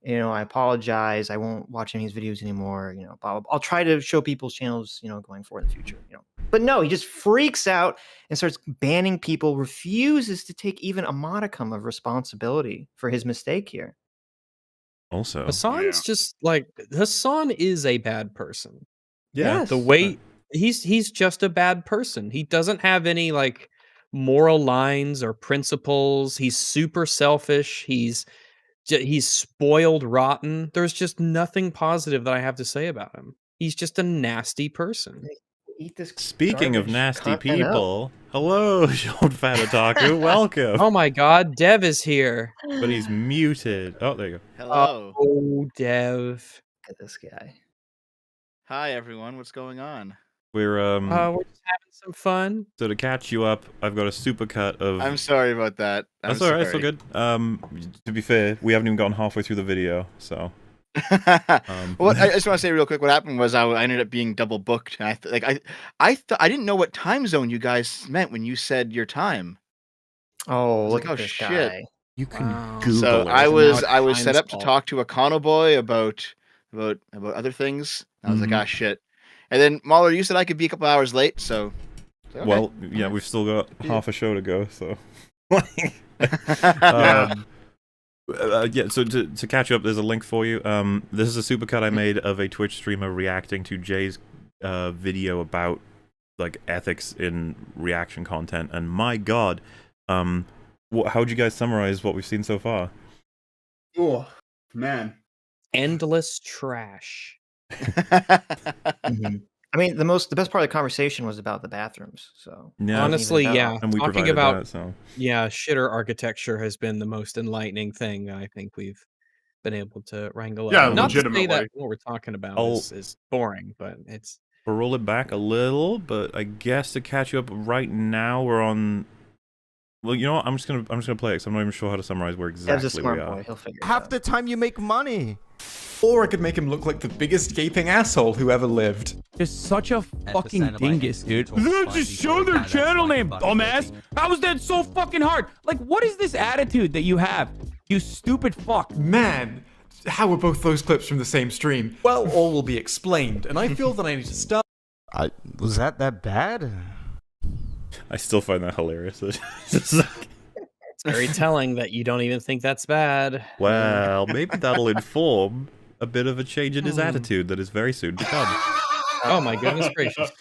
I apologize. I won't watch any of his videos anymore. Blah, blah, blah. I'll try to show people's channels, going forward in the future. But no, he just freaks out and starts banning people. Refuses to take even a modicum of responsibility for his mistake here. Also, Hassan's just like Hassan is a bad person. yeah, Yes. The way he's just a bad person. He doesn't have any like moral lines or principles. He's super selfish. He's spoiled rotten. There's just nothing positive that I have to say about him. He's just a nasty person. Eat this. Speaking of garbage nasty content up. people, hello, old fat otaku, welcome. Oh my god, Dev is here. But he's muted. Oh, there you go. Hello. Oh, Dev. Look at this guy. Hi, everyone. What's going on? We're We're just having some fun. So to catch you up, I've got a supercut of. I'm sorry about that. That's alright. It's all good. To be fair, we haven't even gotten halfway through the video, so. Well, I just want to say real quick. What happened was I ended up being double booked, and I didn't know what time zone you guys meant when you said your time. Oh, look like, at this shit. guy. You can Wow. Google So it. I Now was it's set up to time's talk to a Econo boy about other things. I was like, ah, shit. And then Mahler, you said I could be a couple hours late, so. Okay. Well, yeah, we've still got half a show to go, so. Yeah, so to catch you up, there's a link for you. This is a supercut I made of a Twitch streamer reacting to Jay's video about like ethics in reaction content, and my god, how would you guys summarize what we've seen so far? Oh man, endless trash. Mhm. I mean, the best part of the conversation was about the bathrooms. So Yeah, Honestly, yeah. and we Talking provided about that, so. yeah, shitter architecture has been the most enlightening thing I think we've been able to wrangle Yeah, up. Not to say legitimately. that what we're talking about is boring, but it's. We'll roll it back a little, but I guess to catch you up right now, we're on. Well, you know what? I'm just gonna play it because I'm not even sure how to summarize where exactly Dev's a smart we are. boy. He'll figure it Half out. the time you make money. Or I could make him look like the biggest gaping asshole who ever lived. Just such a fucking dingus, dude. Just show their channel name, dumbass. How is that so fucking hard? Like, what is this attitude that you have? You stupid fuck. Man, how are both those clips from the same stream? Well, all will be explained, and I feel that I need to start. Was that bad? I still find that hilarious. It's very telling that you don't even think that's bad. Well, maybe that'll inform a bit of a change in his attitude that is very soon to come. Oh my goodness gracious.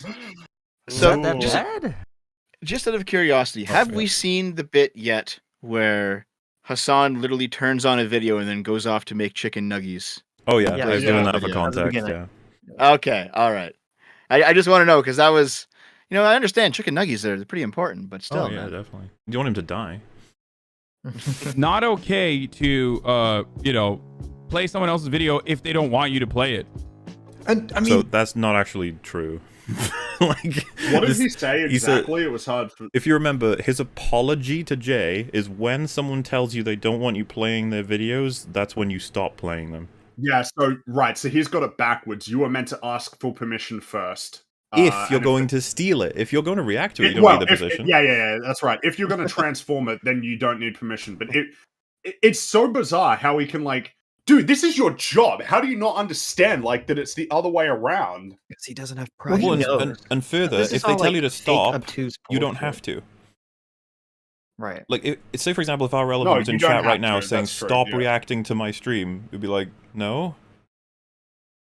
So that bad? Just out of curiosity, have we seen the bit yet where Hassan literally turns on a video and then goes off to make chicken nuggies? Oh yeah, Yeah, I was yeah, doing that yeah, for yeah. context. beginning. Yeah. Okay, all right. I just want to know because that was, I understand chicken nuggies they're pretty important, but still, Oh yeah, man. definitely. You don't want him to die. Not okay to, play someone else's video if they don't want you to play it. And I mean, So that's not actually true. Like, what did this- he say he said- exactly? It was hard. If you remember, his apology to Jay is when someone tells you they don't want you playing their videos, that's when you stop playing them. Yeah. So right. So he's got it backwards. You were meant to ask for permission first. If you're going to steal it. If you're going to react to it, you don't need the position. Yeah, that's right. If you're going to transform it, then you don't need permission. But it's so bizarre how he can dude, this is your job. How do you not understand that it's the other way around? Because he doesn't have pride. Well, and further, This is if they all, tell you to fake stop, obtuse you don't bullshit. have to. Right. Like, say for example, if our relevant was you in don't chat have right now to, saying that's true, stop yeah. reacting to my stream, it'd be like, no.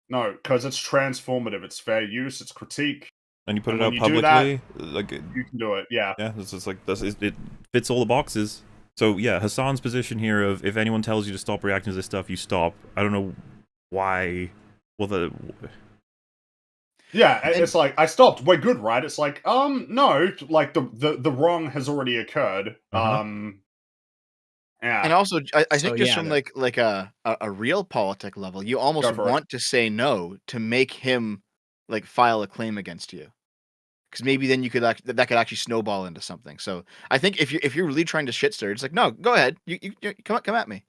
No, because it's transformative. It's fair use. It's critique. And you put And it out when you do that, publicly, You can do it. Yeah. yeah, it's just like it fits all the boxes. So yeah, Hassan's position here of if anyone tells you to stop reacting to this stuff, you stop. I don't know why. Well, Yeah, it's like I stopped. We're good, right? It's like, no, the wrong has already occurred. Uh-huh. Yeah. And also, I So, think just yeah, from like a real politic level, you almost Go for it. want to say no to make him file a claim against you, because maybe then you could that could actually snowball into something. So I think if you're really trying to shit stir, it's like, no, go ahead, you come at me.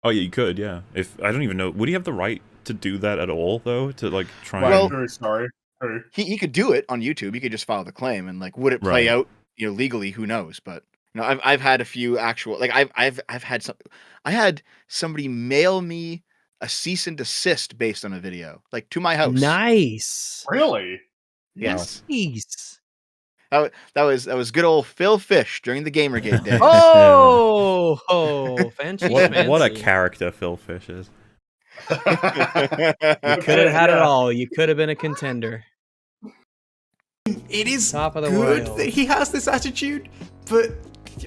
oh yeah, you could, yeah. If I don't even know, would he have the right to do that at all though? To try Well- and Very sorry. True. He could do it on YouTube. He could just file the claim, and would it play Right. out legally? Who knows? But I've had a few actual I've had some. I had somebody mail me a cease and desist based on a video, like to my house. Nice. Really? Yes. Nice. That was good old Phil Fish during the Gamergate days. Oh, fancy What a schmancy. character Phil Fish is. You could have had it all. You could have been a contender. It is Top of the good world. that he has this attitude, but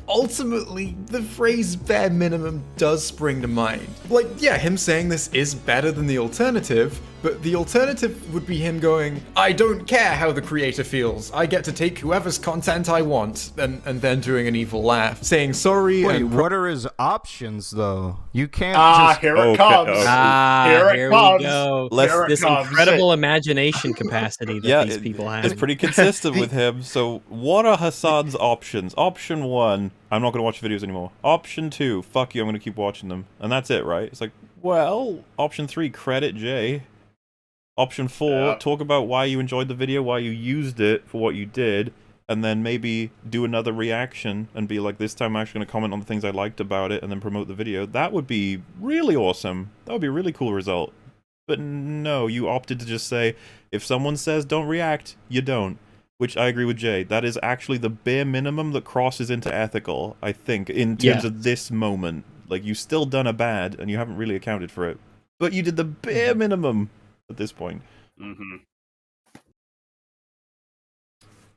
ultimately, the phrase bare minimum does spring to mind. Like, yeah, him saying this is better than the alternative, but the alternative would be him going, I don't care how the creator feels. I get to take whoever's content I want, and then doing an evil laugh, saying sorry. Wait, and what are his options, though? You can't just... Here it comes. Here we comes. go. Let's- This comes. incredible imagination capacity that these people have. It's pretty consistent with him. So, what are Hassan's options? Option 1, I'm not going to watch videos anymore. Option 2, fuck you, I'm going to keep watching them. And that's it, right? It's like, well, option 3, credit Jay. Option 4, talk about why you enjoyed the video, why you used it for what you did, and then maybe do another reaction and be like, this time I'm actually going to comment on the things I liked about it and then promote the video. That would be really awesome. That would be a really cool result. But no, you opted to just say, if someone says don't react, you don't. Which I agree with Jay. That is actually the bare minimum that crosses into ethical, I think, in terms of this moment. Like, you've still done a bad, and you haven't really accounted for it. But you did the bare minimum at this point.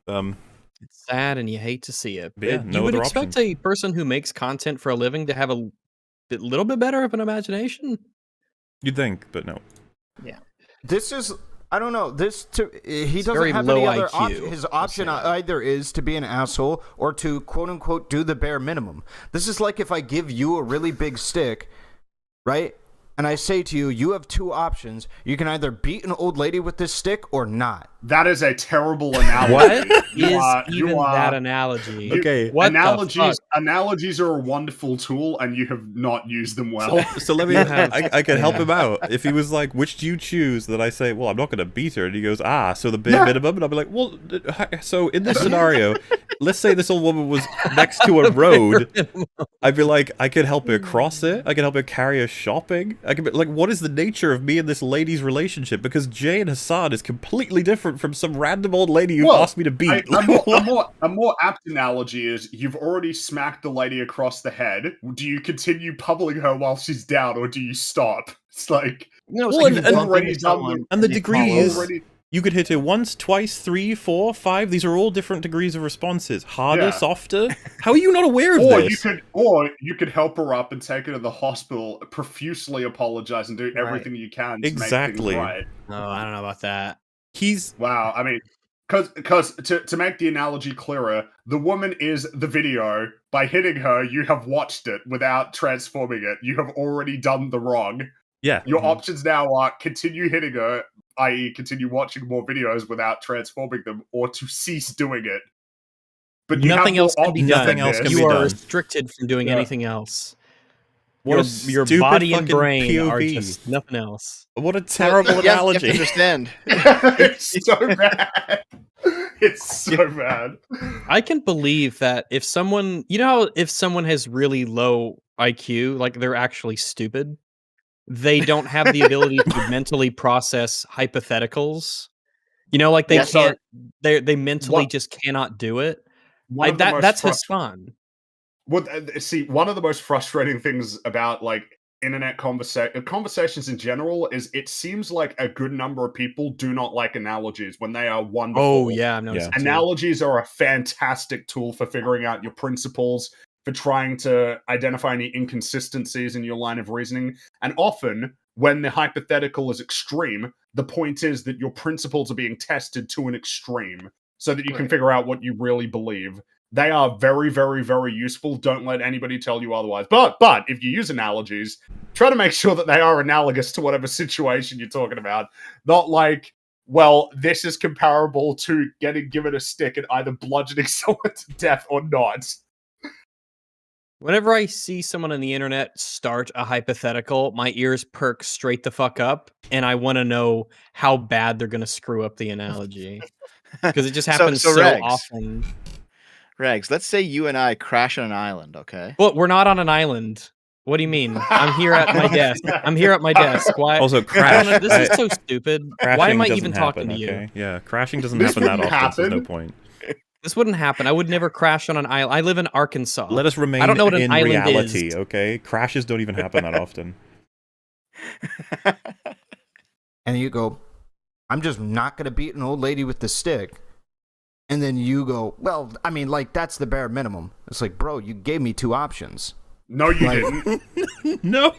It's sad and you hate to see it. Yeah, But no you would other expect option. a person who makes content for a living to have a little bit better of an imagination. You'd think, but no. This is... I don't know. He doesn't very have low any other IQ, option. His option either is to be an asshole or to quote unquote do the bare minimum. This is like if I give you a really big stick, right? And I say to you, you have two options. You can either beat an old lady with this stick or not. That is a terrible analogy. What You is are- even you are- that analogy? Okay. What the fuck? Analogies are a wonderful tool, and you have not used them well. So let me... I can help him out. If he was like, which do you choose? Then I say, well, I'm not going to beat her. And he goes, so the bare minimum? And I'll be like, well, so in this scenario, let's say this old woman was next to a road. I'd be like, I could help her cross it. I could help her carry her shopping. I could be like, what is the nature of me and this lady's relationship? Because Jay and Hassan is completely different from some random old lady you asked me to beat. A more apt analogy is you've already smacked the lady across the head. Do you continue pummeling her while she's down, or do you stop? It's like, No, it's Well, like and- you've and- already done and the degrees... already. You could hit it once, twice, 3, 4, 5. These are all different degrees of responses. Harder, Yeah. softer. How are you not aware of Or this? you could help her up and take her to the hospital, profusely apologize, and do everything you can to Exactly. make things right. No, I don't know about that. Wow, I mean, because to make the analogy clearer, the woman is the video. By hitting her, you have watched it without transforming it. You have already done the wrong. Yeah. Your options now are continue hitting her, i.e. continue watching more videos without transforming them, or to cease doing it. But you Nothing have else more can be options done. than else can this. be You are done. restricted from doing anything else. What a Your stupid body and fucking brain are POV. just nothing else. What a terrible You have to analogy. understand. It's so bad. It's so bad. I can believe that if someone, you know, how if someone has really low IQ, like they're actually stupid, they don't have the ability to mentally process hypotheticals. You know, like they Yes, can't. They mentally What- just cannot do it. One of the most That's frus- his fun. See, one of the most frustrating things about like internet conversations in general is it seems like a good number of people do not like analogies when they are wonderful. Oh yeah, I've noticed. Yeah. it too. Analogies are a fantastic tool for figuring out your principles, for trying to identify any inconsistencies in your line of reasoning. And often, when the hypothetical is extreme, the point is that your principles are being tested to an extreme so that you can figure out what you really believe. They are very, very, very useful. Don't let anybody tell you otherwise. But if you use analogies, try to make sure that they are analogous to whatever situation you're talking about. Not like, well, this is comparable to getting given a stick and either bludgeoning someone to death or not. Whenever I see someone on the internet start a hypothetical, my ears perk straight the fuck up, and I want to know how bad they're going to screw up the analogy because it just happens so Regs, often. Regs, let's say you and I crash on an island, okay? But we're not on an island. What do you mean? I'm here at my desk. I'm here at my desk. Why? Also, I don't crash. know, this is so stupid. Why am I Crashing even doesn't talking happen, to you? okay? Yeah, crashing doesn't This happen that wouldn't often, so there's no happen. point. This wouldn't happen. I would never crash on an island. I live in Arkansas. Let us remain I don't know what an in island reality, is. okay? Crashes don't even happen that often. And you go, I'm just not going to beat an old lady with the stick. And then you go, well, I mean, like, that's the bare minimum. It's like, bro, you gave me 2 options. No, you Like- didn't. No.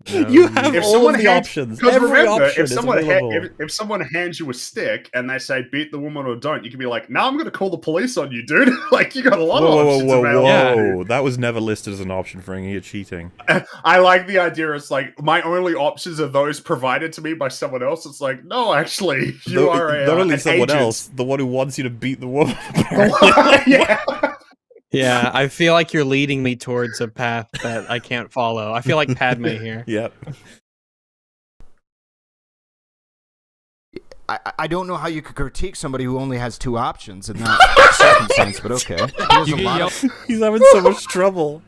You have If all someone of the hands- options. Because Every remember, option if is someone available. if someone hands you a stick and they say beat the woman or don't, you can be like, "Now I'm going to call the police on you, dude." Like you got a lot of options available. Whoa. That was never listed as an option for any cheating. I like the idea. It's like my only options are those provided to me by someone else. It's like, no, actually, you are a, not only an someone agent. else, the one who wants you to beat the woman. Yeah. Yeah, I feel like you're leading me towards a path that I can't follow. I feel like Padme here. Yep. I don't know how you could critique somebody who only has 2 options in that circumstance, but okay. He has a lot of He's having so much trouble.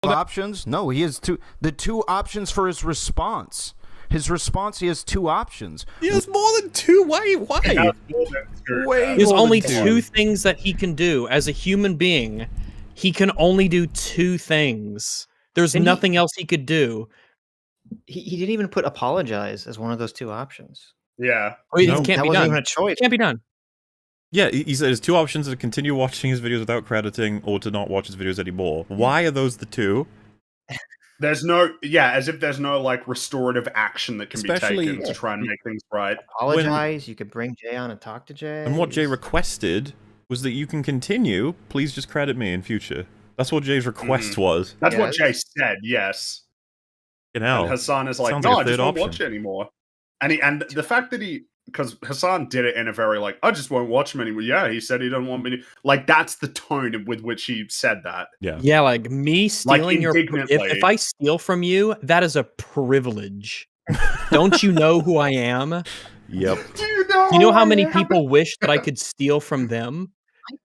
options. No, he has the 2 options for his response. His response, he has 2 options. He has more than 2. Why? Way There's more only than 2 things that he can do. As a human being, he can only do 2 things. There's And nothing else he could do. He didn't even put apologize as one of those 2 options. Yeah. It No, can't that be wasn't done. even a choice. It can't be done. Yeah, he said his 2 options are to continue watching his videos without crediting or to not watch his videos anymore. Why are those the 2? There's no, as if there's no like restorative action that can Especially- be taken to try and make things right. Apologize. You could bring Jay on and talk to Jay. And what Jay requested was that you can continue. Please just credit me in future. That's what Jay's request was. That's Yeah, what Jay said. Yes. You know. And Hassan is like, Sounds no, like a I just third won't option. watch it anymore. And the fact that because Hassan did it in a very like, I just won't watch him anymore. Yeah, he said he doesn't want me to. Like that's the tone with which he said that. Yeah. Yeah, like me stealing your. indignantly. If I steal from you, that is a privilege. Don't you know who I am? Yep. You know how many people wish that I could steal from them?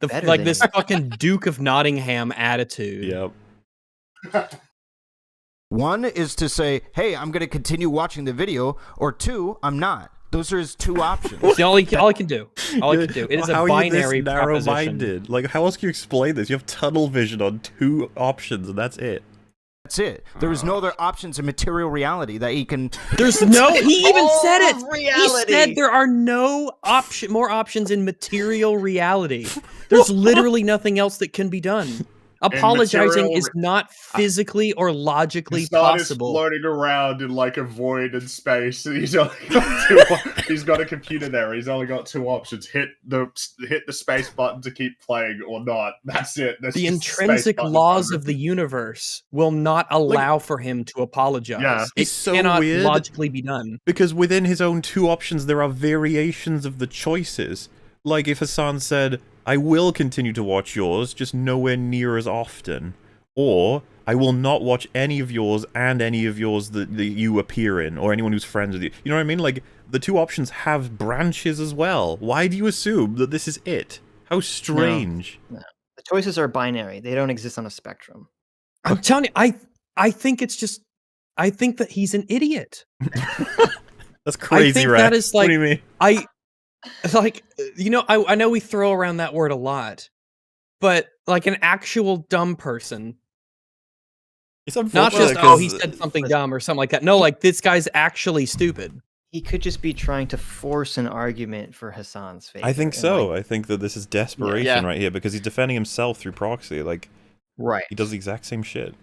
better Like than this you. fucking Duke of Nottingham attitude. Yep. 1 is to say, hey, I'm going to continue watching the video, or 2, I'm not. Those are his 2 options. It's all he can do. All he can do. It is How a are you this binary proposition. narrow-minded? Like, how else can you explain this? You have tunnel vision on 2 options, and that's it. That's it. There is no other options in material reality that he can... There's no. He even said it. of He reality. said there are no more options in material reality. There's literally nothing else that can be done. Apologizing material is not physically or logically Hassan is possible. floating around in like a void in space. He's only got he's got a computer there. He's only got 2 options: hit the space button to keep playing, or not. That's it. That's The just space intrinsic button. laws of the universe will not allow for him to apologize. Yeah. It It's so cannot weird. logically be done. Because within his own 2 options, there are variations of the choices. Like if Hassan said, I will continue to watch yours, just nowhere near as often. Or, I will not watch any of yours and any of yours that you appear in, or anyone who's friends with you. You know what I mean? Like, the 2 options have branches as well. Why do you assume that this is it? How strange. No. The choices are binary. They don't exist on a spectrum. I'm telling you, I think it's just. I think that he's an idiot. That's crazy, I think right? that is What like do you mean? I know we throw around that word a lot, but like an actual dumb person, It's not unfortunate just he 'cause- said something dumb or something like that. No, like this guy's actually stupid. He could just be trying to force an argument for Hassan's favor. I think and, so. like, I think that this is desperation Yeah. right here, because he's defending himself through proxy. Like, right. he does the exact same shit.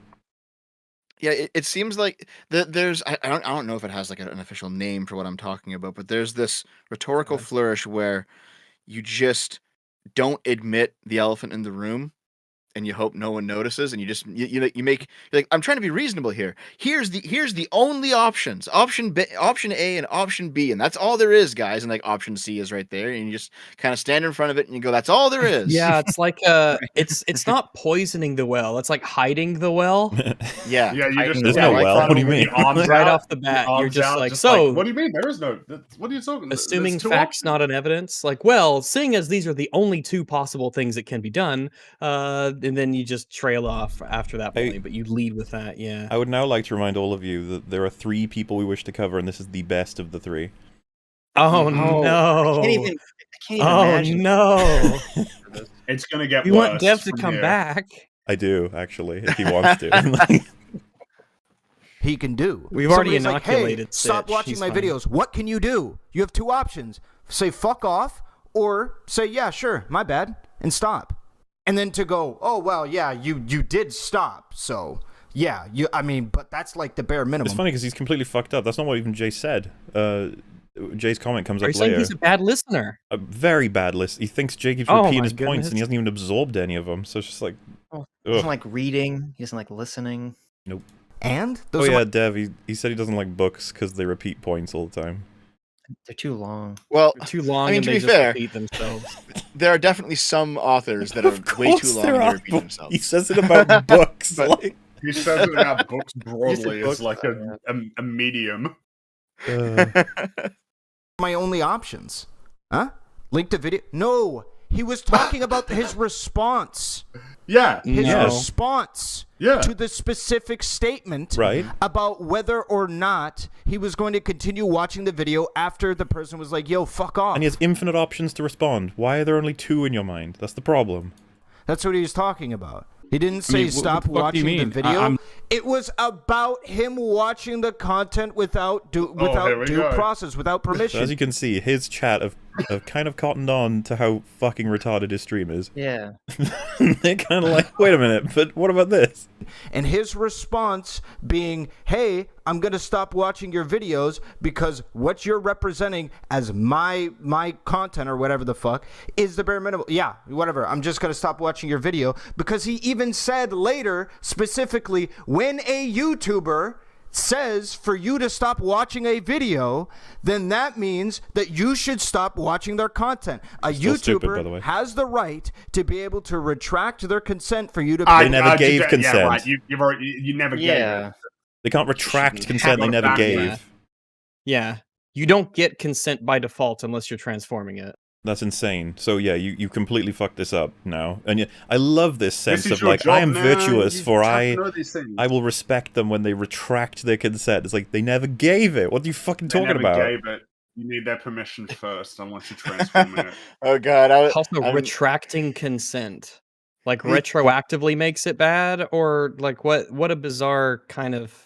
Yeah, it seems like there's I don't know if it has like an official name for what I'm talking about, but there's this rhetorical flourish where you just don't admit the elephant in the room, and you hope no one notices, and you're like, I'm trying to be reasonable here. Here's the only options: option A and option B, and that's all there is, guys. And like option C is right there, and you just kind of stand in front of it and you go, "That's all there is." Yeah, it's like it's not poisoning the well. It's like hiding the well. yeah. Yeah, you just There's stand no right well. front What do of you him mean? with the arms Right out, off the bat, arms you're just out, like, so. what do you mean? There is no. What are you talking? Assuming There's 2 facts not an evidence, like, well, seeing as these are the only 2 possible things that can be done, and then you just trail off after that point, but you lead with that, yeah. I would now like to remind all of you that there are 3 people we wish to cover, and this is the best of the 3. Oh, I no. can't even imagine. No. It's gonna get You worse. want Dev to from come here. back. I do, actually, if he wants to. He can do. We've already Somebody's like, hey, inoculated stop Sitch, watching he's my fine. videos. What can you do? You have 2 options. Say fuck off, or say, yeah, sure, my bad, and stop. And then to go, oh, well, yeah, you did stop, so, yeah, but that's like the bare minimum. It's funny because he's completely fucked up. That's not what even Jay said. Jay's comment comes Are up you saying later. he's a bad listener? A very bad list. He thinks Jay keeps Oh repeating my his points, goodness. and he hasn't even absorbed any of them. So it's just like, He ugh. doesn't like reading. He doesn't like listening. Nope. And? Oh yeah, Dev. He said he doesn't like books because they repeat points all the time. They're too long. Well, They're too long I mean, and to they be just fair, repeat themselves. there are definitely some authors that are way too long and they repeat He themselves. says it about books. But- like, He says it about books broadly books, as like a medium. my only options. Huh? Link to video? No, he was talking about his response. Yeah. His No. response Yeah. to the specific statement Right. about whether or not he was going to continue watching the video after the person was like, yo, fuck off. and he has infinite options to respond. Why are there only 2 in your mind? That's the problem. That's what he was talking about. He didn't say what stop the fuck do you watching the mean? video. It was about him watching the content without here we due go. process, without So permission. as you can see, his chat have kind of cottoned on to how fucking retarded his stream is. Yeah. They're kind of like, wait a minute, but what about this? And his response being, hey, I'm going to stop watching your videos because what you're representing as my content or whatever the fuck is the bare minimum. Yeah, whatever. I'm just going to stop watching your video because he even said later, specifically, when a YouTuber says for you to stop watching a video, then that means that you should stop watching their content. A Still stupid, YouTuber by the way. has the right to be able to retract their consent for you to They never gave consent. Yeah, right. You never gave Yeah. it. They can't retract consent they Have a never back gave. back. Yeah. You don't get consent by default unless you're transforming it. That's insane. So yeah, you completely fucked this up now. And yeah, I love this sense This is of your like, job, I am man. virtuous, You for have I to know these things. I will respect them when they retract their consent. It's like, they never gave it. What are you fucking They talking never about? gave it. You need their permission first unless you transform it. Oh god, Also, I'm- retracting consent. Like, retroactively makes it bad? Or, like, what a bizarre kind of...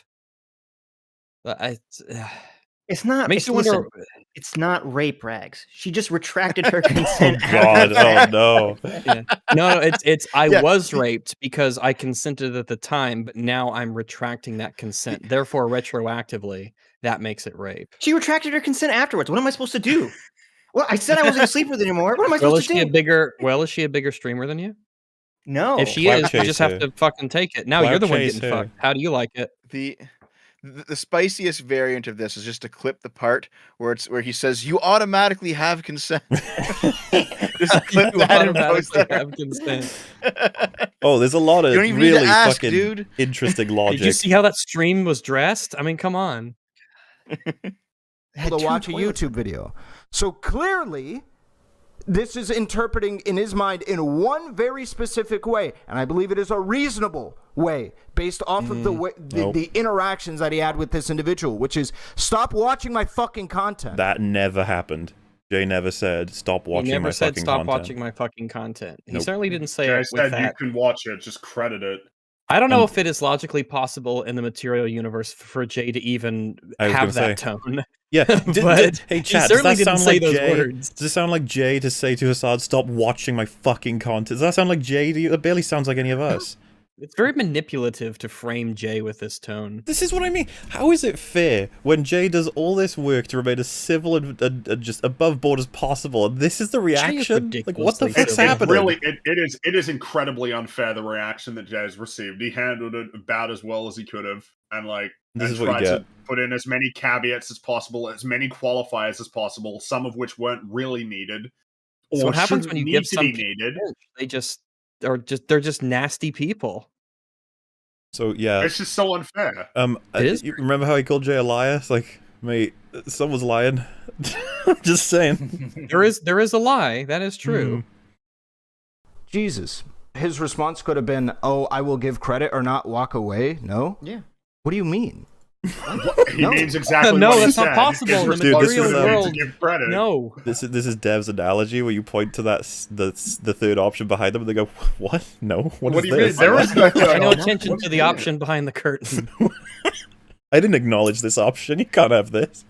It's not. Makes It's, you wonder... listen, it's not rape, Rags. She just retracted her Oh consent. god, oh no. Yeah. No, it's I Yeah. was raped because I consented at the time, but now I'm retracting that consent. Therefore, retroactively, that makes it rape. She retracted her consent afterwards. What am I supposed to do? Well, I said I wasn't gonna sleep with her anymore. What am I Well, supposed is to she a do? bigger streamer than you? No. If she Clout is, you just have chaser. to fucking take it. Now Clout you're the one chaser. getting fucked. How do you like it? The spiciest variant of this is just to clip the part where he says you automatically have consent. Just clip You that and automatically post that. have consent. Oh, there's a lot of You don't even need to really ask, fucking dude. interesting Did logic. you see how that stream was dressed? I mean, come on. Had to two watch a toilets. YouTube video. So clearly, this is interpreting in his mind in one very specific way, and I believe it is a reasonable way based off of the way Nope. the interactions that he had with this individual, which is stop watching my fucking content. That never happened. Jay never said, stop watching He never my said fucking stop content. watching my fucking content. He Nope. certainly didn't say Jay it with said you that. can watch it, just credit it. I don't know if it is logically possible in the material universe for Jay to even I was have gonna that tone. Yeah, But hey he chat, does certainly that didn't sound say like those Jay? words. Does it sound like Jay to say to Hassad, stop watching my fucking content? Does that sound like Jay to you? That barely sounds like any of us. It's very manipulative to frame Jay with this tone. This is what I mean. How is it fair when Jay does all this work to remain as civil and just above board as possible, and this is the reaction? Like, what the ridiculously fuck's civil. happening? It is incredibly unfair, the reaction that Jay's received. He handled it about as well as he could have, and This and is what you tried get. to put in as many caveats as possible, as many qualifiers as possible, some of which weren't really needed, or So what happens when shouldn't you give need to some be people needed. they're just nasty people. So yeah, It's just so unfair. It is you remember how he called Jay a liar? It's like, mate, someone's lying. Just saying. There is a lie. That is true. Jesus. his response could have been, "Oh, I will give credit or not walk away." No. Yeah. What do you mean? He means exactly No, what he that's said. not possible in the Dude, this real is, world. To give credit. No. This is Dev's analogy where you point to the third option behind them and they go, "What? No, What is do you mean? this?" There is no Pay no third attention option. to the option behind the curtain. I didn't acknowledge this option. You can't have this.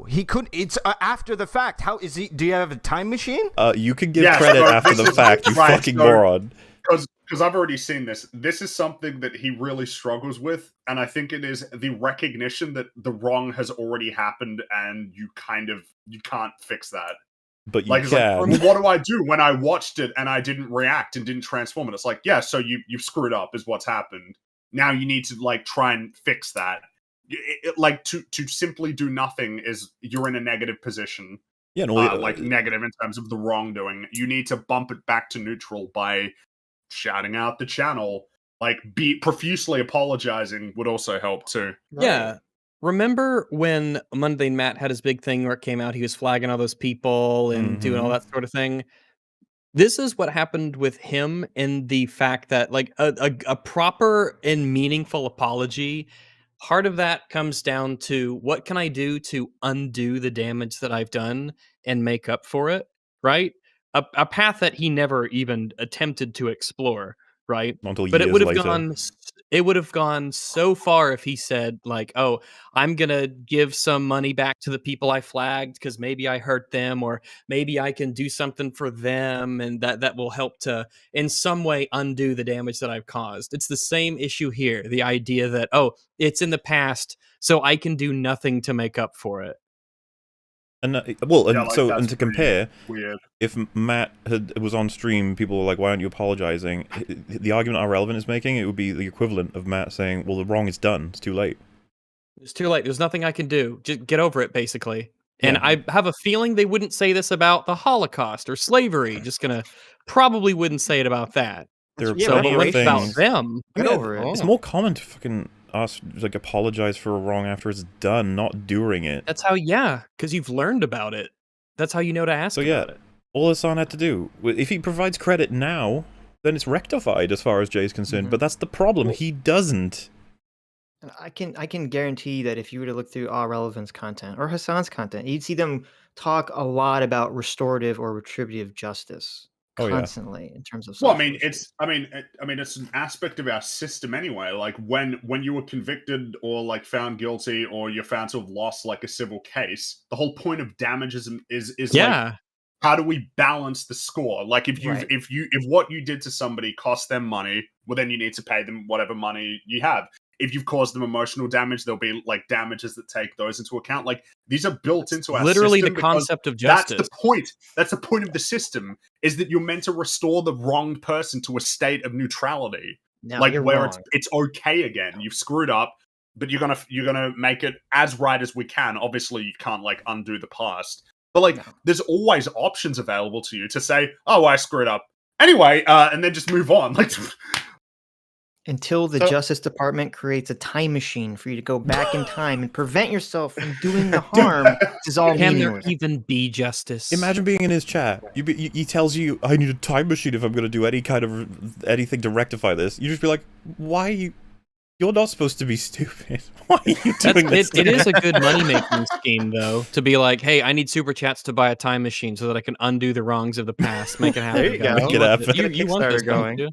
He could. It's after the fact. How is he? Do you have a time machine? You can give Yes, credit so after this the is- fact, you right, fucking so- moron. Because I've already seen this. This is something that he really struggles with, and I think it is the recognition that the wrong has already happened, and you can't fix that. But you Like, it's can. like, well, what do I do when I watched it and I didn't react and didn't transform it? It's like, yeah, so you've screwed up is what's happened. Now you need to like try and fix that. Like to simply do nothing is you're in a negative position. Yeah, no, Like negative in terms of the wrongdoing. You need to bump it back to neutral by shouting out the channel. Like be profusely apologizing would also help too. Yeah. Remember when Monday Matt had his big thing where it came out, he was flagging all those people and doing all that sort of thing? This is what happened with him in the fact that, like, a proper and meaningful apology, part of that comes down to what can I do to undo the damage that I've done and make up for it, right? A path that he never even attempted to explore, right? Until But it years would have later. gone so far if he said, like, oh, I'm gonna give some money back to the people I flagged because maybe I hurt them, or maybe I can do something for them, and that will help to in some way undo the damage that I've caused. It's the same issue here. The idea that, oh, it's in the past, so I can do nothing to make up for it. And Yeah, like, and that's to pretty compare, weird. if Matt was on stream, people were like, "Why aren't you apologizing?" The argument Irrelevant is making, it would be the equivalent of Matt saying, "Well, the wrong is done. It's too late." It's too late. There's nothing I can do. Just get over it, basically. And Yeah. I have a feeling they wouldn't say this about the Holocaust or slavery. Probably wouldn't say it about that. There are Yeah, So, plenty but of what about things. them? Get over it. It's more common to fucking ask, like, apologize for a wrong after it's done, not during it. That's how, because you've learned about it. That's how you know to ask So about yeah, it. all Hassan had to do, if he provides credit now, then it's rectified as far as Jay's concerned. But that's the problem. He doesn't. And I can guarantee that if you were to look through Relevant's content or Hassan's content, you'd see them talk a lot about restorative or retributive justice Oh, yeah. constantly in terms of. Well, I social mean, issues. it's an aspect of our system anyway. Like when you were convicted or like found guilty or you're found to have lost like a civil case, the whole point of damages is like, how do we balance the score? Like if Right. if what you did to somebody cost them money, well then you need to pay them whatever money you have. If you've caused them emotional damage, there'll be like damages that take those into account. Like these are built into our Literally system the because concept of justice. That's the point. That's the point of the system, is that you're meant to restore the wronged person to a state of neutrality. No, Like you're where wrong. it's okay again. You've screwed up, but you're gonna make it as right as we can. Obviously, you can't like undo the past. But like there's always options available to you to say, oh, I screwed up. Anyway, and then just move on. Like Until the Justice Department creates a time machine for you to go back in time and prevent yourself from doing the harm, this is all Can there meaningless. even be justice? Imagine being in his chat. He tells you, "I need a time machine if I'm going to do anything to rectify this." You just be like, "Why are you? You're not supposed to be stupid. Why are you doing this?" It is a good money-making scheme, though, to be like, hey, I need super chats to buy a time machine so that I can undo the wrongs of the past. Make it happen. There you go. Make it happen. You want this, Kickstarter don't going. you?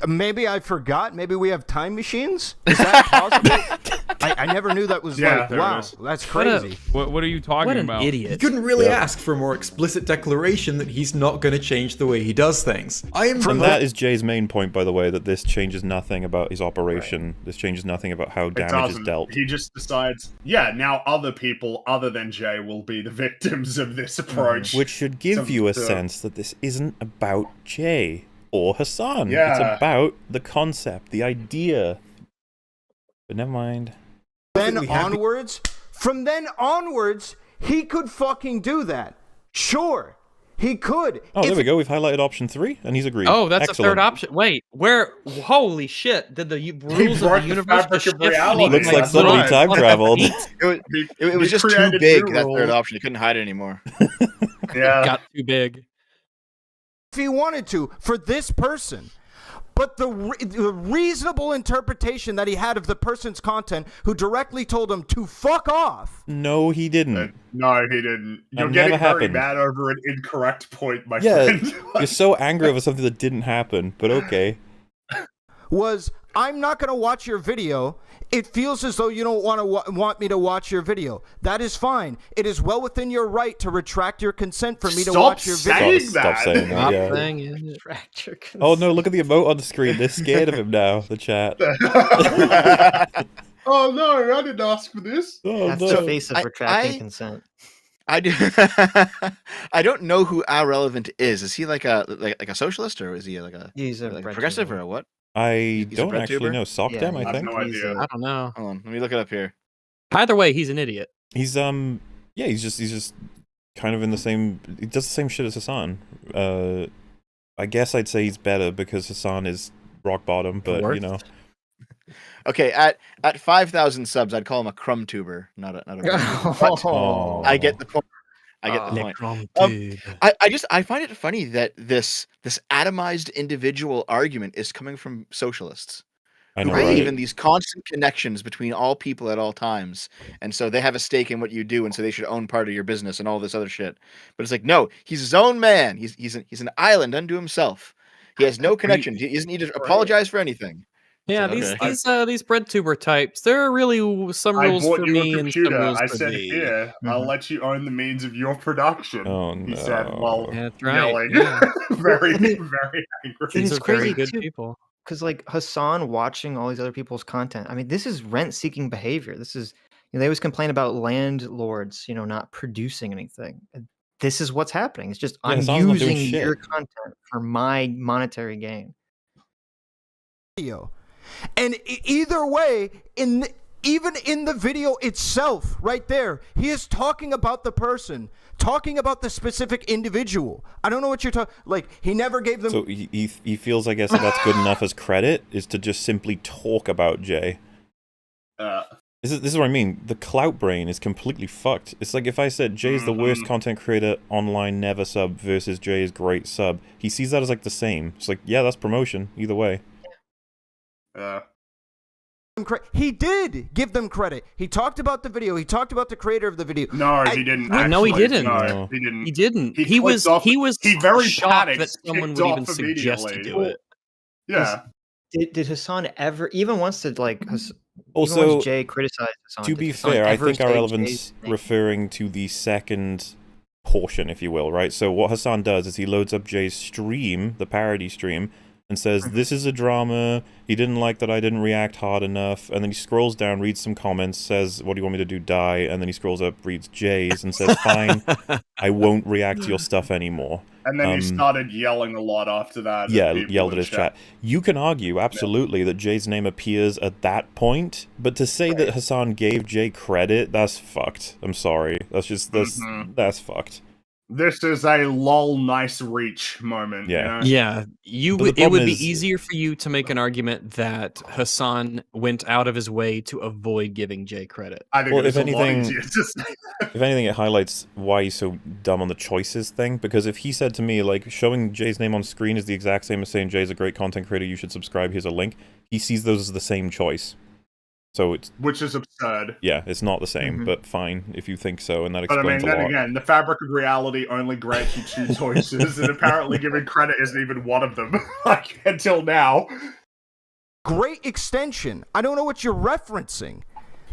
Maybe I forgot. Maybe we have time machines. Is that possible? I never knew that was Yeah, there it wow, is. that's What a- crazy. What are you talking What an about? You idiot. couldn't really ask for a more explicit declaration that he's not going to change the way he does things. I am And that is Jay's main point, by the way, that this changes nothing about his operation. This changes nothing about how it damage is doesn't. dealt. He just decides, yeah, now other people other than Jay will be the victims of this approach. Which should give Some- you a so- sense that this isn't about Jay or Hassan. Yeah. It's about the concept, the idea. But never mind. From then onwards, he could fucking do that. Sure, he could. Oh, there we go. We've highlighted option 3, and he's agreed. Oh, that's Excellent. a third option. Wait, where? Holy shit! Did the rules of broke the the universe fabric just of shift? reality. and Looks even, like somebody little- time traveled. It was He just too created big, new that rules. third option. You couldn't hide it anymore. Yeah. got too big. if he wanted to for this person. But the reasonable interpretation that he had of the person's content who directly told him to fuck off. No, he didn't. No, he didn't. You're That getting never very happened. mad over an incorrect point, my Yeah, friend. you're so angry over something that didn't happen, but okay. Was, I'm not going to watch your video. It feels as though you don't want me to watch your video. That is fine. It is well within your right to retract your consent for me to watch your video. Stop saying that, yeah. Retract your Oh no, look at the emote on the screen. They're scared of him now, the chat. Oh no, I didn't ask for this. Oh, That's no. the face of retracting consent. I do. I don't know who Al Relevant is. Is he like a socialist, or is he like a He's a progressive, breadtuber. or what? I He's a don't actually breadtuber? know. Sockdem, Yeah, I think. no idea. I don't know. Hold on, let me look it up here. Either way, he's an idiot. He's yeah, he's just kind of in the same. He does the same shit as Hassan. I guess I'd say he's better because Hassan is rock bottom, but you know. Okay, at 5,000 subs, I'd call him a crumb tuber, not a. But Oh. I get the point. I get the point. I find it funny that this atomized individual argument is coming from socialists. I Who know, believe right? in these constant connections between all people at all times, and so they have a stake in what you do, and so they should own part of your business and all this other shit. But it's like, no, he's his own man. He's an island unto himself. He has no connection. He doesn't need to apologize for anything. Yeah, Okay. these breadtuber types. There are really some I rules bought for you me a and computer. some rules I for said, thee. here, I'll let you own the means of your production. Oh, He said, no. while That's right. yelling. Yeah. Very, And it- very angry. These it's are very crazy, good too. people. Because like Hassan watching all these other people's content, I mean, this is rent-seeking behavior. This is, they always complain about landlords, not producing anything. And this is what's happening. It's just Yeah, I'm Hassan's not doing using your shit. content for my monetary gain. Video. And either way, even in the video itself, right there, he is talking about the person, talking about the specific individual. I don't know what you're talking. Like, he never gave them. So he feels, I guess, that that's good enough as credit, is to just simply talk about Jay. This is what I mean. The clout brain is completely fucked. It's like if I said Jay's the worst content creator online, never sub, versus Jay is great sub. He sees that as like the same. It's like, yeah, that's promotion either way. He did give them credit. He talked about the video. He talked about the creator of the video. No, he didn't. No, he actually. didn't. No, he didn't. He didn't. He He was very shocked panicked, that someone kicked would even off suggest to immediately. do it. Yeah. Did Hassan ever, even once did like, even Also, once Jay criticized Hassan, to did be Hassan fair, I ever think our say relevance Jay's name? referring to the second portion, if you will, right? So what Hassan does is he loads up Jay's stream, the parody stream, and says, this is a drama, he didn't like that I didn't react hard enough, and then he scrolls down, reads some comments, says, what do you want me to do, die? And then he scrolls up, reads Jay's, and says, fine, I won't react to your stuff anymore. And then he started yelling a lot after that. Yeah, people yelled at in his chat. You can argue, absolutely, that Jay's name appears at that point, but to say that Hassan gave Jay credit, that's fucked. I'm sorry. That's just, that's fucked. This is a lol nice reach moment. Yeah. Yeah, But the it would problem be is- easier for you to make an argument that Hassan went out of his way to avoid giving Jay credit. I think Well, it's if a lot anything- easier to say that. If anything, it highlights why he's so dumb on the choices thing, because if he said to me, like, showing Jay's name on screen is the exact same as saying Jay's a great content creator, you should subscribe, here's a link, he sees those as the same choice. So it's, Which is absurd. yeah, it's not the same, but fine, if you think so, and that But I mean, explains a then lot. again, the fabric of reality only grants you two choices, and apparently giving credit isn't even one of them, like, until now. Great extension. I don't know what you're referencing.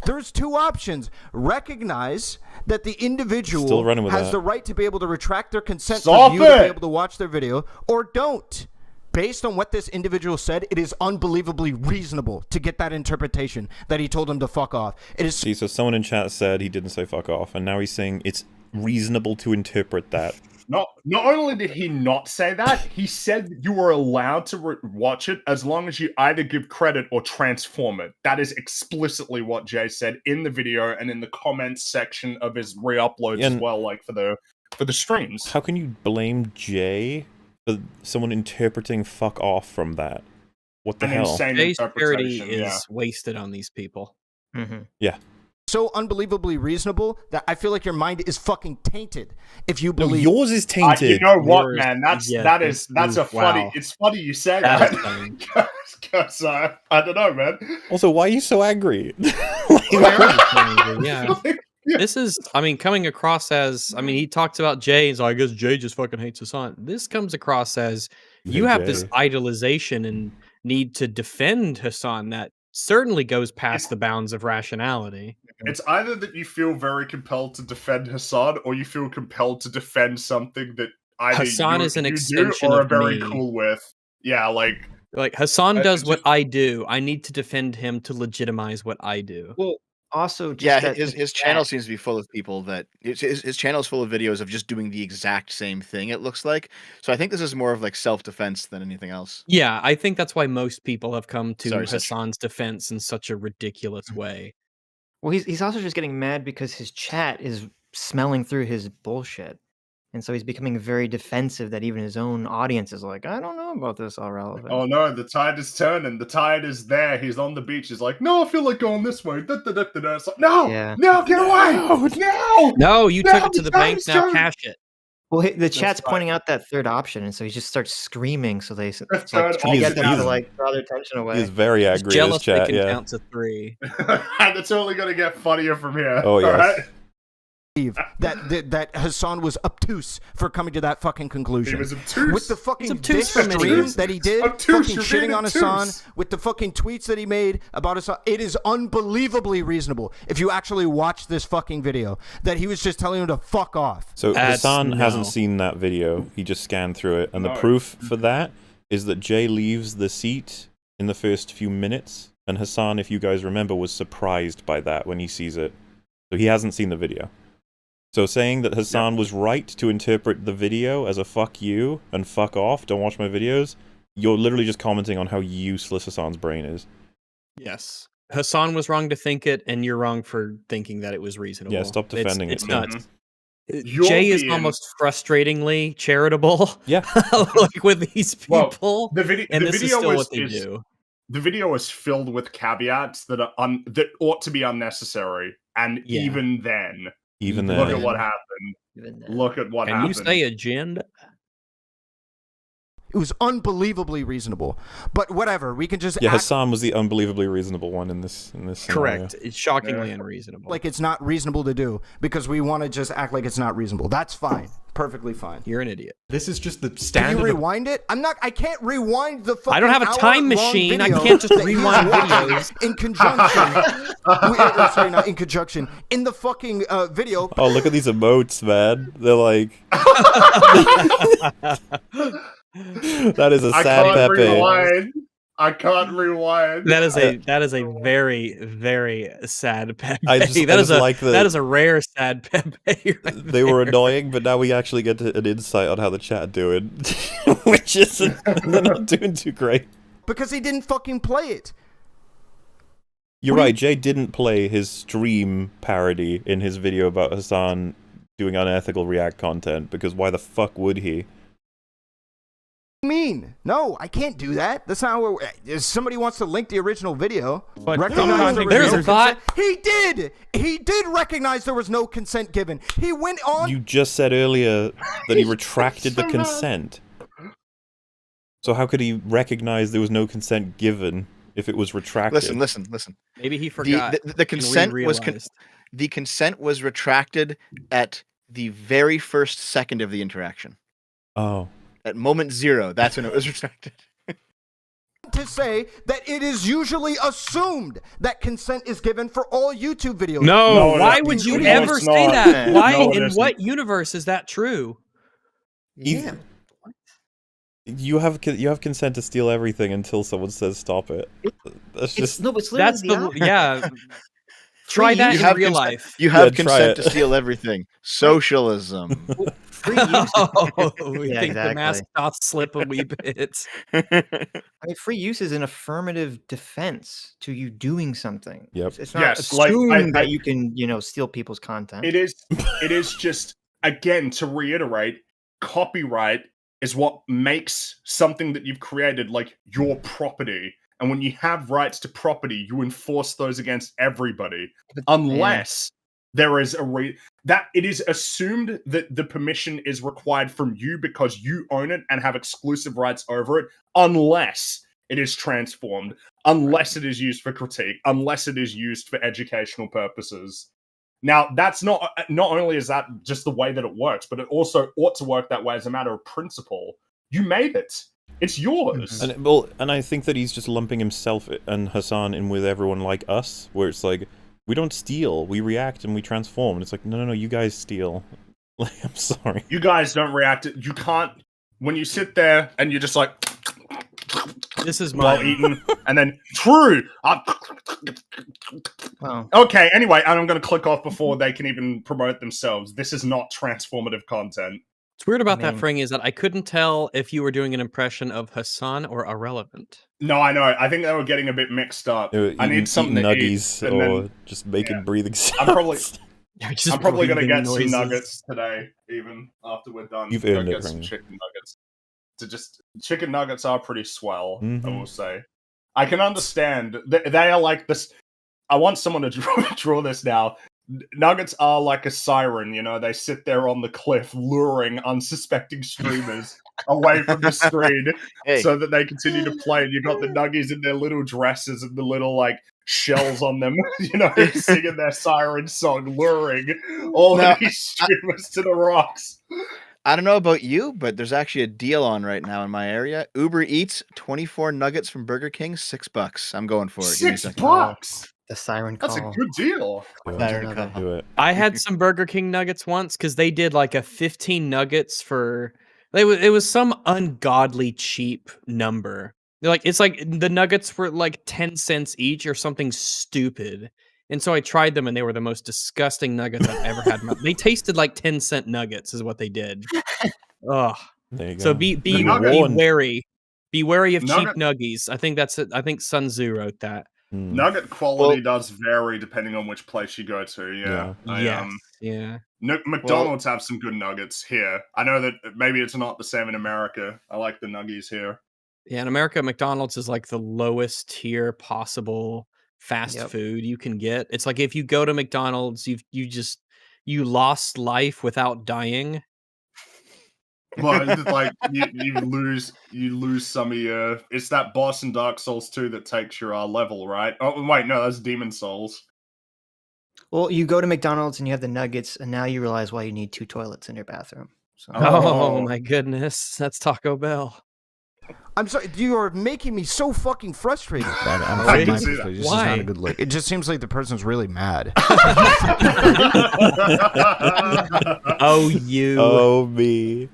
There's two options. Recognize that the Still individual running with has that. the right to be able to retract their consent Stop for you to it! be able to watch their video, or don't. Based on what this individual said, it is unbelievably reasonable to get that interpretation that he told him to fuck off. It is See, so someone in chat said he didn't say fuck off, and now he's saying it's reasonable to interpret that. Not only did he not say that, he said you were allowed to watch it as long as you either give credit or transform it. That is explicitly what Jay said in the video and in the comments section of his re-uploads as And- well, like for the streams. How can you blame Jay for someone interpreting fuck off from that? What the An hell? insane Jay's charity interpretation, is wasted on these people. Mm-hmm. Yeah. so unbelievably reasonable that I feel like your mind is fucking tainted if you No, believe. yours is tainted. You know what, Yours- man? That's yeah, that's a funny. wow. It's funny you say That that. is funny. Because I don't know, man. Also, why are you so angry? Yeah. This is, I mean, coming across as, I mean, he talks about Jay, so I guess Jay just fucking hates Hassan. This comes across as you hate have this Jay. idolization and need to defend Hassan that certainly goes past the bounds of rationality. It's either that you feel very compelled to defend Hassan, or you feel compelled to defend something that either Hassan you, is an you do extension or are of very me. cool with. Yeah, like Hassan does what just- I do. I need to defend him to legitimize what I do. Well, also, just Yeah, that his channel seems to be full of people that his channel is full of videos of just doing the exact same thing. It looks like. So I think this is more of like self-defense than anything else. Yeah, I think that's why most people have come to Sorry, Seth. Hassan's defense in such a ridiculous Mm-hmm. way. Well, he's also just getting mad because his chat is smelling through his bullshit. And so he's becoming very defensive that even his own audience is like, I don't know about this all relevant. oh no, the tide is turning. The tide is there. He's on the beach. He's like, no, I feel like going this way. Da, da, da, da, da. It's like, no, Yeah. no, get away, no. No, you No, took it to the bank, it's now done. cash it. Well, the chat's fine. pointing out that third option, and so he just starts screaming. So they it's third like trying to get them option. to like draw their attention away. He's very He's angry in his jealous they chat, can yeah. count to 3. And it's only gonna get funnier from here. Oh, yes. alright? that Hassan was obtuse for coming to that fucking conclusion. He was obtuse. With the fucking He's obtuse diss for many stream reasons. that he did, Obtuse, fucking you're being shitting on Hassan, obtuse. with the fucking tweets that he made about Hassan, it is unbelievably reasonable if you actually watch this fucking video that he was just telling him to fuck off. So That's Hassan no. hasn't seen that video. He just scanned through it, and the No. proof for that is that Jay leaves the seat in the first few minutes, and Hassan, if you guys remember, was surprised by that when he sees it. So he hasn't seen the video. So saying that Hassan was right to interpret the video as a fuck you and fuck off, don't watch my videos, you're literally just commenting on how useless Hassan's brain is. Yes. Hassan was wrong to think it, and you're wrong for thinking that it was reasonable. Yeah, stop defending it's it. nuts. You're Jay is being- almost frustratingly charitable. Yeah. Like with these Well, people. the video, and the this video is still is, what they is- do. The video is filled with caveats that are that ought to be unnecessary, and Yeah. even then, Even look then. at what happened. Even then. Look at what Can happened. you say agenda? It was unbelievably reasonable. But whatever, we can just Yeah, act Hassan was the unbelievably reasonable one in this scenario. Correct. It's shockingly Yeah. unreasonable. like it's not reasonable to do because we want to just act like it's not reasonable. That's fine. Perfectly fine. You're an idiot. This is just the Can standard. you of- rewind it? I can't rewind the fucking I don't have a time hour-long machine. I video can't just that he's rewind watching videos. in conjunction. Sorry, not in conjunction. In the fucking video. Oh, look at these emotes, man. They're like... that is a I sad can't Pepe. rewind. I can't rewind. That is a very, very sad Pepe. I just that is like that- that is a rare sad Pepe. Right They were there. annoying, but now we actually get an insight on how the chat are doing. Which isn't... They're not doing too great. Because he didn't fucking play it. You're What do right, Jay didn't play his stream parody in his video about Hassan doing unethical React content, because why the fuck would he? Mean? No, I can't do that. That's not how if somebody wants to link the original video. But recognize there was there's no a thought. consent. He did recognize there was no consent given. He went on. You just said earlier that he retracted the consent. So how could he recognize there was no consent given if it was retracted? Listen. Maybe he forgot. The consent was realized. the consent was retracted at the very first second of the interaction. Oh. At moment 0, that's when it was retracted. to say that it is usually assumed that consent is given for all YouTube videos. No, No, why no, would you no, ever it's say not. that? Why? No, it In isn't. what universe is that true? Yeah. You have consent to steal everything until someone says stop it. That's just It's literally That's the opposite. yeah. Try that You in have real consent- life. You have Yeah, try consent it. to steal everything. Socialism. Free use. Oh, we Yeah, think the mask exactly. doth slip a wee bit. I mean, free use is an affirmative defense to you doing something. Yep. It's not Yes, like, assumed I- that you can, steal people's content. It is just, again, to reiterate, copyright is what makes something that you've created like your property. And when you have rights to property, you enforce those against everybody, But- unless there is that it is assumed that the permission is required from you because you own it and have exclusive rights over it, unless it is transformed, unless it is used for critique, unless it is used for educational purposes. Now, that's not only is that just the way that it works, but it also ought to work that way as a matter of principle. You made it. It's yours. And I think that he's just lumping himself and Hassan in with everyone like us, where it's like, we don't steal, we react and we transform. And it's like, no, you guys steal. Like, I'm sorry. You guys don't react. You can't, when you sit there and you're just like, This is while mine. eating, and then, true! Wow. Okay, anyway, and I'm going to click off before they can even promote themselves. This is not transformative content. What's weird about Man. that, Fring, is that I couldn't tell if you were doing an impression of Hassan or Irrelevant. No, I know. I think they were getting a bit mixed up. I need something to nuggies eat. And or then just making yeah. breathing sounds. I'm probably Just I'm probably going to breathing get some noises. nuggets today, even after we're done. You've Go earned it, get some Fring. chicken nuggets. Chicken nuggets are pretty swell, I Mhm. will say. I can understand. They are like this. I want someone to draw this now. Nuggets are like a siren, you know. They sit there on the cliff, luring unsuspecting streamers away from the screen, Hey. so that they continue to play. And you got the nuggies in their little dresses and the little like shells on them, you know, singing their siren song, luring all Now, of these streamers to the rocks. I don't know about you, but there's actually a deal on right now in my area. Uber Eats 24 nuggets from Burger King, $6. I'm going for it. Give me a second. $6. The siren That's call. a good deal. Siren call. Do it. I had some Burger King nuggets once because they did like a 15 nuggets for it was some ungodly cheap number. It's like the nuggets were like 10 cents each or something stupid. And so I tried them and they were the most disgusting nuggets I've ever had. They tasted like 10-cent nuggets is what they did. Ugh. There you go. So be warned. wary. Be wary of cheap Nugget- nuggies. I think that's it. I think Sun Tzu wrote that. Hmm. Nugget quality does vary depending on which place you go to. Yeah. Yeah. Yeah. McDonald's have some good nuggets here. I know that maybe it's not the same in America. I like the nuggies here. Yeah, in America, McDonald's is like the lowest tier possible fast Yep. food you can get. It's like if you go to McDonald's, you lost life without dying. Well, it's like you lose some of your. It's that boss in Dark Souls 2 that takes your level, right? Oh wait, no, that's Demon Souls. Well, you go to McDonald's and you have the nuggets, and now you realize why you need 2 toilets in your bathroom. So. Oh my goodness, that's Taco Bell. I'm sorry, you are making me so fucking frustrated. I'm I from can my see that. perspective. This is Why? not a good look. It just seems like the person's really mad. Oh, you. Oh, me.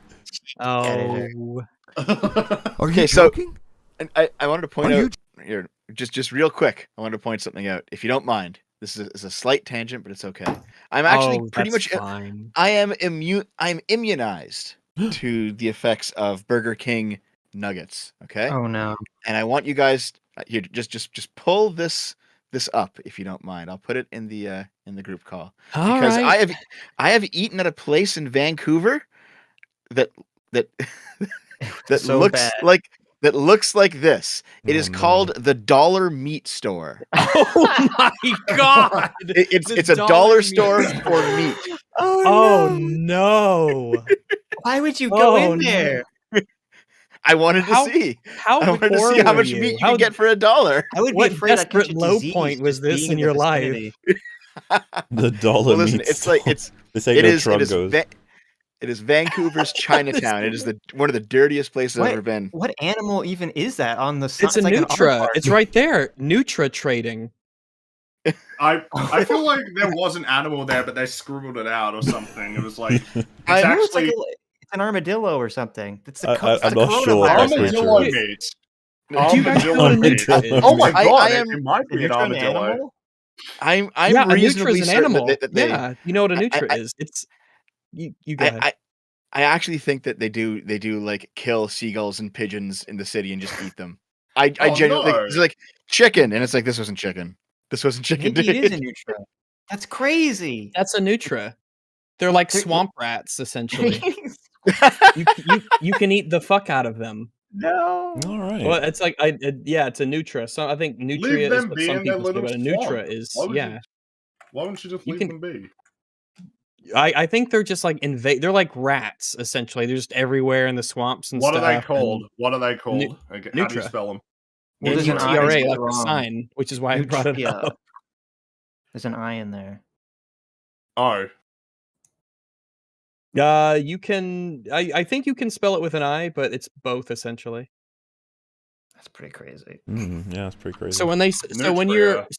Oh. Are Okay, you so- joking? And I wanted to point Are you out here, just real quick. I wanted to point something out, if you don't mind. This is a slight tangent, but it's okay. I'm actually pretty that's much. fine. I am immune. I'm immunized to the effects of Burger King nuggets. Okay, Oh no. and I want you guys here just pull this up if you don't mind. I'll put it in the group call All because right. I have eaten at a place in Vancouver that So looks bad. looks like this. It Oh, is no. called the Dollar Meat Store. Oh my god. It's The a Dollar dollar Meat store Store. for meat. Oh no. Why would you go Oh, in no. there? I wanted to How- see. How I wanted to poor see how were much you? meat you How- could get for $1. I would be What afraid I'd catch desperate a low disease point was just this being in the your life? vicinity. The dollar Well, listen, meat it's like store. it's This ain't it no is it is Trungos. it is Vancouver's Chinatown. It is one of the dirtiest places I've ever been. What animal even is that on the sign? It's a like an Nutra. aardvark. It's right there. Nutra trading. I feel like there was an animal there, but they scribbled it out or something. It was like it's No, it's like actually it's an armadillo or something. It's the I'm not sure coronavirus. that's armadillo true. meat. Do you guys know what a Nutra is? Oh my I god! am- it might be Is an Nutra an armadillo. animal? I'm Yeah, a Nutra reasonably is an certain animal. that they Yeah, you know what a Nutra I- is. It's you go ahead. I actually think that they do like kill seagulls and pigeons in the city and just eat them. I Oh, genuinely no. it's like chicken, and it's like this wasn't chicken. This wasn't chicken. Maybe it is a dude. Nutra. That's crazy. That's a Nutra. They're like They're- swamp rats, essentially. You can eat the fuck out of them. No. All right. Well, it's like yeah, it's a Nutra. So I think Nutria is them what be some in their people say, little but a swamp. Nutra is Why would you- yeah. Why don't you just You leave can- them be? I think they're just like They're like rats essentially. They're just everywhere in the swamps and What stuff. are they and called? What are they called? Okay, how do you Nutra. spell them? Well, there's an I NUTRA, spelled like the wrong. sign, which is why I brought it Nutria. up. There's an I in there. Oh, You can. I think you can spell it with an I, but it's both essentially. That's pretty crazy. Yeah, it's pretty crazy. So when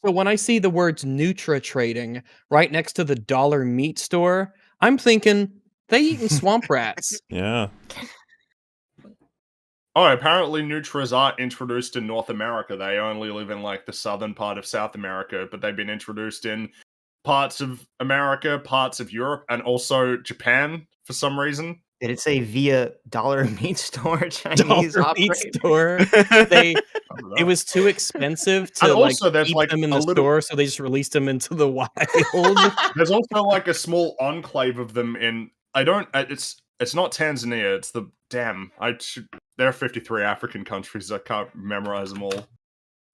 when I see the words Nutra trading right next to the dollar meat store, I'm thinking they eating swamp rats. Yeah. oh, apparently Nutras aren't introduced in North America. They only live in like the southern part of South America, but they've been introduced in parts of America, parts of Europe, and also Japan for some reason. Did it say via dollar meat store Chinese Dollar meat operator? store. It was too expensive to And like also there's, keep like, them in a the little- store, so they just released them into the wild. There's also like a small enclave of them in. It's not Tanzania. It's the damn. There are 53 African countries. I can't memorize them all. I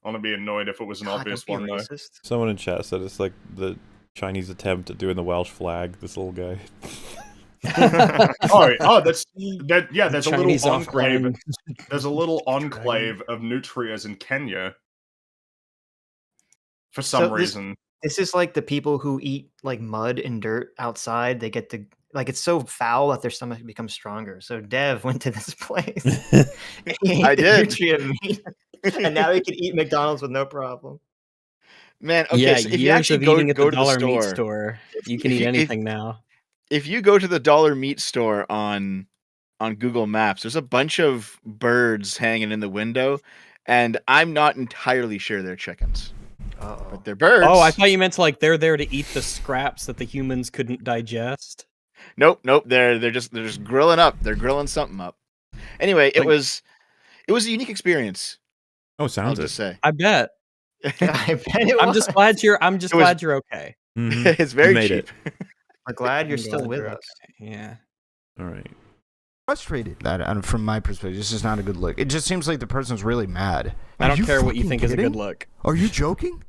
want to be annoyed if it was an God, obvious don't one be though. racist. Someone in chat said it's like the Chinese attempt at doing the Welsh flag. This little guy. There's a Chinese little enclave. off-brand. There's a little enclave of nutrias in Kenya. For some So reason. This is like the people who eat like mud and dirt outside. They get to like it's so foul that their stomach becomes stronger. So Dev went to this place. He ate I the did. Nutria meat, and now he can eat McDonald's with no problem. Man, okay, Yeah, so if you years actually of go eating at to the the dollar meat store, store, you can if eat you- if- anything now. if you go to the dollar meat store on Google Maps, there's a bunch of birds hanging in the window, and I'm not entirely sure they're chickens, Uh-oh. but they're birds. Oh, I thought you meant like they're there to eat the scraps that the humans couldn't digest. Nope. They're just grilling up. They're grilling something up. Anyway, it Like- was a unique experience. Oh, I'll sounds just it. say I bet. I bet it I'm was. just glad you're. I'm just It was- glad you're okay. Mhm. it's very You made cheap. We're glad you're I'm still glad with you're us. okay. Yeah. All right. Frustrated. That, and from my perspective, this is not a good look. It just seems like the person's really mad. I don't care what you fucking think is a good kidding? look. Are you joking?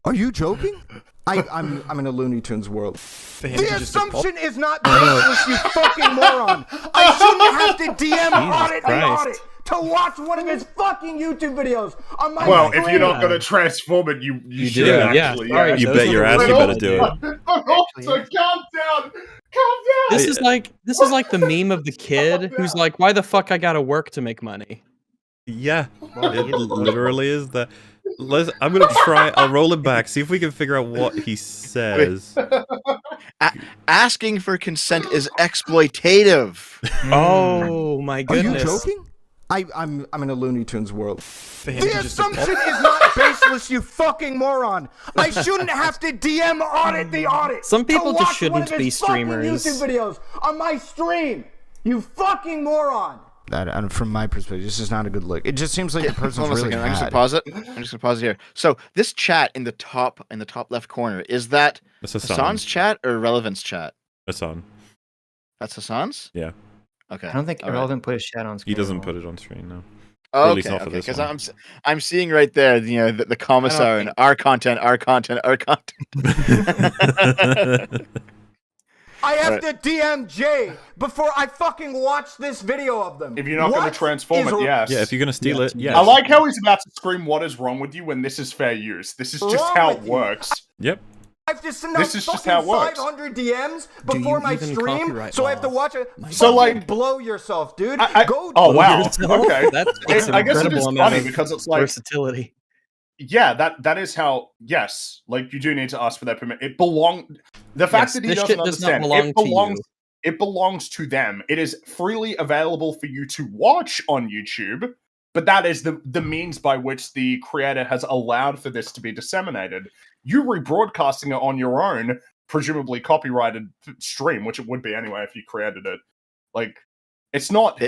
Are you joking? I'm in a Looney Tunes world. The assumption is not baseless, you fucking moron. I shouldn't have to DM audit the Christ. audit to watch one of his fucking YouTube videos on my Well, if screen. you're not going to transform it, you You should do, yeah. actually. Sorry, You those bet are your the ass you rules. better do it. So calm down. This is like the meme of the kid who's like, "Why the fuck I gotta work to make money?" Yeah, Well, it he is- literally is that. I'm gonna try. I'll roll it back. See if we can figure out what he says. Asking for consent is exploitative. Oh my Are you goodness! joking? I'm in a Looney Tunes world. For him The to just assumption is not baseless, you fucking moron. I shouldn't have to DM audit the audit. Some to people just watch one shouldn't of be his fucking streamers. YouTube videos on my stream. You fucking moron. That, and from my perspective, this is not a good look. It just seems like the person's Hold on a really second. I'm just mad. gonna pause it. I'm just gonna pause it here. So this chat in the top left corner, is that It's Hassan's chat or Relevance chat? Hassan. That's Hassan's? Yeah. Okay. I don't think All right. Irrelevant put his chat on screen. He doesn't anymore. put it on screen now. Oh, at least okay, not for okay. this Because one. I'm seeing right there, the commissar and our content. I have Right. to DM Jay before I fucking watch this video of them. If you're not going What to transform is it, yes. Yeah, if you're gonna steal it, yeah. I like how he's about to scream, "What is wrong with you?" when this is fair use. This is just Wrong how it with you? works. Yep. I have to send This out is just fucking how it works. 500 DMs Do before you my even stream, copyright so I have to law? watch it. So, like- Fucking blow yourself, dude. I- Go. Oh wow. Yourself? Okay. That takes an I guess it incredible is amount funny of because it's like, versatility. yeah, that is how. Yes, like you do need to ask for their permission. It belong. The fact Yes, that he this doesn't shit does not understand, belong it to belongs. you. It belongs to them. It is freely available for you to watch on YouTube, but that is the means by which the creator has allowed for this to be disseminated. You rebroadcasting it on your own, presumably copyrighted stream, which it would be anyway if you created it. Like, it's not.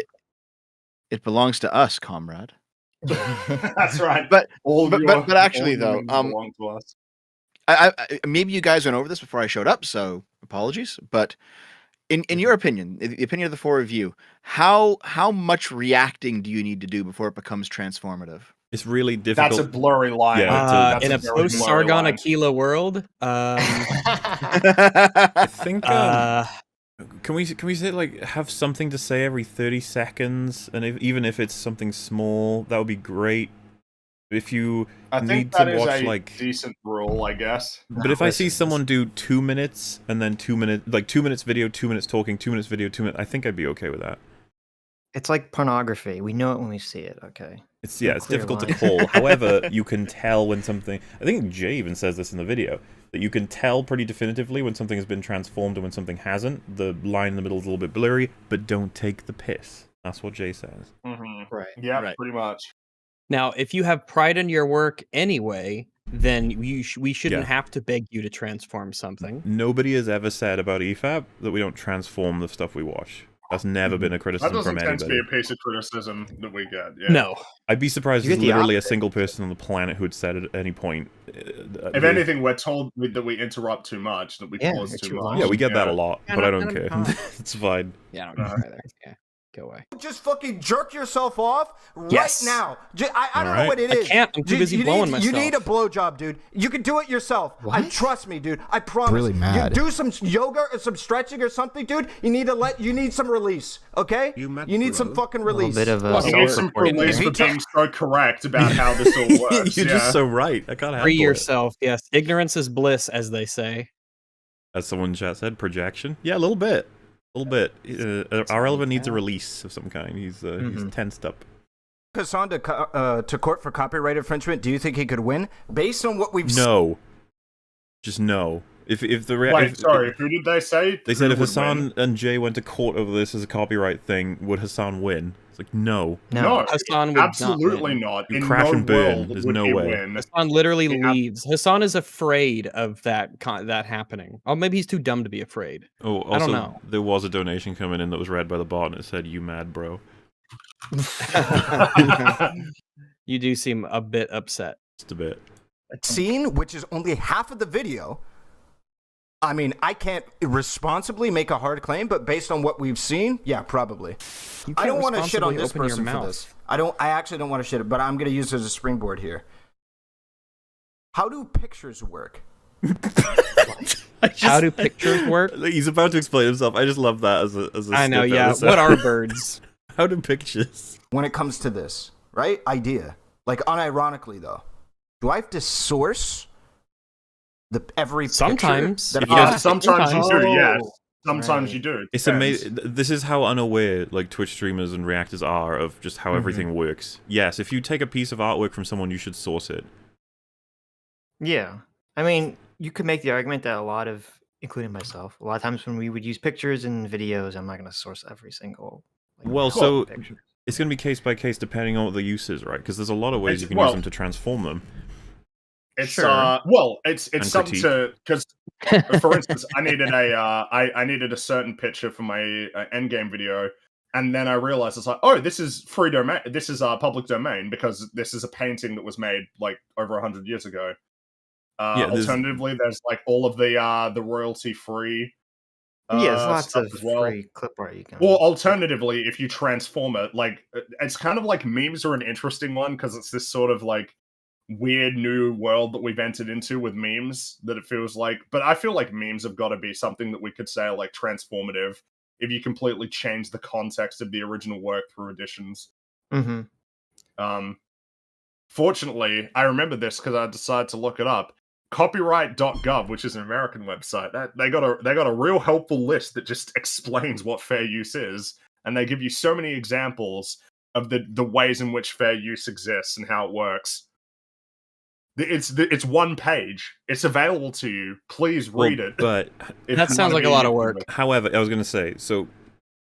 It belongs to us, comrade. That's right. But All but- your- but actually, all your though, memes belong to us. I maybe you guys went over this before I showed up, so apologies. But in your opinion, the opinion of the four of you, how much reacting do you need to do before it becomes transformative? It's really difficult. That's a blurry line. Yeah, That's in a very post blurry Sargon line. Aquila world, I think. uh, Can we say like have something to say every 30 seconds, and even if it's something small, that would be great. If you I need think to that is watch a like, decent rule, I guess. but if I see someone do 2 minutes and then 2 minutes, like 2 minutes video, 2 minutes talking, 2 minutes video, 2 minutes, I think I'd be okay with that. It's like pornography. We know it when we see it. Okay. It's No it's clear difficult to line. call. However, you can tell when something. I think Jay even says this in the video that you can tell pretty definitively when something has been transformed and when something hasn't. The line in the middle is a little bit blurry, but don't take the piss. That's what Jay says. Mm-hmm. Right. Yeah, Right. pretty much. now, if you have pride in your work anyway, then we shouldn't Yeah. have to beg you to transform something. Nobody has ever said about EFAP that we don't transform the stuff we watch. That's never been a That criticism doesn't from tend to be anybody. a piece of criticism that we get. Yeah. No, I'd be surprised You if get there's the literally a opposite. single person on the planet who had said at any point. If anything, we're told that we interrupt too much, that we Yeah, pause you're too too much. long. yeah, we get that a Yeah. lot, Yeah, but I no, don't no, care. no. It's fine. yeah, I don't Uh-huh. care either. Yeah, go away. Just fucking jerk yourself off right Yes. now. I don't know Alright. what it I is. can't. I'm too busy blowing You need a myself. blowjob, dude. You can do it yourself. Trust me, dude. I promise. Really mad. You do some yoga or some stretching or something, dude. You need some release, okay? You need some fucking A little release. bit of Well, You so need we're- some we're in police there. for being so correct about how this all works. You're yeah. just so right. I can't Free handle it. yourself. Yes, ignorance is bliss, as they say. As someone in chat said, projection. Yeah, a little bit. A little bit. Our relevant needs a Yeah. release of some kind. He's tensed up. Hassan to court for copyright infringement. Do you think he could win based on what we've No. Just no. If the Wait, sorry, who did they say? They said Who if would Hassan win? and Jay went to court over this as a copyright thing, would Hassan win? It's like no. No, Hassan would not absolutely win. not. You In crash no and burn. world There's would no he way. win. Hassan literally Yeah. leaves. Hassan is afraid of that happening. Oh, maybe he's too dumb to be afraid. Oh, also, I don't know. there was a donation coming in that was read by the bot and it said, "You mad, bro?" You do seem a bit upset. Just a bit. seen, which is only half of the video. I mean, I can't responsibly make a hard claim, but based on what we've seen, yeah, probably. You I can't don't want to shit on this responsibly open your person for this. I actually don't want to shit, but I'm going to use it as a springboard here. How do pictures work? How do pictures work? He's about to explain himself. I just love that as a I know, snippet. yeah. That's- What are birds? How do pictures? When it comes to this, right? Idea. Like, unironically, though. Do I have to source every picture Sometimes. that If I- you Yeah, have- sometimes you do, yes. Oh, Sometimes right. you do. It's Depends. amazing. This is how unaware like Twitch streamers and reactors are of just how everything works. Yes, if you take a piece of artwork from someone, you should source it. Yeah. I mean, you could make the argument that a lot of, including myself, a lot of times when we would use pictures and videos, I'm not going to source every single. Well, so picture. it's going to be case by case depending on what the use is, right? Because there's a lot of ways It's- you can well- use them to transform them. It's Sure. it's And something critique. to because for instance, I needed I needed a certain picture for my endgame video, and then I realized it's like, oh, this is free domain. This is public domain because this is a painting that was made like over 100 years ago. Yeah, there's- Alternatively, there's like all of the royalty free. Yeah, there's lots stuff of as well. free clip art you can. Or alternatively, if you transform it, like it's kind of like memes are an interesting one because it's this sort of like weird new world that we've entered into with memes that it feels like. But I feel like memes have got to be something that we could say like transformative if you completely change the context of the original work through additions. Mm-hmm. Fortunately, I remember this because I decided to look it up. Copyright.gov, which is an American website, they got a real helpful list that just explains what fair use is, and they give you so many examples of the ways in which fair use exists and how it works. It's one page. It's available to you. Please read it. But if That you sounds wanna like a be lot of informed. work. however, I was going to say, so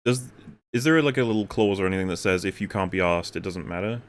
is there like a little clause or anything that says if you can't be asked, it doesn't matter?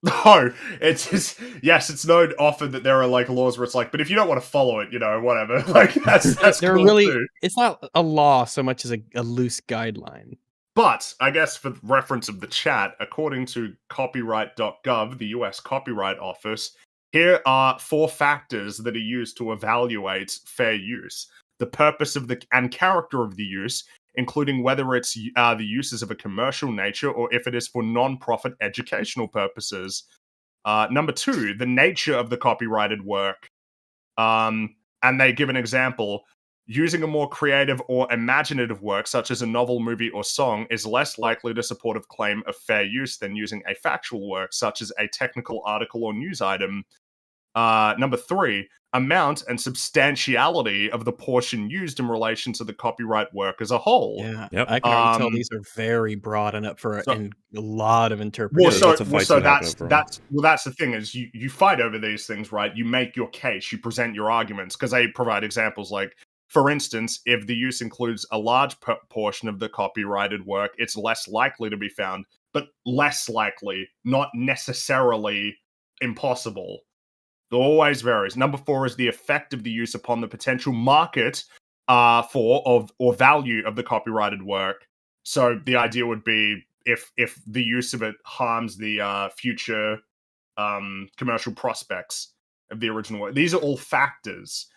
No, it's no often that there are like laws where it's like, but if you don't want to follow it, whatever. Like that's They're cool really. too. It's not a law so much as a loose guideline. But I guess for reference of the chat, according to copyright.gov, the US Copyright Office, here are 4 factors that are used to evaluate fair use. The purpose of and character of the use, including whether it's the uses of a commercial nature or if it is for non-profit educational purposes. Number 2, the nature of the copyrighted work. And they give an example. Using a more creative or imaginative work, such as a novel, movie, or song, is less likely to support a claim of fair use than using a factual work, such as a technical article or news item. Number 3, amount and substantiality of the portion used in relation to the copyright work as a whole. Yeah, Yep. I can already tell these are very broad and up for a lot of Well, interpretation. so, lots of fights that happen over 'em. that's the thing is you fight over these things, right? You make your case, you present your arguments, because they provide examples like, for instance, if the use includes a large portion of the copyrighted work, it's less likely to be found, but less likely, not necessarily impossible. It always varies. Number 4 is the effect of the use upon the potential market or value of the copyrighted work. So the idea would be if the use of it harms the future commercial prospects of the original work. These are all factors,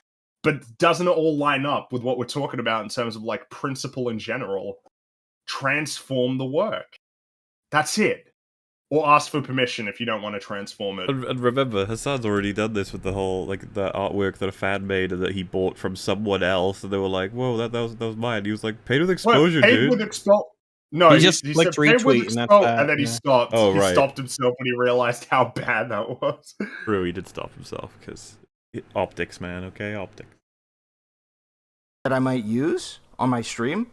but doesn't it all line up with what we're talking about in terms of like principle in general? Transform the work. That's it. Or ask for permission if you don't want to transform it. And remember, Hassan's already done this with the whole, like, the artwork that a fan made and that he bought from someone else, and they were like, whoa, that was mine. He was like, paid with exposure, paid dude. With no, he just he clicked said, paid with retweet, and that's expo, that. and then he stopped. Oh, he right. stopped himself when he realized how bad that was. True, he did stop himself, because optics, man, okay? Optics. That I might use on my stream?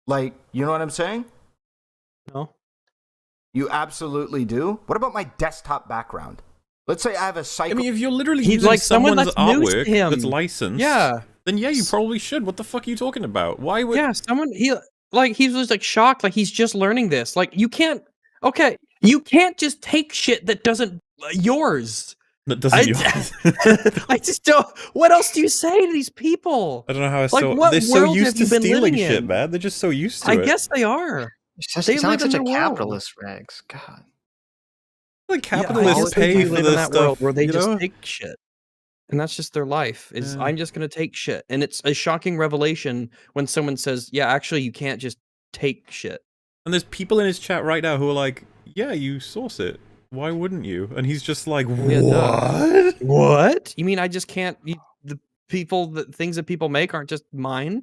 Like, you know what I'm saying? No. You absolutely do? What about my desktop background? Let's say I have a I mean, if you're literally He's using like someone someone's that's news to artwork him. that's licensed, Yeah. then yeah, you probably should. What the fuck are you talking about? Why would... Yeah, he was like shocked, like he's just learning this. Like you can't just take shit that doesn't yours. That doesn't yours. I just don't. What else do you say to these people? I don't know how Like, what they're so world used have to you been stealing living shit, in? man. They're just so used to I it. guess they are. You They sound like live such in a their world. capitalist, Rags. God. Like Yeah, I capitalists just think pay we for live in this that stuff, world where they you just know? take shit, and that's just their life. Is Yeah. I'm just gonna take shit, and it's a shocking revelation when someone says, "Yeah, actually, you can't just take shit." And there's people in his chat right now who are like, yeah, you source it. Why wouldn't you? And he's just like, Yeah, what? What? You mean I just can't? The things that people make aren't just mine?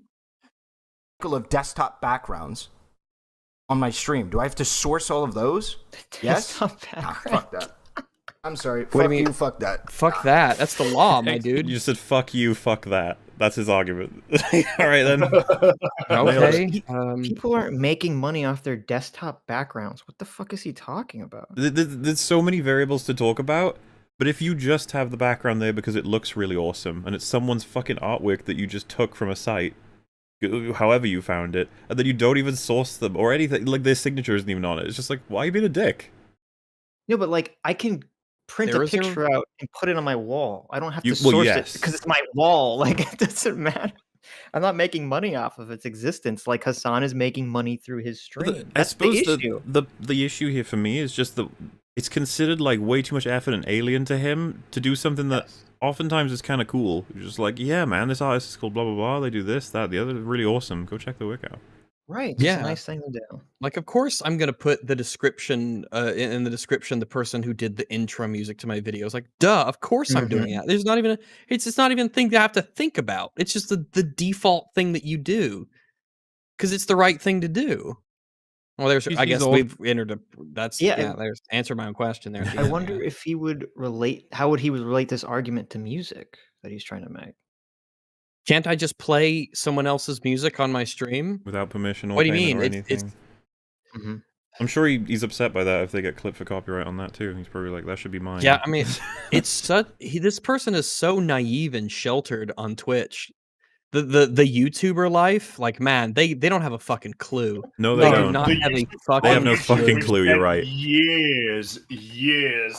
of desktop backgrounds on my stream. Do I have to source all of those? Yes? Desktop Nah, background. fuck that. I'm sorry. do you Fuck mean? you, fuck that. Fuck that. That's the law, my dude. You said, fuck you, fuck that. That's his argument. All right, then. Okay. People aren't making money off their desktop backgrounds. What the fuck is he talking about? There's so many variables to talk about, but if you just have the background there because it looks really awesome, and it's someone's fucking artwork that you just took from a site, however you found it, and then you don't even source them or anything, like their signature isn't even on it, it's just like, why are you being a dick? No, but like I can print There a is a- picture out and put it on my wall. I don't have to Well, source yes. it because it's my wall. Like it doesn't matter. I'm not making money off of its existence. Like Hassan is making money through his But stream. I That's suppose the issue. the issue here for me is just that it's considered like way too much effort and alien to him to do something that oftentimes is kind of cool. You're just like, yeah, man, this artist is called blah blah blah. They do this, that, the other. Really awesome. Go check the work out. Right. It's Yeah. a nice thing to do. Like, of course, I'm gonna put the description in the description. The person who did the intro music to my videos, like, duh, of course I'm doing that. There's not even it's just not even a thing to have to think about. It's just the default thing that you do because it's the right thing to do. Well, there's I guess we've entered a that's Yeah, there's answered my own question there. at the I end, wonder yeah. if he would relate. How would he relate this argument to music that he's trying to make? Can't I just play someone else's music on my stream? Without permission or What do you payment mean? or It's- anything. Mhm. I'm sure he's upset by that if they get clipped for copyright on that too. He's probably like, that should be mine. Yeah, I mean, it's such this person is so naive and sheltered on Twitch. The YouTuber life, like, man, they don't have a fucking clue. No, they They do don't. not The have a YouTube- fucking They have no on YouTube, fucking we've clue, you're spent right. Years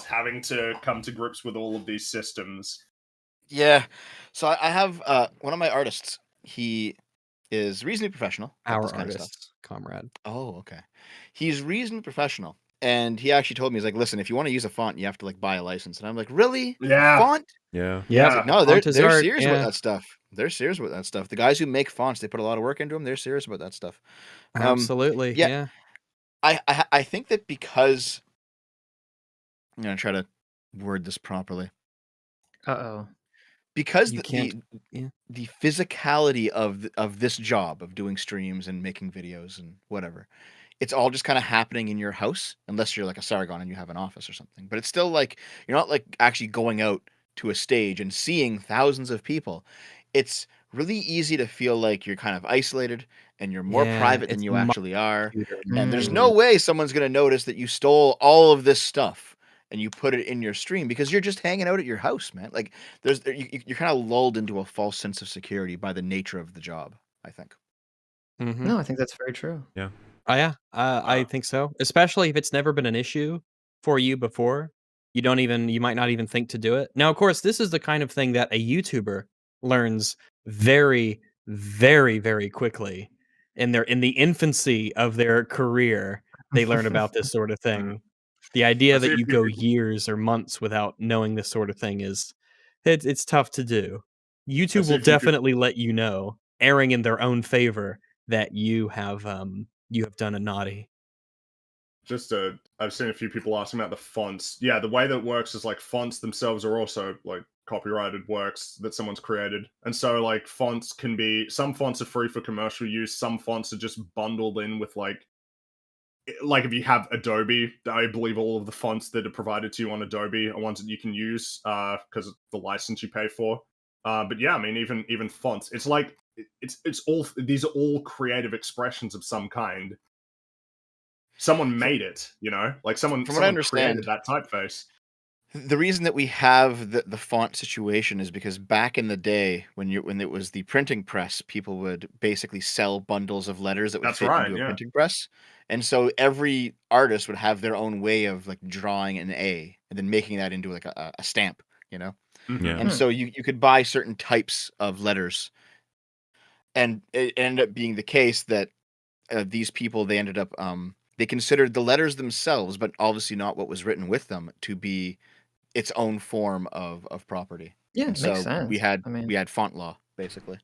having to come to grips with all of these systems. Yeah. So I have one of my artists. He is reasonably professional. at Our this kind of stuff. artists, comrade. Oh, okay. He's reasonably professional, and he actually told me, he's like, listen, if you want to use a font, you have to like buy a license. And I'm like, really? Yeah. Font? Yeah. Yeah. Like, no, they're Font is they're art, serious yeah. about that stuff. They're serious about that stuff. The guys who make fonts, they put a lot of work into them. They're serious about that stuff. Absolutely. yeah. Yeah. I think that because I'm gonna try to word this properly. Uh-oh. Because You the can't- yeah. the physicality of this job of doing streams and making videos and whatever, it's all just kind of happening in your house, unless you're like a Sargon and you have an office or something. But it's still like you're not like actually going out to a stage and seeing thousands of people. It's really easy to feel like you're kind of isolated and you're more Yeah, private than it's you actually are. computer. And there's Mm. no way someone's going to notice that you stole all of this stuff and you put it in your stream because you're just hanging out at your house, man. Like you're kind of lulled into a false sense of security by the nature of the job, I think. Mhm. No, I think that's very true. Oh yeah, I think so. Especially if it's never been an issue for you before, you might not even think to do it. Now, of course, this is the kind of thing that a YouTuber learns very, very, very quickly in the infancy of their career. They learn about this sort of thing. The idea I see that a you few go people- years or months without knowing this sort of thing it's tough to do. YouTube see will a few people- definitely let you know, erring in their own favor, that you have done a naughty. I've seen a few people asking about the fonts. Yeah, the way that it works is like fonts themselves are also like copyrighted works that someone's created. And so like fonts can be, some fonts are free for commercial use, some fonts are just bundled in with like if you have Adobe, I believe all of the fonts that are provided to you on Adobe are ones that you can use because of the license you pay for. But yeah, I mean even fonts, it's like it's all, these are all creative expressions of some kind. Someone made it, you know, like someone From what I created understand, that typeface. the reason that we have the font situation is because back in the day when it was the printing press, people would basically sell bundles of letters that would That's fit right, into a yeah. printing press. And so every artist would have their own way of like drawing an A and then making that into like a stamp, you know? Yeah. And so you could buy certain types of letters. And it ended up being the case that these people, they ended up they considered the letters themselves, but obviously not what was written with them, to be its own form of property. Yeah, And it makes so sense. we had I mean, we had font law basically.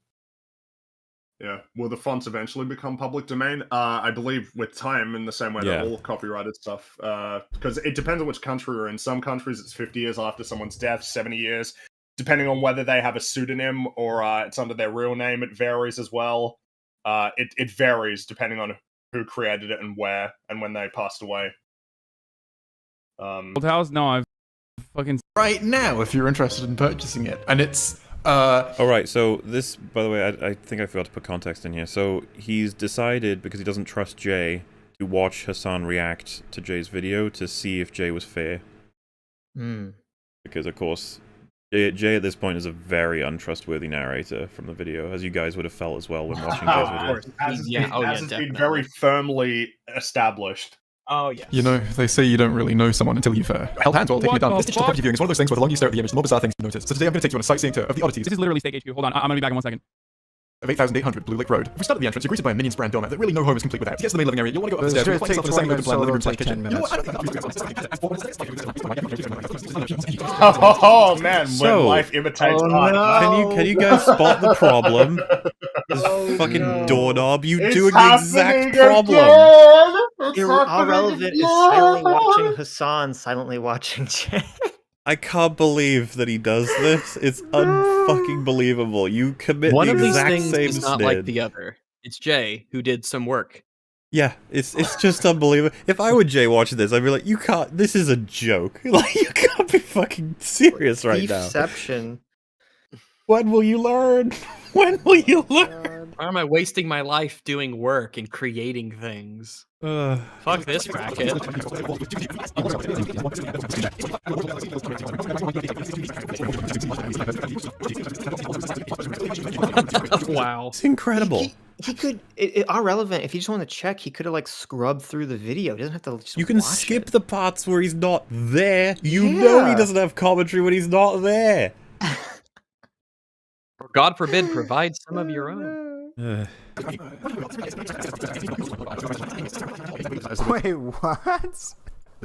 Yeah. Will the fonts eventually become public domain? I believe with time, in the same way Yeah. that all copyrighted stuff, because it depends on which country we're in. Some countries it's 50 years after someone's death, 70 years, depending on whether they have a pseudonym or it's under their real name. It varies as well. It varies depending on who created it and where and when they passed away. Old house? No, I've fucking. Right now, if you're interested in purchasing it, and it's All right, so this, by the way, I think I forgot to put context in here. So he's decided, because he doesn't trust Jay, to watch Hassan react to Jay's video to see if Jay was fair. Because, of course, Jay at this point is a very untrustworthy narrator from the video, as you guys would have felt as well when watching Jay's Of video. course, as it's Yeah, been, oh, yeah, as it's been definitely. very firmly established. Oh yeah. You know, they say you don't really know someone until you've held hands while taking What it down. the This digital fuck? property viewing is one of those things where the longer you stare at the image, the more bizarre things you notice. So today I'm going to take you on a sightseeing tour of the oddities This is literally Steak HQ. Hold on, I'm gonna be back in 1 second. of 8800 Blue Lake Road. If we start at the entrance, you're greeted by a Minions brand doormat that really no home is complete without. To get to the main living area, you'll want to go up the It's stairs. gonna You'll find take yourself in the 20 same open minutes, plan living room so slash it'll kitchen. take 10 minutes. Oh man, So- when life imitates Oh, art. no. Can you guys spot the problem? This Oh, fucking no. doorknob, you It's doing the exact happening problem. again! It's All relevant happening is silently again! watching Hassan, silently watching Jay. I can't believe that he does this. It's unfucking believable. You commit One the of these exact things same is not snid. like the other. It's Jay who did some work. Yeah, it's just unbelievable. If I were Jay watching this, I'd be like, you can't, this is a joke. Like, you can't be fucking serious right now. Thiefception. When will you learn? When will you learn? Why am I wasting my life doing work and creating things? Fuck this racket. Wow. It's incredible. He could, are relevant. If he just wanted to check, he could have like scrubbed through the video. He doesn't have to just You can watch skip it. the parts where he's not there. You know he Yeah. doesn't have commentary when he's not there. Or God forbid, provide some of your own. Wait, what?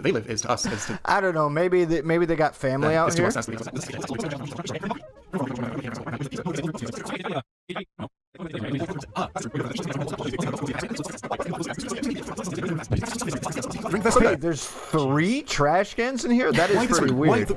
they live is to us. Is to, I don't know. Maybe they got family out it's to here. us. Okay, there's 3 trash cans in here? That is pretty weird.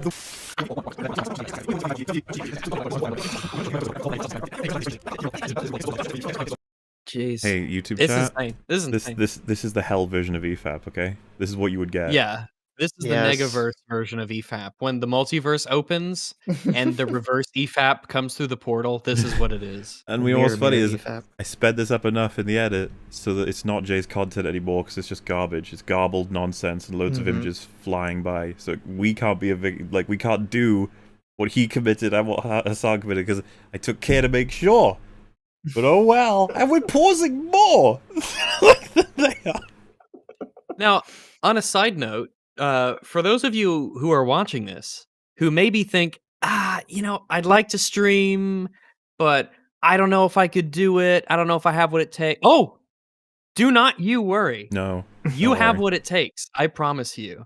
Jeez. Hey, YouTube This chat. is insane. This is insane. This is the hell version of EFAP, okay? This is what you would get. Yeah. This is Yes. the Negaverse version of EFAP. When the multiverse opens and the reverse EFAP comes through the portal, this is what it is. And what's funny Mirror is EFAP. I sped this up enough in the edit so that it's not Jay's content anymore because it's just garbage. It's garbled nonsense and loads of images flying by. So we can't be we can't do what he committed and what Hassan committed because I took care to make sure. But oh well, and we're pausing more. Now, on a side note, for those of you who are watching this, who maybe think, I'd like to stream, but I don't know if I could do it. I don't know if I have what it takes. Oh, do not you worry. No. You don't have worry. what it takes. I promise you.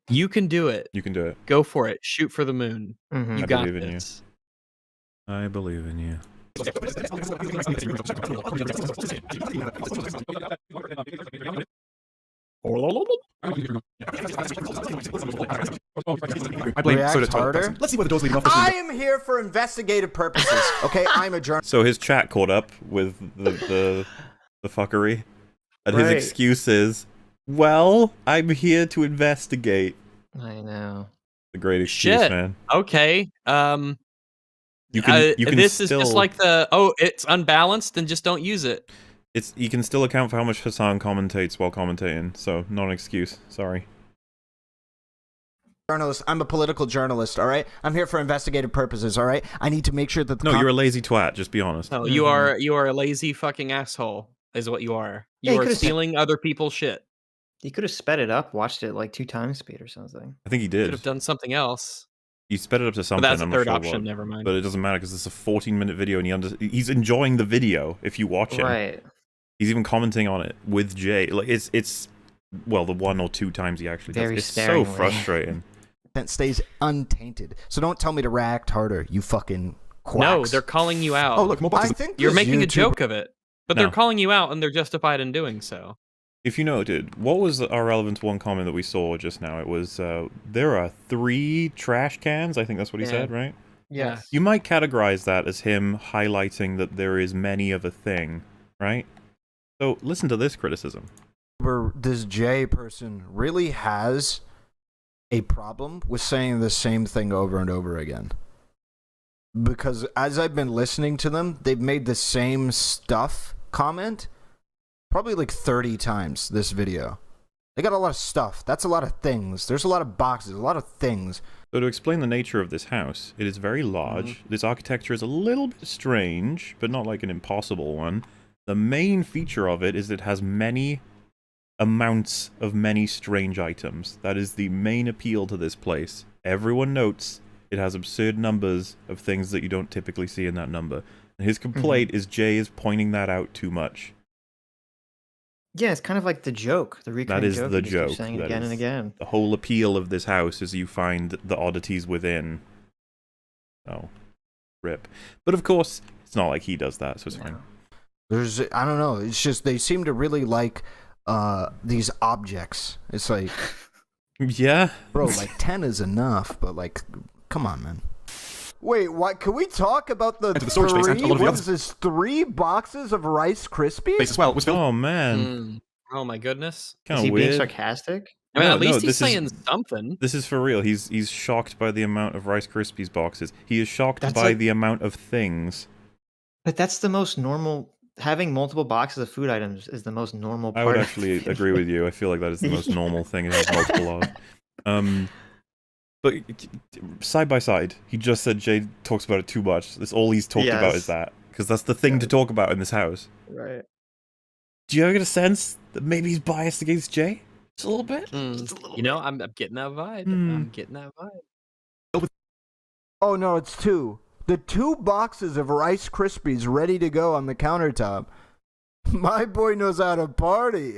You can do it. You can do it. Go for it. Shoot for the moon. Mhm. You I got believe in you. this. I believe in you. I blame React soda toilet harder? person. Let's see what the door's leading off. I am here for investigative purposes. Okay, I'm a journalist. So his chat caught up with the fuckery, and his Right. excuse is, "Well, I'm here to investigate." I know. The great excuse, Shit. man. Okay. You can This still, is just like it's unbalanced, then just don't use it. you can still account for how much Hassan commentates while commentating, so not an excuse. Sorry. Journalist. I'm a political journalist, all right? I'm here for investigative purposes, all right? I need to make sure that the No, you're a lazy twat. Just be honest. No, you are a lazy fucking asshole, is what you are. Yeah, You you are could've said- stealing other people's shit. He could have sped it up, watched it like 2 times speed or something. I think he Could did. have done something else. He sped it up to But something. that's a I'm not third sure option. what. Never mind. But it doesn't matter because it's a 14-minute video, and he's enjoying the video. If you watch it, Right. he's even commenting on it with Jay. Like it's well, the 1 or 2 times he actually Very does. It's so sparingly. frustrating. content stays untainted. So don't tell me to react harder, you fucking quacks. No, they're calling you out. Oh, look, more I boxes. think You're this making a YouTuber- joke of it, but No. they're calling you out, and they're justified in doing so. If you noted, what was our relevant one comment that we saw just now? It was, there are 3 trash cans. I think that's what he Yeah. said, right? Yeah. You might categorize that as him highlighting that there is many of a thing, right? So listen to this criticism. Where this J person really has a problem with saying the same thing over and over again. Because as I've been listening to them, they've made the same stuff comment probably like 30 times this video. They got a lot of stuff. That's a lot of things. There's a lot of boxes, a lot of things. So to explain the nature of this house, it is very large. This architecture is a little bit strange, but not like an impossible one. The main feature of it is it has many amounts of many strange items. That is the main appeal to this place. Everyone notes it has absurd numbers of things that you don't typically see in that number. And his complaint is Jay is pointing that out too much. Yeah, it's kind of like the joke, the recurring That is joke. the you just keep joke. saying it That again is- and again. The whole appeal of this house is you find the oddities within. Oh, rip. But of course, it's not like he does that, so it's fine. There's, I don't know. It's just they seem to really like these objects. It's like, Yeah. bro, like 10 is enough, but like, come on, man. Wait, what? Can we talk about the, And to the storage space and a lot of the what others. is this, 3 boxes of Rice Krispies? Base as well was filled. Oh man, Mm. Oh my goodness. kind Is of he being weird. sarcastic? I mean, No, at least no, he's this is- saying something. This is for real. He's shocked by the amount of Rice Krispies boxes. He is shocked That's by like- the amount of things. But that's the most normal. Having multiple boxes of food items is the most normal part. I would of actually it. agree with you. I feel like that is the most normal thing. It has multiple of. But side by side, he just said Jay talks about it too much. That's all he's talked about is Yes. that. Because that's the thing to talk about in this house. Right. Do you get a sense that maybe he's biased against Jay? Just a little bit? You know, I'm getting that vibe. Hmm. I'm getting that vibe. Oh, no, it's 2. The 2 boxes of Rice Krispies ready to go on the countertop. My boy knows how to party.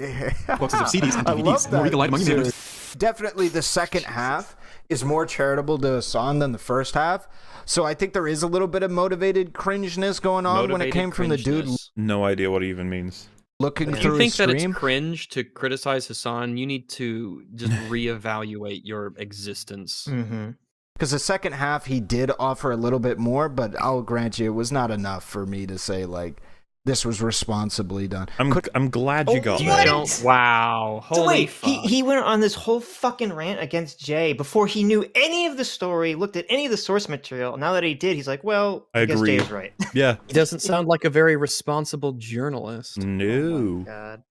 Boxes of CDs and I DVDs. love More that legal item on your series. neighbors. definitely the second half is more charitable to Hassan than the first half. So I think there is a little bit of motivated cringeness going on when it came from the dude No idea what it even means. looking If through you think his that stream. it's cringe to criticize Hassan, you need to just reevaluate your existence. Mm-hmm. Because the second half, he did offer a little bit more, but I'll grant you, it was not enough for me to say, like, this was responsibly done. I'm glad you got what? there. Wow. So Holy wait, fuck. he went on this whole fucking rant against Jay before he knew any of the story, looked at any of the source material. Now that he did, he's like, well, I guess agree. Jay was right. Yeah. He doesn't sound like a very responsible journalist. No. Oh my God.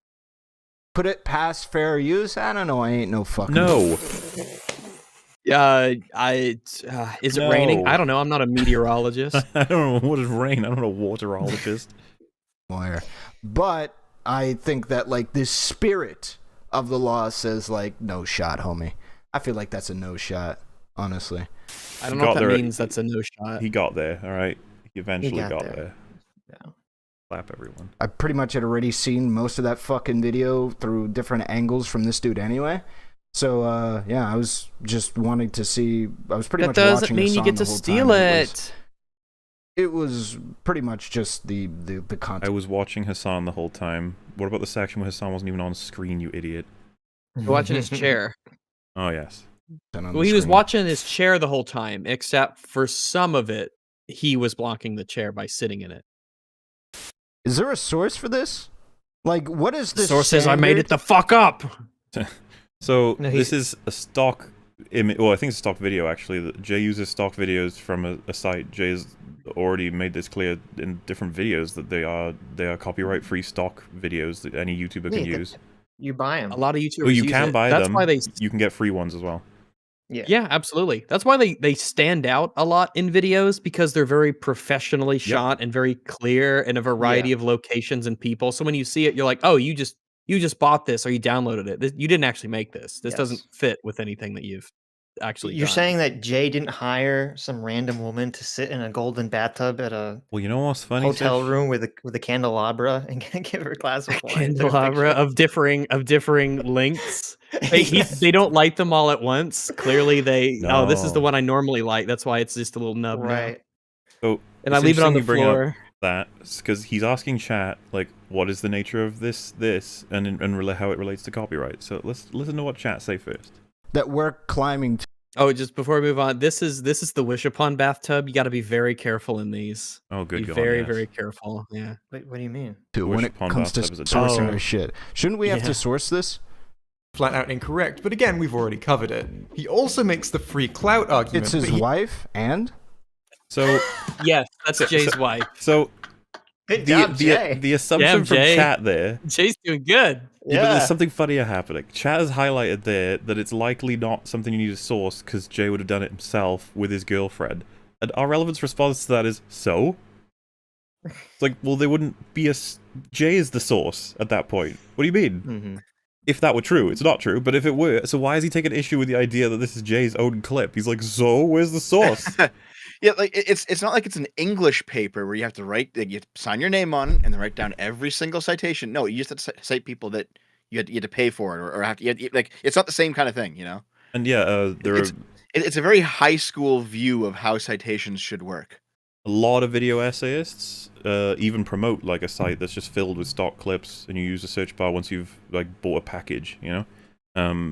Put it past fair use? I don't know. I ain't no fucking... No. Is it raining? No. I don't know. I'm not a meteorologist. I don't know what is rain. I'm not a waterologist. lawyer. But I think that, like, the spirit of the law says, like, no shot, homie. I feel like that's a no shot, honestly. I don't know what that means. That's a no shot. He got there, all right? He eventually got there. there. Yeah. Clap, everyone. I pretty much had already seen most of that fucking video through different angles from this dude anyway. So, yeah, I was just wanting to see... I was pretty much watching That doesn't mean you Hassan get the to whole steal time. it. It was pretty much just the content. I was watching Hassan the whole time. What about the section where Hassan wasn't even on screen, you idiot? You're watching his chair. Oh, yes. Well, he was watching his chair the whole time, except for some of it, he was blocking the chair by sitting in it. Is there a source for this? Like, what is this? Source says I made it the fuck up. So, No, this is a stock image. Well, I think it's a stock video, actually. Jay uses stock videos from a site. Jay has already made this clear in different videos that they are copyright-free stock videos that any YouTuber can use. You buy them. A lot of YouTubers Well, you use can it. buy That's them. why they... You can get free ones as well. Yeah, absolutely. That's why they stand out a lot in videos, because they're very professionally shot and very clear in a variety of locations and people. So when you see it, you're like, oh, you just bought this or you downloaded it. You didn't actually make this. This doesn't fit with anything that you've actually You're done. saying that Jay didn't hire some random woman to sit in a golden bathtub at a Well, you know what's funny? hotel Tish? room with a candelabra and give her a glass of wine? Candelabra of differing lengths. They don't light them all at once. Clearly, oh, this is the No. one I normally light. That's why it's just a little nub. Right. So, And I it's leave it on interesting the you bring up floor. that because he's asking chat like, what is the nature of this, and how it relates to copyright. So let's listen to what chat say first. That we're climbing to. Oh, just before we move on, this is the wish upon bathtub. You got to be very careful in these. Oh, good Be God, very, yes. very careful. Yeah. Wait, what do you mean? When Wish it upon comes to bathtub is a sourcing dog. our shit. Shouldn't we have to source this? Flat out incorrect, but again, we've already covered it. He also makes the free clout argument. It's his but he- wife and? So, Yes, that's Jay's wife. so Good job, Jay. the assumption Damn, from Jay. chat there. Jay's doing good. Yeah, but there's something funnier happening. Chat has highlighted there that it's likely not something you need to source because Jay would have done it himself with his girlfriend. And our relevance response to that is, so? It's like, well, there wouldn't be Jay is the source at that point. What do you mean? Mm-hmm. If that were true, it's not true, but if it were, so why is he taking issue with the idea that this is Jay's own clip? He's like, so, where's the source? Yeah, like it's not like it's an English paper where you have to write, like, you have to sign your name on it and then write down every single citation. No, you just have to cite people that you had to pay for it or have to, like, it's not the same kind of thing, you know. And yeah, there are It's a very high school view of how citations should work. a lot of video essayists even promote like a site that's just filled with stock clips, and you use a search bar once you've like bought a package, you know.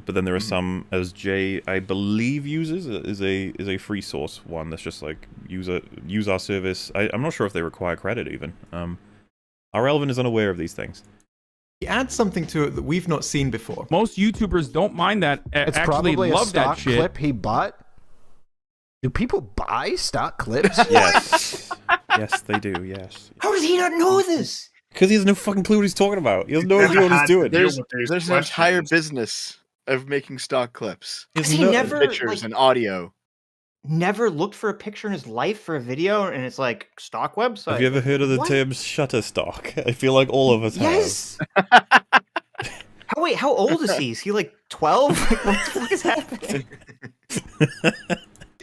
But then there are some, as Jay I believe uses, is a free source one that's just like use our service. I'm not sure if they require credit even. Our relevant is unaware of these things. He adds something to it that we've not seen before. Most YouTubers don't mind that. It's Actually probably a love that stock shit. clip he bought. Do people buy stock clips? Yes, yes they do. Yes, How does he not know this? because he has no fucking clue what he's talking about. He has no idea what he's doing. There's with these an entire questions. business of making stock clips, Has he never pictures, and audio. never looked for a picture in his life for a video, and it's like stock website? Have you ever heard of the What? term Shutterstock? I feel like all of us Yes. How old is he? Is he like 12? Like, what the fuck is happening?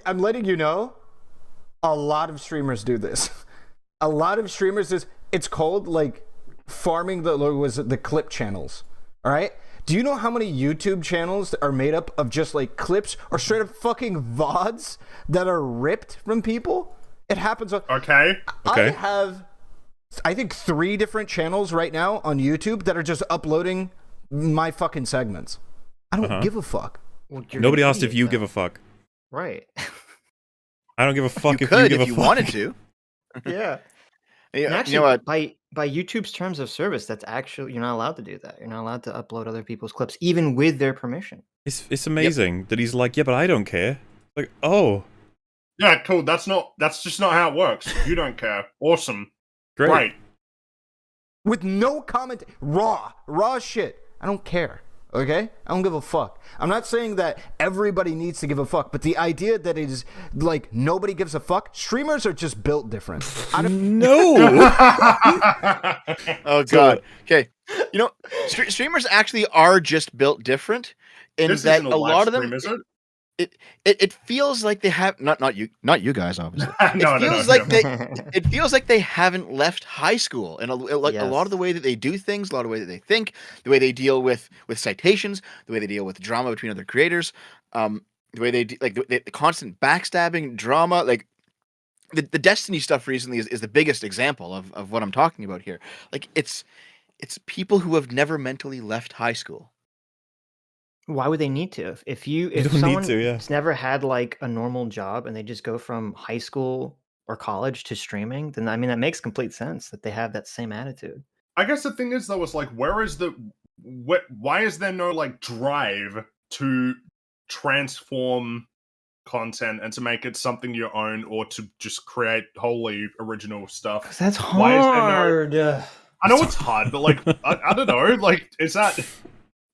I'm letting you know, a lot of streamers do this. A lot of streamers it's called like farming the clip channels. All right? Do you know how many YouTube channels are made up of just like clips or straight up fucking VODs that are ripped from people? It happens. Okay. I have, I think, 3 different channels right now on YouTube that are just uploading my fucking segments. I don't give a fuck. Well, Nobody asked if you give a fuck. Right. I don't give a fuck You if could you give a if you fuck. wanted to. Yeah. You And know, actually, you know what? by YouTube's terms of service, that's actually, you're not allowed to do that. You're not allowed to upload other people's clips, even with their permission. It's amazing that he's like, yeah, but I don't care. Like, oh, Yeah, cool. That's just not how it works. You don't care. Awesome. great. Right. With no comment, raw shit. I don't care. Okay? I don't give a fuck. I'm not saying that everybody needs to give a fuck, but the idea that it is like nobody gives a fuck, streamers are just built different. No. Oh god. Okay. You know, streamers actually are just built different in This that isn't a a live lot of them. stream, is it? It feels like they have not you guys obviously. No, It feels like it feels like they haven't left high school, and a lot of the way that they do things, a lot of the way that they think, the way they deal with citations, the way they deal with drama between other creators, the way they the constant backstabbing drama, like the Destiny stuff recently is the biggest example of what I'm talking about here. Like it's people who have never mentally left high school. Why would they need to? If don't need someone to, yeah. has never had like a normal job and they just go from high school or college to streaming, then I mean that makes complete sense that they have that same attitude. I guess the thing is though, is like, why is there no like drive to transform content and to make it something your own, or to just create wholly original stuff? 'Cause that's Why is there no- hard. I know it's hard, but like, I don't know, like, is that,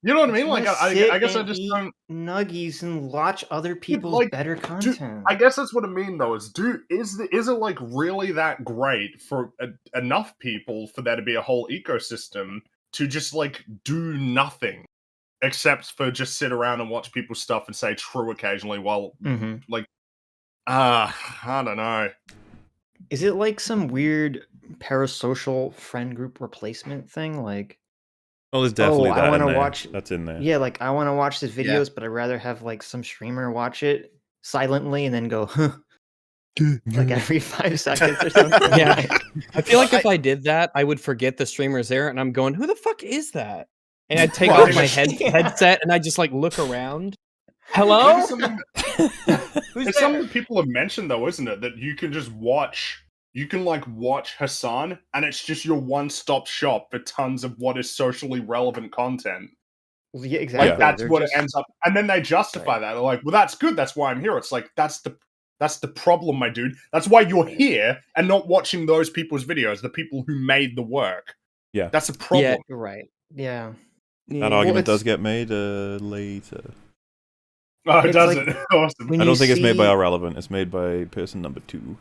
you know what I mean? Like, I guess I just don't. Nuggies and watch other people's like, better content. I guess that's what I mean though. Is it like really that great for enough people for there to be a whole ecosystem to just like do nothing except for just sit around and watch people's stuff and say true occasionally while like I don't know. Is it like some weird parasocial friend group replacement thing? Like, Oh, there's definitely I that in wanna there. watch- That's in there. yeah, like I want to watch this Yeah. videos, but I'd rather have like some streamer watch it silently and then go, huh, like every 5 seconds or something. Yeah. Like, I feel like if I did that, I would forget the streamer's there, and I'm going, "Who the fuck is that?" And I'd take Well, off my headset, and I just like look around. Hello? It's something that people have mentioned though, isn't it? That you can just watch. You can like watch Hassan, and it's just your one-stop shop for tons of what is socially relevant content. well, yeah, exactly. Like that's They're what just- it ends up, and then they justify that. They're like, "Well, that's good. That's why I'm here." It's like that's the problem, my dude. That's why you're here and not watching those people's videos. The people who made the work. Yeah. That's a problem. You're right. Yeah. That argument it's- does get made later. Oh, it It's doesn't. like- Awesome. When I you don't think it's made by see- Irrelevant. It's made by person number 2.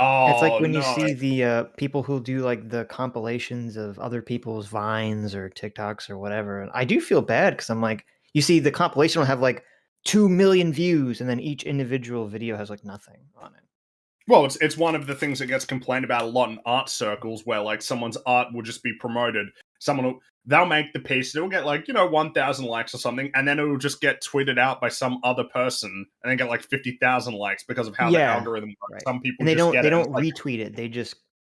Oh, It's like when you no. see the people who do like the compilations of other people's vines or TikToks or whatever. And I do feel bad because I'm like, you see, the compilation will have like 2 million views, and then each individual video has like nothing on it. Well, it's one of the things that gets complained about a lot in art circles, where like someone's art will just be promoted. They'll make the piece, it'll get like 1,000 likes or something, and then it'll just get tweeted out by some other person, and then get like 50,000 likes because of how the Yeah, algorithm works. right. Some people And they just don't get they it, and don't it's like, retweet it. They just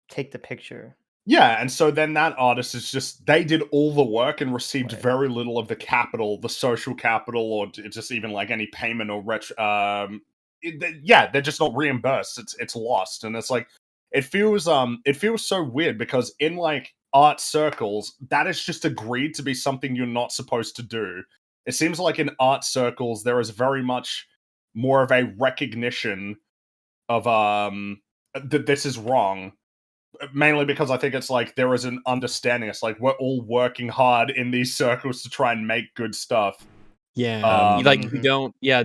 take the picture. yeah, and so then that artist is just, they did all the work and received Right. very little of the capital, the social capital, or just even like any payment or they're just not reimbursed. It's lost, and it's like it feels so weird because in like art circles, that is just agreed to be something you're not supposed to do. It seems like in art circles there is very much more of a recognition of that this is wrong. Mainly because I think it's like there is an understanding. It's like we're all working hard in these circles to try and make good stuff. Yeah. You Mhm.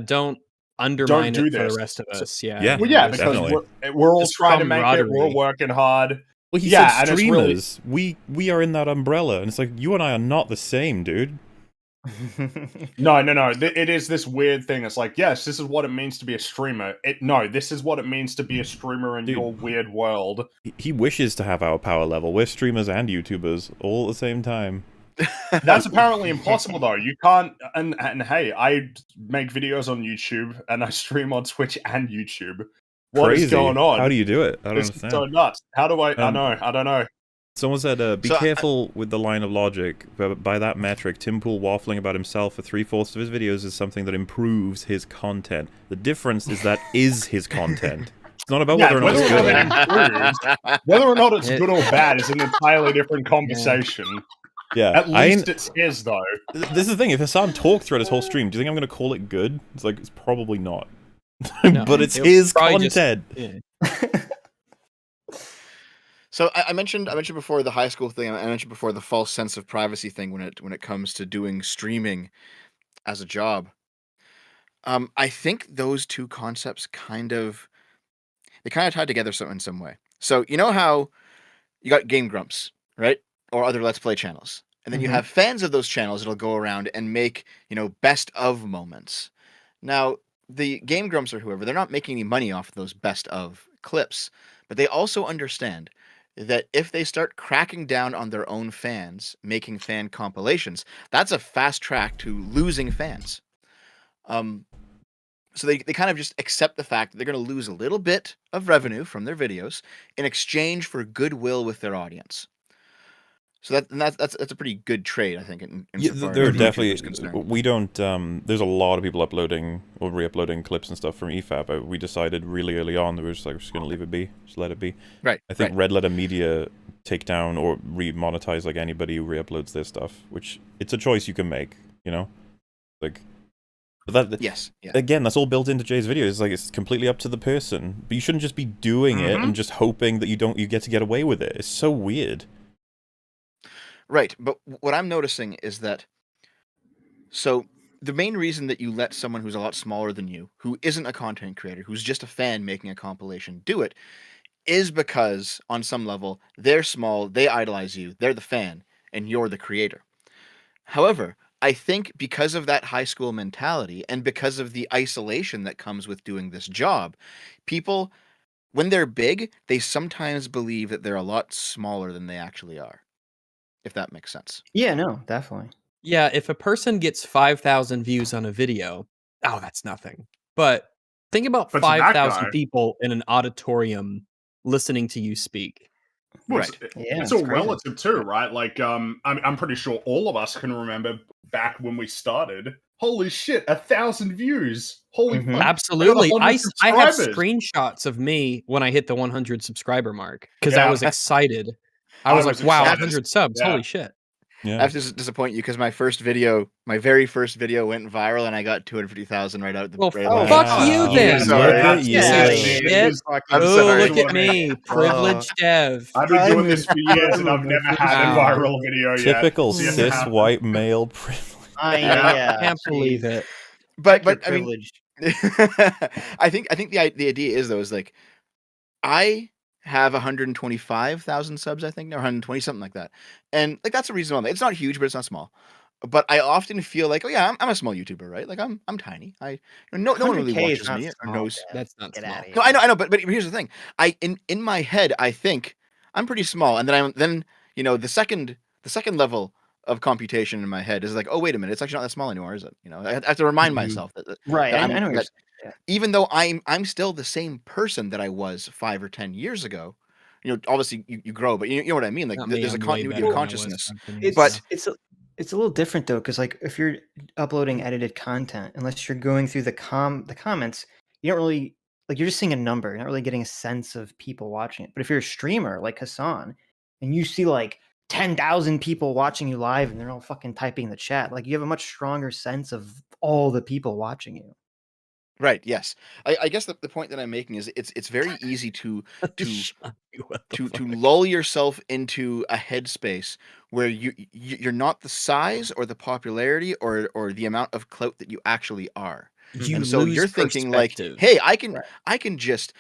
don't undermine do it for this. the rest of us. Yeah. Yeah. Well, yeah, Just- because definitely. we're all Just trying to make it. We're camaraderie. working hard. Well, he Yeah, said and it's really- streamers. We are in that umbrella, and it's like you and I are not the same, dude. No. It is this weird thing. It's like, yes, this is what it means to be a streamer. This is what it means to be a streamer in Dude. your weird world. He wishes to have our power level. We're streamers and YouTubers all at the same time. That's apparently impossible, though. You can't. And hey, I make videos on YouTube and I stream on Twitch and YouTube. What is Crazy. going on? How do you do it? I don't This is understand. so nuts. How do I? I don't know. Someone said, be So careful with the line of logic. By that metric, Tim Pool waffling about himself for 3/4 of his videos is something that improves his content. The difference is that is his content. It's not about whether or not it's good. Whether or not it's good or bad is an entirely different conversation. Yeah. At least it's his, though. This is the thing. If Hassan talked throughout his whole stream, do you think I'm going to call it good? It's like, it's probably not. No, but it's it his probably content. So I mentioned before the high school thing. I mentioned before the false sense of privacy thing when it comes to doing streaming as a job. I think those two concepts kind of tie together in some way. So you know how you got Game Grumps, right? Or other Let's Play channels. And then you have fans of those channels that'll go around and make, best of moments. Now, the Game Grumps or whoever, they're not making any money off those best of clips, but they also understand that if they start cracking down on their own fans, making fan compilations, that's a fast track to losing fans. So they kind of just accept the fact that they're going to lose a little bit of revenue from their videos in exchange for goodwill with their audience. So that's a pretty good trade, I think. There are definitely. We don't. There's a lot of people uploading or re-uploading clips and stuff from EFAP. We decided really early on that we were just just going to leave it be, just let it be. Right. I think Red Letter Media take down or re-monetize like anybody who re-uploads their stuff, which it's a choice you can make. Like. But that, yes. Yeah. Again, that's all built into Jay's videos. It's completely up to the person. But you shouldn't just be doing it and just hoping that you get to get away with it. It's so weird. Right, but what I'm noticing is that, so the main reason that you let someone who's a lot smaller than you, who isn't a content creator, who's just a fan making a compilation, do it, is because, on some level, they're small, they idolize you, they're the fan, and you're the creator. However, I think because of that high school mentality, and because of the isolation that comes with doing this job, people, when they're big, they sometimes believe that they're a lot smaller than they actually are. If that makes sense. Yeah, no, definitely. Yeah, if a person gets 5,000 views on a video, that's nothing. But think about 5,000 people in an auditorium listening to you speak. Well, right. It's all relative too, right? Like, I'm pretty sure all of us can remember back when we started. Holy shit, 1,000 views! Holy fuck! Absolutely, I have screenshots of me when I hit the 100 subscriber mark because I was excited. I was like, wow, 100 subs, holy shit. Yeah. I have to disappoint you because my very first video went viral and I got 250,000 right out the fuck you then. Sorry. Look at me, privileged dev. I've been doing this for years and I've never had a viral video yet. Typical cis white male privilege. I can't believe it. But I mean, I think the idea is though is like I have 125,000 subs, I think, or 120, something like that. And like that's a reasonable. It's not huge, but it's not small. But I often feel like, oh yeah, I'm a small YouTuber, right? Like I'm tiny. No one really watches me or knows. That's not small. No, I know. But here's the thing. In my head, I think I'm pretty small, and then the second level of computation in my head is like, oh wait a minute, it's actually not that small anymore, is it? I have to remind myself that right. That I know. That, even though I'm still the same person that I was 5 or 10 years ago, obviously you grow, but you know what I mean. Like there's a continuity of consciousness. But it's a little different though, because like if you're uploading edited content, unless you're going through the comments, you don't really you're just seeing a number. You're not really getting a sense of people watching it. But if you're a streamer like Hassan, and you see like 10,000 people watching you live, and they're all fucking typing in the chat, like you have a much stronger sense of all the people watching you. Right. Yes. I guess the point that I'm making is it's very easy to lull yourself into a headspace where you're not the size or the popularity or the amount of clout that you actually are. And so you're thinking like, hey, I can just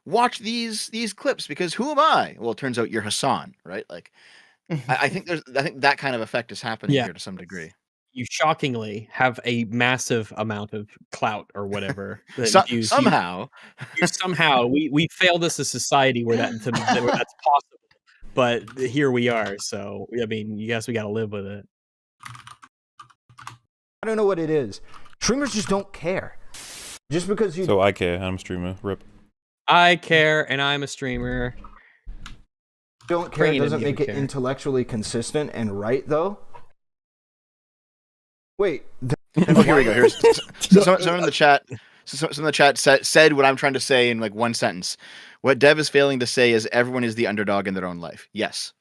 watch these clips because who am I? Well, it turns out you're Hassan, right? Like I think that kind of effect is happening here to some degree. You shockingly have a massive amount of clout or whatever. Somehow we failed as a society where that's possible. but here we are. So I mean, you guess we got to live with it. I don't know what it is. Streamers just don't care. Just because you So I care. I'm a streamer. Rip. I care, and I'm a streamer. don't care Brandon doesn't even make it care. intellectually consistent and right, though. Wait. Oh, here we go. Here's someone in the chat. Someone in the chat said what I'm trying to say in like one sentence. What Dev is failing to say is everyone is the underdog in their own life. Yes,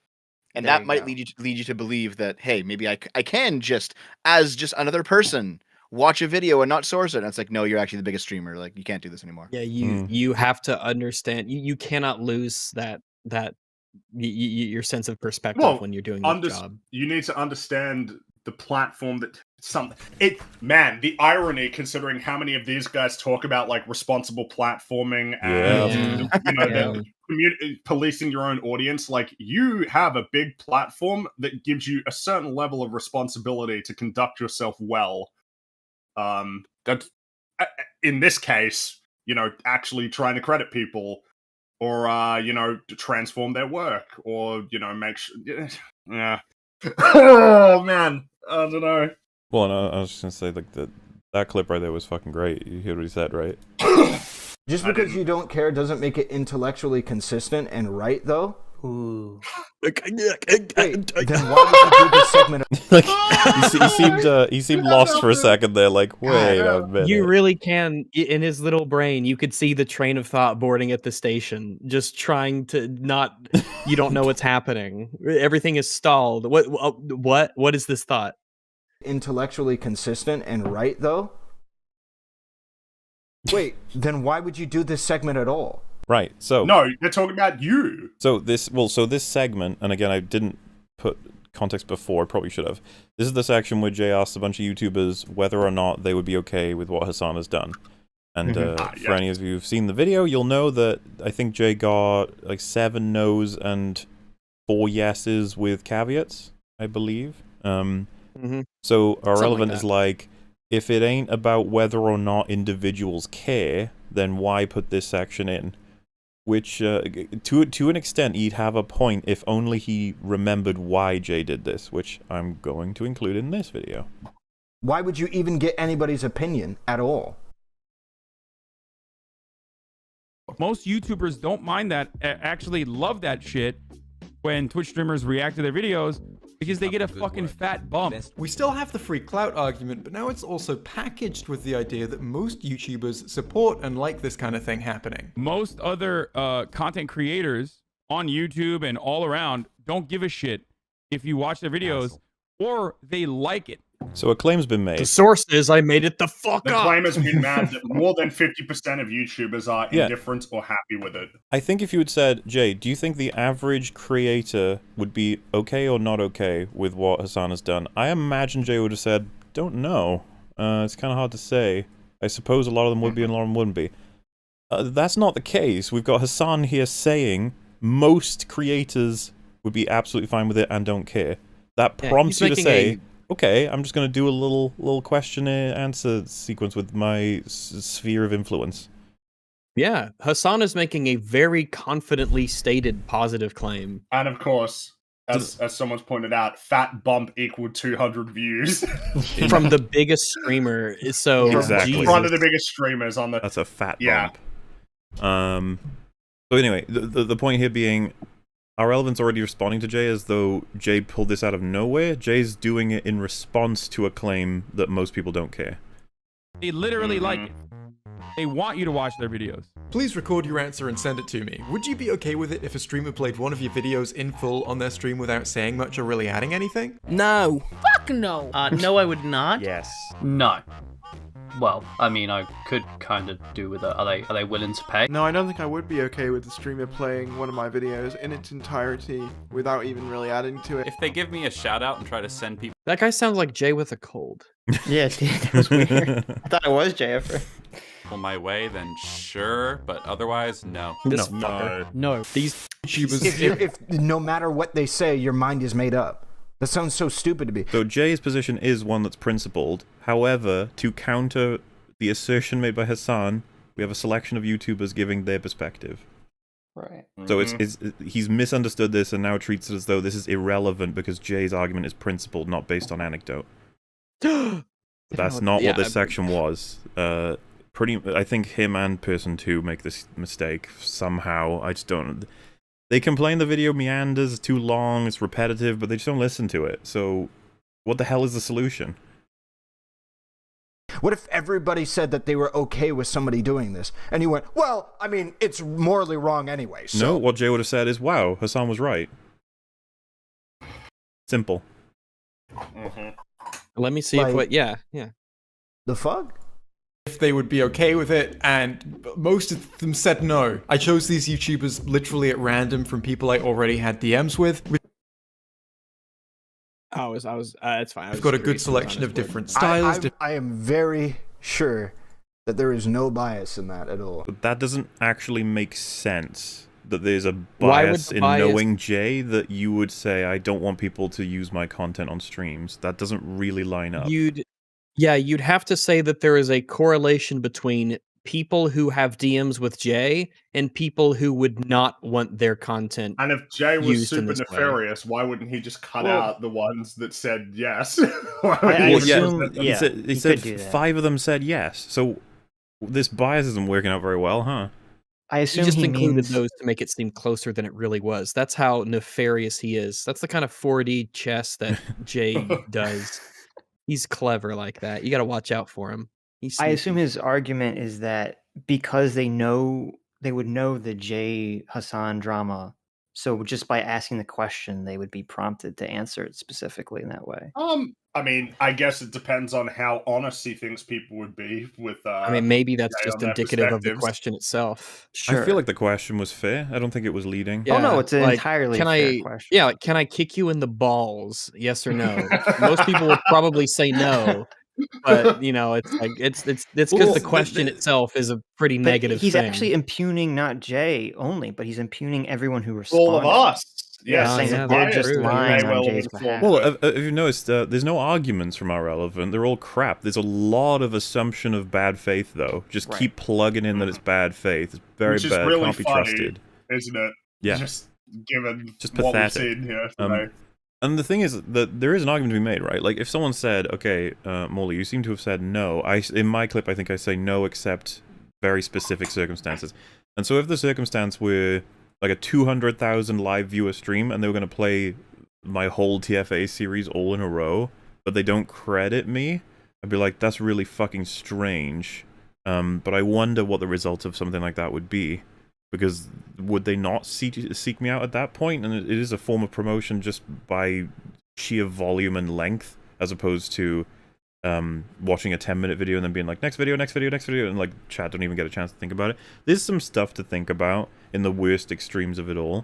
and There that you might go. lead you to believe that hey, maybe I can just as just another person watch a video and not source it. And it's like no, you're actually the biggest streamer. Like you can't do this anymore. Yeah, you have to understand. You cannot lose that your sense of perspective Well, when you're doing this job. You need to understand the platform that the irony considering how many of these guys talk about like responsible platforming and policing your own audience. Like you have a big platform that gives you a certain level of responsibility to conduct yourself well. That in this case, actually trying to credit people or to transform their work or make sure yeah. Oh man, I don't know. Well, and I was just gonna say like that clip right there was fucking great. You hear what he said, right? Just because you don't care doesn't make it intellectually consistent and right, though. Ooh. Wait, then why would you do this segment? Like he seemed lost for a second there. Like, wait a minute. You really can, in his little brain, you could see the train of thought boarding at the station, just trying to not. You don't know what's happening. Everything is stalled. What is this thought? Intellectually consistent and right, though. Wait, then why would you do this segment at all? Right. So no, they're talking about you. So this segment, and again, I didn't put context before. I probably should have. This is the section where Jay asks a bunch of YouTubers whether or not they would be okay with what Hassan has done. And for any of you who've seen the video, you'll know that I think Jay got like 7 no's and 4 yeses with caveats, I believe. So our relevant is like, if it ain't about whether or not individuals care, then why put this section in? Which, to an extent, he'd have a point if only he remembered why Jay did this, which I'm going to include in this video. Why would you even get anybody's opinion at all? Most YouTubers don't mind that, actually love that shit when Twitch streamers react to their videos because they get a fucking fat bump. We still have the free clout argument, but now it's also packaged with the idea that most YouTubers support and like this kind of thing happening. Most other content creators on YouTube and all around don't give a shit if you watch their videos or they like it. So a claim's been made. The source is I made it the fuck The up. claim has been mad that more than 50% of YouTubers are indifferent or happy with it. I think if you had said, Jay, do you think the average creator would be okay or not okay with what Hassan has done? I imagine Jay would have said, don't know. It's kind of hard to say. I suppose a lot of them would be and a lot of them wouldn't be. That's not the case. We've got Hassan here saying most creators would be absolutely fine with it and don't care. That prompts you to say, okay, I'm just going to do a little question answer sequence with my sphere of influence. Yeah, Hassan is making a very confidently stated positive claim. And of course, as someone's pointed out, fat bump equaled 200 views. From the biggest streamer. So Exactly. One of the biggest streamers on the... That's a fat bump. So anyway, the point here being, our relevant's already responding to Jay as though Jay pulled this out of nowhere. Jay's doing it in response to a claim that most people don't care. They literally like it. They want you to watch their videos. Please record your answer and send it to me. Would you be okay with it if a streamer played one of your videos in full on their stream without saying much or really adding anything? No. Fuck no. No, I would not. Yes. No. Well, I mean, I could kind of do with it. Are they willing to pay? No, I don't think I would be okay with the streamer playing one of my videos in its entirety without even really adding to it. If they give me a shout out and try to send people... That guy sounds like Jay with a cold. Yeah, dude, that was weird. I thought it was JF. my way, then sure, but otherwise, no. This fucker. No. These YouTubers. If no matter what they say, your mind is made up. That sounds so stupid to me. So Jay's position is one that's principled. However, to counter the assertion made by Hassan, we have a selection of YouTubers giving their perspective. Right. So he's misunderstood this and now treats it as though this is irrelevant because Jay's argument is principled, not based on anecdote. That's not what this section was. I think him and person 2 make this mistake somehow. I just don't. They complain the video meanders, too long, it's repetitive, but they just don't listen to it. So, what the hell is the solution? What if everybody said that they were okay with somebody doing this, and you went, well, I mean, it's morally wrong anyway. So. No, what Jay would have said is, wow, Hassan was right. Simple. Let me see if what. Yeah. The fuck? If they would be okay with it, and most of them said no. I chose these YouTubers literally at random from people I already had DMs with. It's fine. I've got a good selection of different styles. I am very sure that there is no bias in that at all. But that doesn't actually make sense. That there's a bias in knowing Jay that you would say, I don't want people to use my content on streams. That doesn't really line up. You'd have to say that there is a correlation between people who have DMs with Jay and people who would not want their content. And if Jay was used super in this nefarious, why wouldn't he just cut out the ones that said yes? He said 5 of them said yes. So this bias isn't working out very well, huh? I assume he just included those to make it seem closer than it really was. That's how nefarious he is. That's the kind of 4D chess that Jay does. He's clever like that. You got to watch out for him. I assume his argument is that because they would know the Jay Hassan drama, so just by asking the question, they would be prompted to answer it specifically in that way. I mean, I guess it depends on how honest he thinks people would be with. I mean, maybe that's just indicative of the question itself. Sure. I feel like the question was fair. I don't think it was leading. Yeah, oh no, it's an entirely fair question. Yeah, can I kick you in the balls? Yes or no? Most people would probably say no. But it's like it's because the question itself is a pretty negative he's thing. Actually impugning not Jay only, but he's impugning everyone who responded. All of us. Saying that they're just lying on Jay's behalf. Well, if you noticed, there's no arguments from our relevant. They're all crap. There's a lot of assumption of bad faith, though. Just keep plugging in that it's bad faith. It's very bad. Really can't be funny, trusted. Isn't it? Yeah. Just given just what pathetic. we've seen here today. And the thing is that there is an argument to be made, right? Like, if someone said, okay, Morley, you seem to have said no. In my clip, I think I say no except very specific circumstances. And so if the circumstance were like a 200,000 live viewer stream and they were going to play my whole TFA series all in a row, but they don't credit me, I'd be like, that's really fucking strange. But I wonder what the result of something like that would be. Because would they not seek me out at that point? And it is a form of promotion just by sheer volume and length, as opposed to watching a 10-minute video and then being like, next video, and like chat don't even get a chance to think about it. There's some stuff to think about in the worst extremes of it all.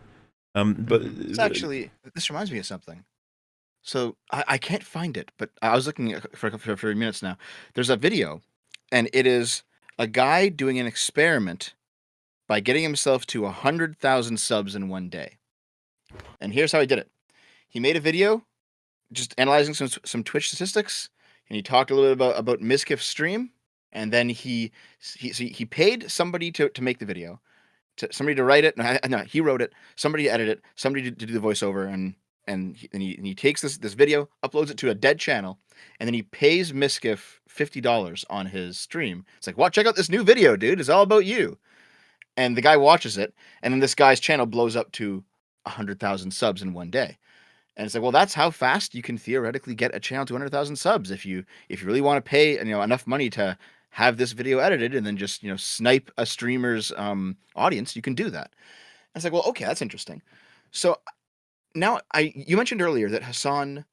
But it's actually, this reminds me of something. So I can't find it, but I was looking for a few minutes now. There's a video, and it is a guy doing an experiment by getting himself to 100,000 subs in one day. And here's how he did it. He made a video just analyzing some Twitch statistics, and he talked a little bit about Mizkif's stream, and then he paid somebody to make the video, somebody to write it. No, he wrote it, somebody to edit it, somebody to do the voiceover, and he takes this video, uploads it to a dead channel, and then he pays Mizkif $50 on his stream. It's like, check out this new video, dude. It's all about you. And the guy watches it, and then this guy's channel blows up to 100,000 subs in one day. And it's like, well, that's how fast you can theoretically get a channel to 100,000 subs if you really want to pay enough money to have this video edited and then just snipe a streamer's audience. You can do that. And it's like, well, okay, that's interesting. So now you mentioned earlier that Hassan,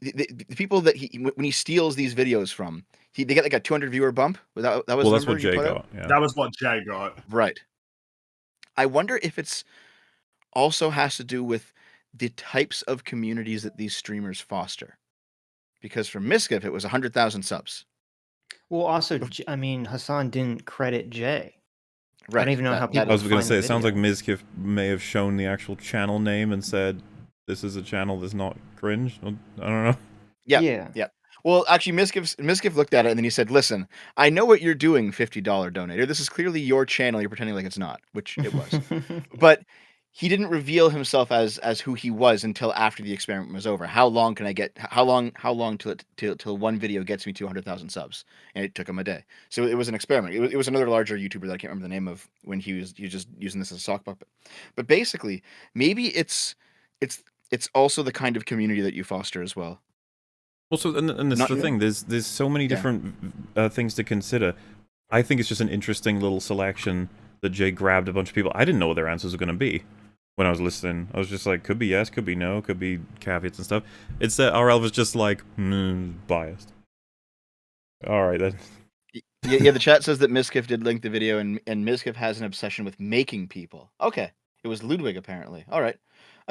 the people that when he steals these videos from, they get like a 200 viewer bump. That was that's what Jay got. Yeah. That was what Jay got. Right. I wonder if it's also has to do with the types of communities that these streamers foster. Because for Mizkif, it was 100,000 subs. Well, also, I mean, Hassan didn't credit Jay. Right. I don't even know how people. I was going to say, it sounds like Mizkif may have shown the actual channel name and said, "This is a channel that's not cringe." I don't know. Yeah. Well, actually, Miskiff looked at it and then he said, "Listen, I know what you're doing, $50 donator. This is clearly your channel. You're pretending like it's not," which it was. But he didn't reveal himself as who he was until after the experiment was over. How long can I get? How long till one video gets me 200,000 subs? And it took him a day. So it was an experiment. It was another larger YouTuber that I can't remember the name of when he was just using this as a sock puppet. But basically, maybe it's also the kind of community that you foster as well. Also, and this is the thing. There's so many different things to consider. I think it's just an interesting little selection that Jay grabbed a bunch of people. I didn't know what their answers were going to be when I was listening. I was just like, could be yes, could be no, could be caveats and stuff. It's that RL was just like, biased. All right, then. Yeah, the chat says that Miskiff did link the video, and Miskiff has an obsession with making people. Okay, it was Ludwig, apparently. All right.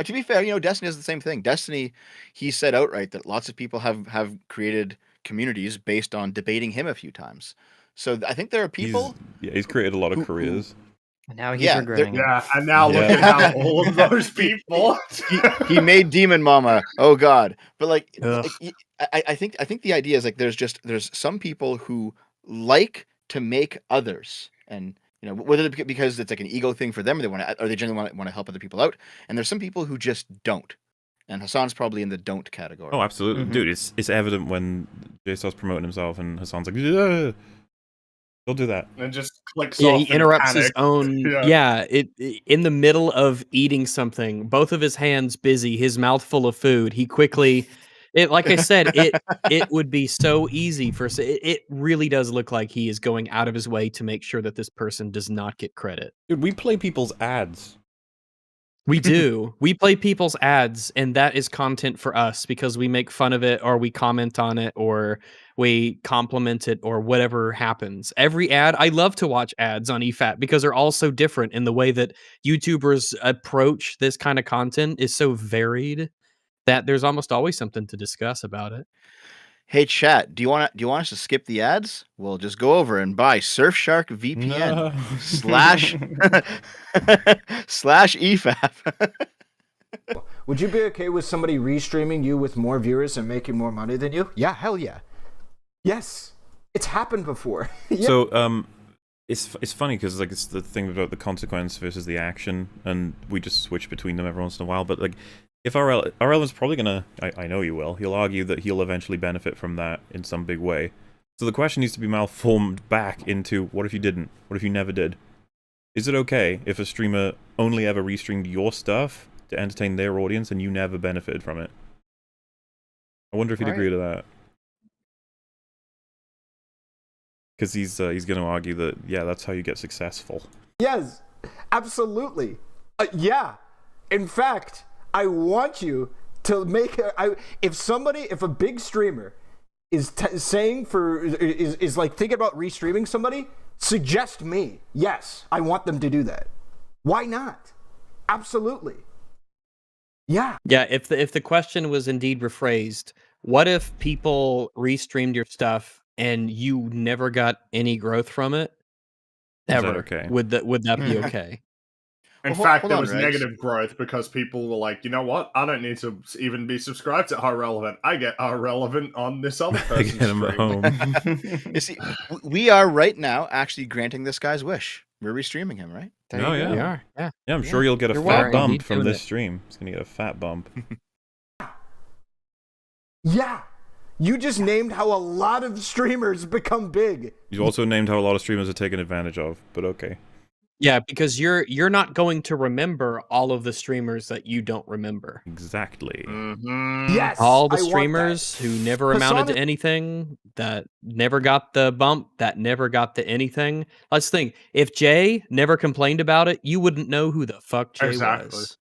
To be fair, Destiny does the same thing. Destiny, he said outright that lots of people have created communities based on debating him a few times. So I think there are people. He's created a lot of careers. And now he's regretting it. Yeah, and now look at how all of those people. he made Demon Mama. Oh God! But I think the idea is there's some people who like to make others, and whether because it's like an ego thing for them, or they genuinely want to help other people out, and there's some people who just don't. And Hassan's probably in the don't category. Oh, absolutely, dude! It's evident when Jay starts promoting himself, and Hassan's like, "Yeah, don't do that." And just clicks yeah, off. He interrupts his panic. own. Yeah, in the middle of eating something, both of his hands busy, his mouth full of food. He quickly. Like I said, it would be so easy for it really does look like he is going out of his way to make sure that this person does not get credit. Dude, we play people's ads. We do. We play people's ads, and that is content for us because we make fun of it, or we comment on it, or we compliment it, or whatever happens. Every ad, I love to watch ads on EFAP because they're all so different in the way that YouTubers approach this kind of content is so varied that there's almost always something to discuss about it. Hey chat, do you want us to skip the ads? Well, just go over and buy Surfshark VPN / EFAP. Would you be okay with somebody restreaming you with more viewers and making more money than you? Yeah, hell yeah. Yes, it's happened before. Yeah. So it's funny because it's the thing about the consequence versus the action, and we just switch between them every once in a while. But if RL is probably gonna, I know you will. He'll argue that he'll eventually benefit from that in some big way. So the question needs to be malformed back into, what if you didn't? What if you never did? Is it okay if a streamer only ever restreamed your stuff to entertain their audience and you never benefited from it? I wonder if he'd agree to that. Because he's going to argue that, yeah, that's how you get successful. Yes, absolutely. Yeah. In fact, I want you to make if a big streamer is thinking about restreaming somebody, suggest me. Yes, I want them to do that. Why not? Absolutely. Yeah. Yeah, if the question was indeed rephrased, what if people restreamed your stuff and you never got any growth from it? Ever. Is that okay? Would that be okay? In fact, there was negative growth because people were like, you know what? I don't need to even be subscribed to Irrelevant. I get Irrelevant on this other person's stream. You see, we are right now actually granting this guy's wish. We're restreaming him, right? Oh, yeah. We are. Yeah. Yeah, I'm sure you'll get a fat bump from this stream. It's going to get a fat bump. Yeah. You just named how a lot of streamers become big. You also named how a lot of streamers are taken advantage of, but okay. Yeah, because you're not going to remember all of the streamers that you don't remember. Exactly. Yes. All the streamers who never amounted to anything, that never got the bump, that never got to anything. Let's think. If Jay never complained about it, you wouldn't know who the fuck Jay was.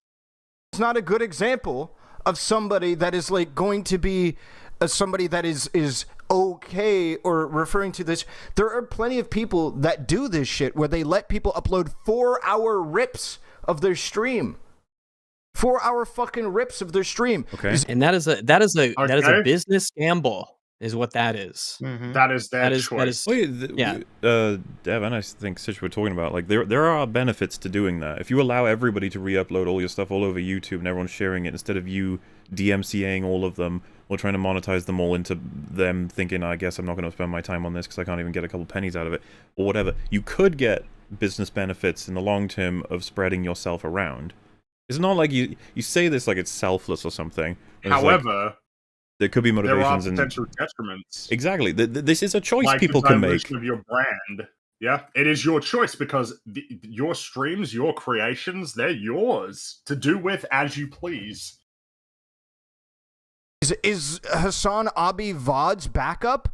It's not a good example of somebody that is going to be somebody that is okay, or referring to this. There are plenty of people that do this shit where they let people upload 4-hour rips of their stream. 4-hour fucking rips of their stream. Okay. And that is a business gamble, is what that is. That is their choice. Dev and I think Sitch were talking about, there are benefits to doing that. If you allow everybody to re-upload all your stuff all over YouTube and everyone's sharing it instead of you DMCAing all of them or trying to monetize them all into them thinking, I guess I'm not going to spend my time on this because I can't even get a couple pennies out of it, or whatever. You could get business benefits in the long term of spreading yourself around. It's not like you say this like it's selfless or something. However, there could be there are motivations potential detriments. Exactly. This is a choice like people the can make. dilution of your brand. Yeah, it is your choice because your streams, your creations, they're yours to do with as you please. Is Hassan Abi VOD's backup?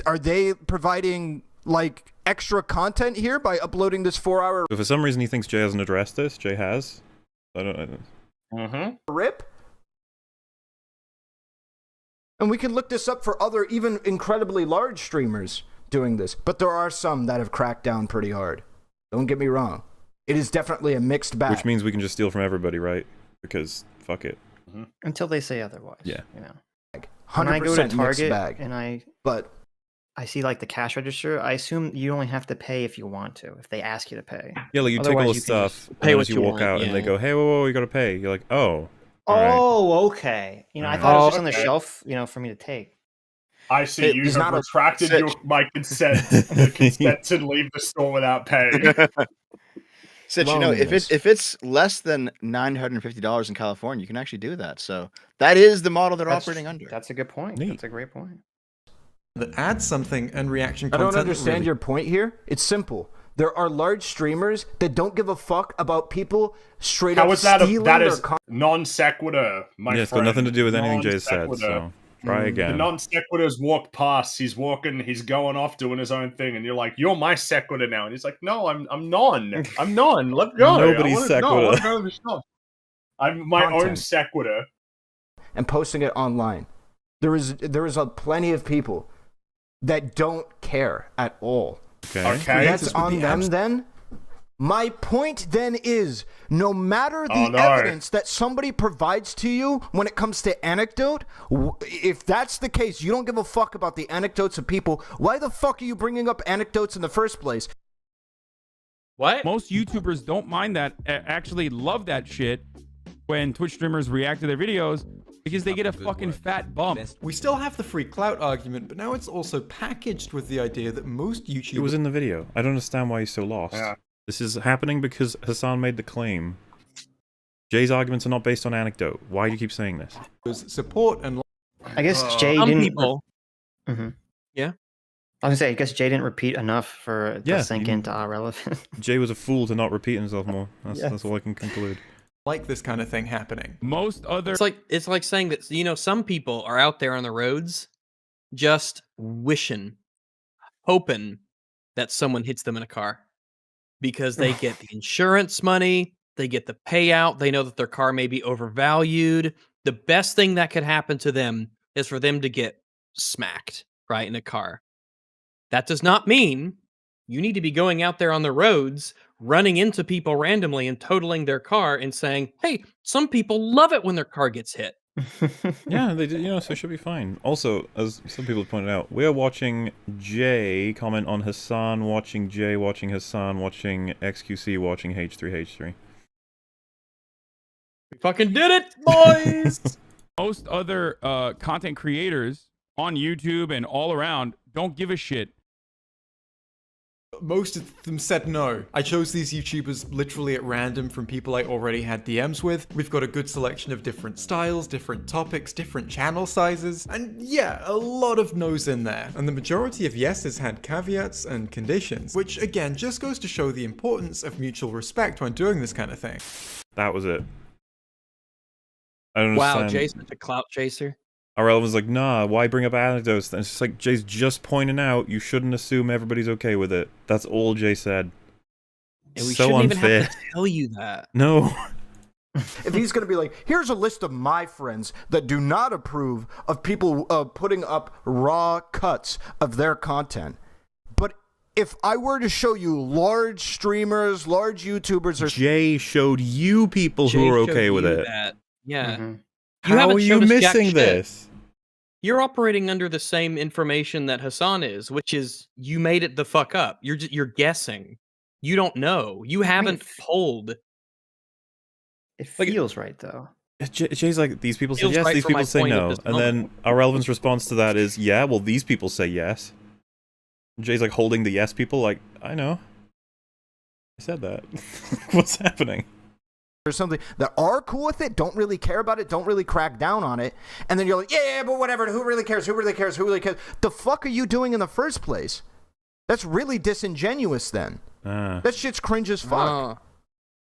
Are they providing like extra content here by uploading this 4-hour? But for some reason, he thinks Jay hasn't addressed this. Jay has. I don't know. Rip. And we can look this up for other, even incredibly large streamers doing this. But there are some that have cracked down pretty hard. Don't get me wrong. It is definitely a mixed bag. Which means we can just steal from everybody, right? Because fuck it. Until they say otherwise. Yeah. You know. 100% When I go to mixed Target bag. and I I see like the cash register, I assume you only have to pay if you want to, if they ask you to pay. Yeah, like you take all the stuff, and then as you walk out, and they go, "Hey, whoa, you gotta pay." You're like, "Oh." Oh, okay. You know, I thought it was just on the shelf, you know, for me to take. I see you have retracted my consent. The consent to leave the store without paying. Since you know, if it's less than $950 in California, you can actually do that. So that is the model they're operating under. That's a good point. That's a great point. That adds something and reaction I content. don't understand your point here. It's simple. There are large streamers that don't give a fuck about people straight How up is that? stealing That their is non sequitur, my friend. Yeah, it's got nothing to do with anything Jay said. So try again. The non sequiturs walked past. He's walking. He's going off doing his own thing, and you're like, "You're my sequitur now." And he's like, "No, I'm non. I'm non. Let go. Nobody's sequitur. I'm my own Content. sequitur." And posting it online. There is plenty of people that don't care at all. Okay. That's on them then. My point then is, no matter the evidence that somebody provides to you when it comes to anecdote, if that's the case, you don't give a fuck about the anecdotes of people, why the fuck are you bringing up anecdotes in the first place? What? Most YouTubers don't mind that, actually love that shit when Twitch streamers react to their videos because they get a fucking fat bump. We still have the free clout argument, but now it's also packaged with the idea that most YouTubers... It was in the video. I don't understand why he's so lost. Yeah. This is happening because Hassan made the claim. Jay's arguments are not based on anecdote. Why do you keep saying this? Support and... I guess Jay Some didn't... people... I Yeah? was gonna say, I guess Jay didn't repeat enough for it to sink you- into our relevance. Jay was a fool to not repeat himself more. That's all I can conclude. Like this kind of thing happening. Most other... It's like saying that, you know, some people are out there on the roads just wishing, hoping that someone hits them in a car because they get the insurance money, they get the payout, they know that their car may be overvalued. The best thing that could happen to them is for them to get smacked, right, in a car. That does not mean you need to be going out there on the roads, running into people randomly and totaling their car and saying, "Hey, some people love it when their car gets hit." Yeah, they did, so it should be fine. Also, as some people have pointed out, we are watching Jay comment on Hassan, watching Jay, watching Hassan, watching XQC, watching H3H3. We fucking did it, boys! Most other content creators on YouTube and all around don't give a shit. Most of them said no. I chose these YouTubers literally at random from people I already had DMs with. We've got a good selection of different styles, different topics, different channel sizes, and yeah, a lot of no's in there. And the majority of yeses had caveats and conditions, which again just goes to show the importance of mutual respect when doing this kind of thing. That was it. I don't Wow, understand. Jay's such a clout chaser. RL was like, nah, why bring up anecdotes? And it's just like, Jay's just pointing out you shouldn't assume everybody's okay with it. That's all Jay said. And we so shouldn't unfair. even have to tell you that. No. If he's going to be like, here's a list of my friends that do not approve of people putting up raw cuts of their content. But if I were to show you large streamers, large YouTubers... Jay showed you people who are okay with it. That. Yeah. Mm-hmm. How are you missing this? You're operating under the same information that Hassan is, which is you made it the fuck up. You're guessing. You don't know. You haven't polled. It feels right though. Jay's like, these people say Feels yes, right these for my people say point at no. this And moment. then our relevance response to that is, yeah, well, these people say yes. Jay's like holding the yes people like, I know. I said that. What's happening? Or something that are cool with it, don't really care about it, don't really crack down on it, and then you're like, yeah, but whatever, who really cares, who really cares, who really cares? The fuck are you doing in the first place? That's really disingenuous then. That shit's cringe as fuck.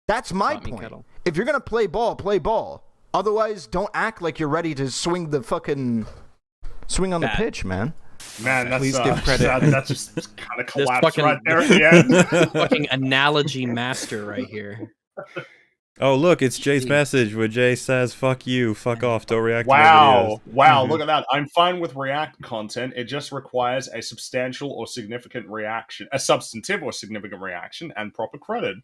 That's my point. If you're gonna play ball, play ball. Otherwise, don't act like you're ready to swing the fucking... swing on the pitch, man. Man, that's, Please give credit. That just kind of This collapsed fucking- right there at the end. Fucking analogy master right here. Oh, look, it's Jay's message where Jay says, fuck you, fuck off, don't react to my Wow, videos. wow, look at that. I'm fine with React content. It just requires a substantial or significant reaction, a substantive or significant reaction, and proper credit.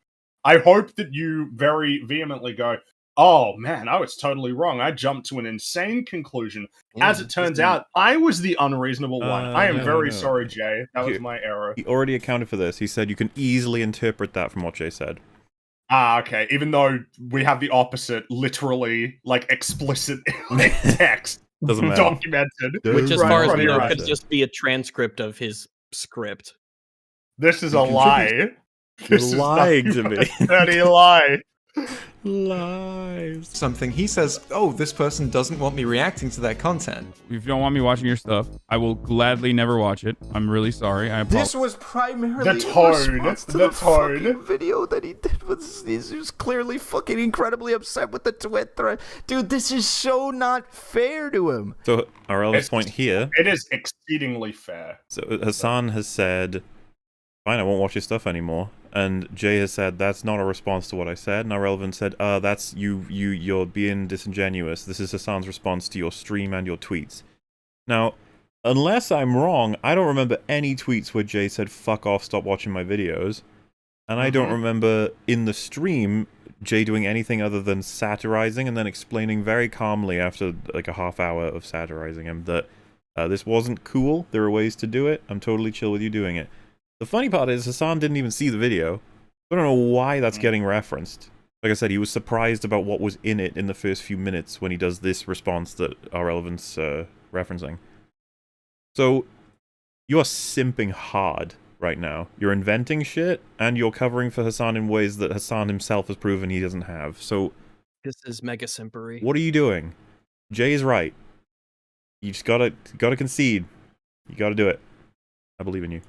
I hope that you very vehemently go, oh man, I was totally wrong. I jumped to an insane conclusion. As it turns out, I was the unreasonable one. I am very sorry, Jay. That was my error. He already accounted for this. He said you can easily interpret that from what Jay said. Ah, okay. Even though we have the opposite, literally, like, explicit text Doesn't matter. documented. Which, as far as we know, right. could just be a transcript of his script. This is a lie. You're lying to me. Dirty lie. Lies. Something he says, oh, this person doesn't want me reacting to their content. If you don't want me watching your stuff, I will gladly never watch it. I'm really sorry. I apologize. This was primarily The tone, in response to the fucking tone. video that he did. He was clearly fucking incredibly upset with the tweet thread. Dude, this is so not fair to him. So, our relevance point here. It is exceedingly fair. So, Hassan has said, fine, I won't watch your stuff anymore. And Jay has said, that's not a response to what I said. And our relevant said, that's you're being disingenuous. This is Hassan's response to your stream and your tweets. Now, unless I'm wrong, I don't remember any tweets where Jay said, fuck off, stop watching my videos. And I don't remember in the stream Jay doing anything other than satirizing and then explaining very calmly after like a half hour of satirizing him that this wasn't cool. There are ways to do it. I'm totally chill with you doing it. The funny part is Hassan didn't even see the video. I don't know why that's getting referenced. Like I said, he was surprised about what was in it in the first few minutes when he does this response that our relevance referencing. So, you're simping hard right now. You're inventing shit, and you're covering for Hassan in ways that Hassan himself has proven he doesn't have. So, This is mega simpery. what are you doing? Jay is right. You just gotta concede. You gotta do it. I believe in you.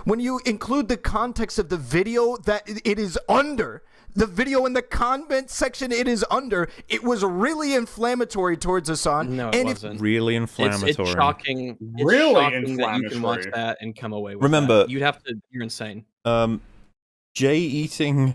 When you include the context of the video that it is under, the video in the comment section it is under, it was really inflammatory towards Hassan. No, it and wasn't. Really inflammatory. It's shocking. It's Really shocking that you can watch inflammatory. that and come away with Remember- that. You'd have to. You're insane. Jay eating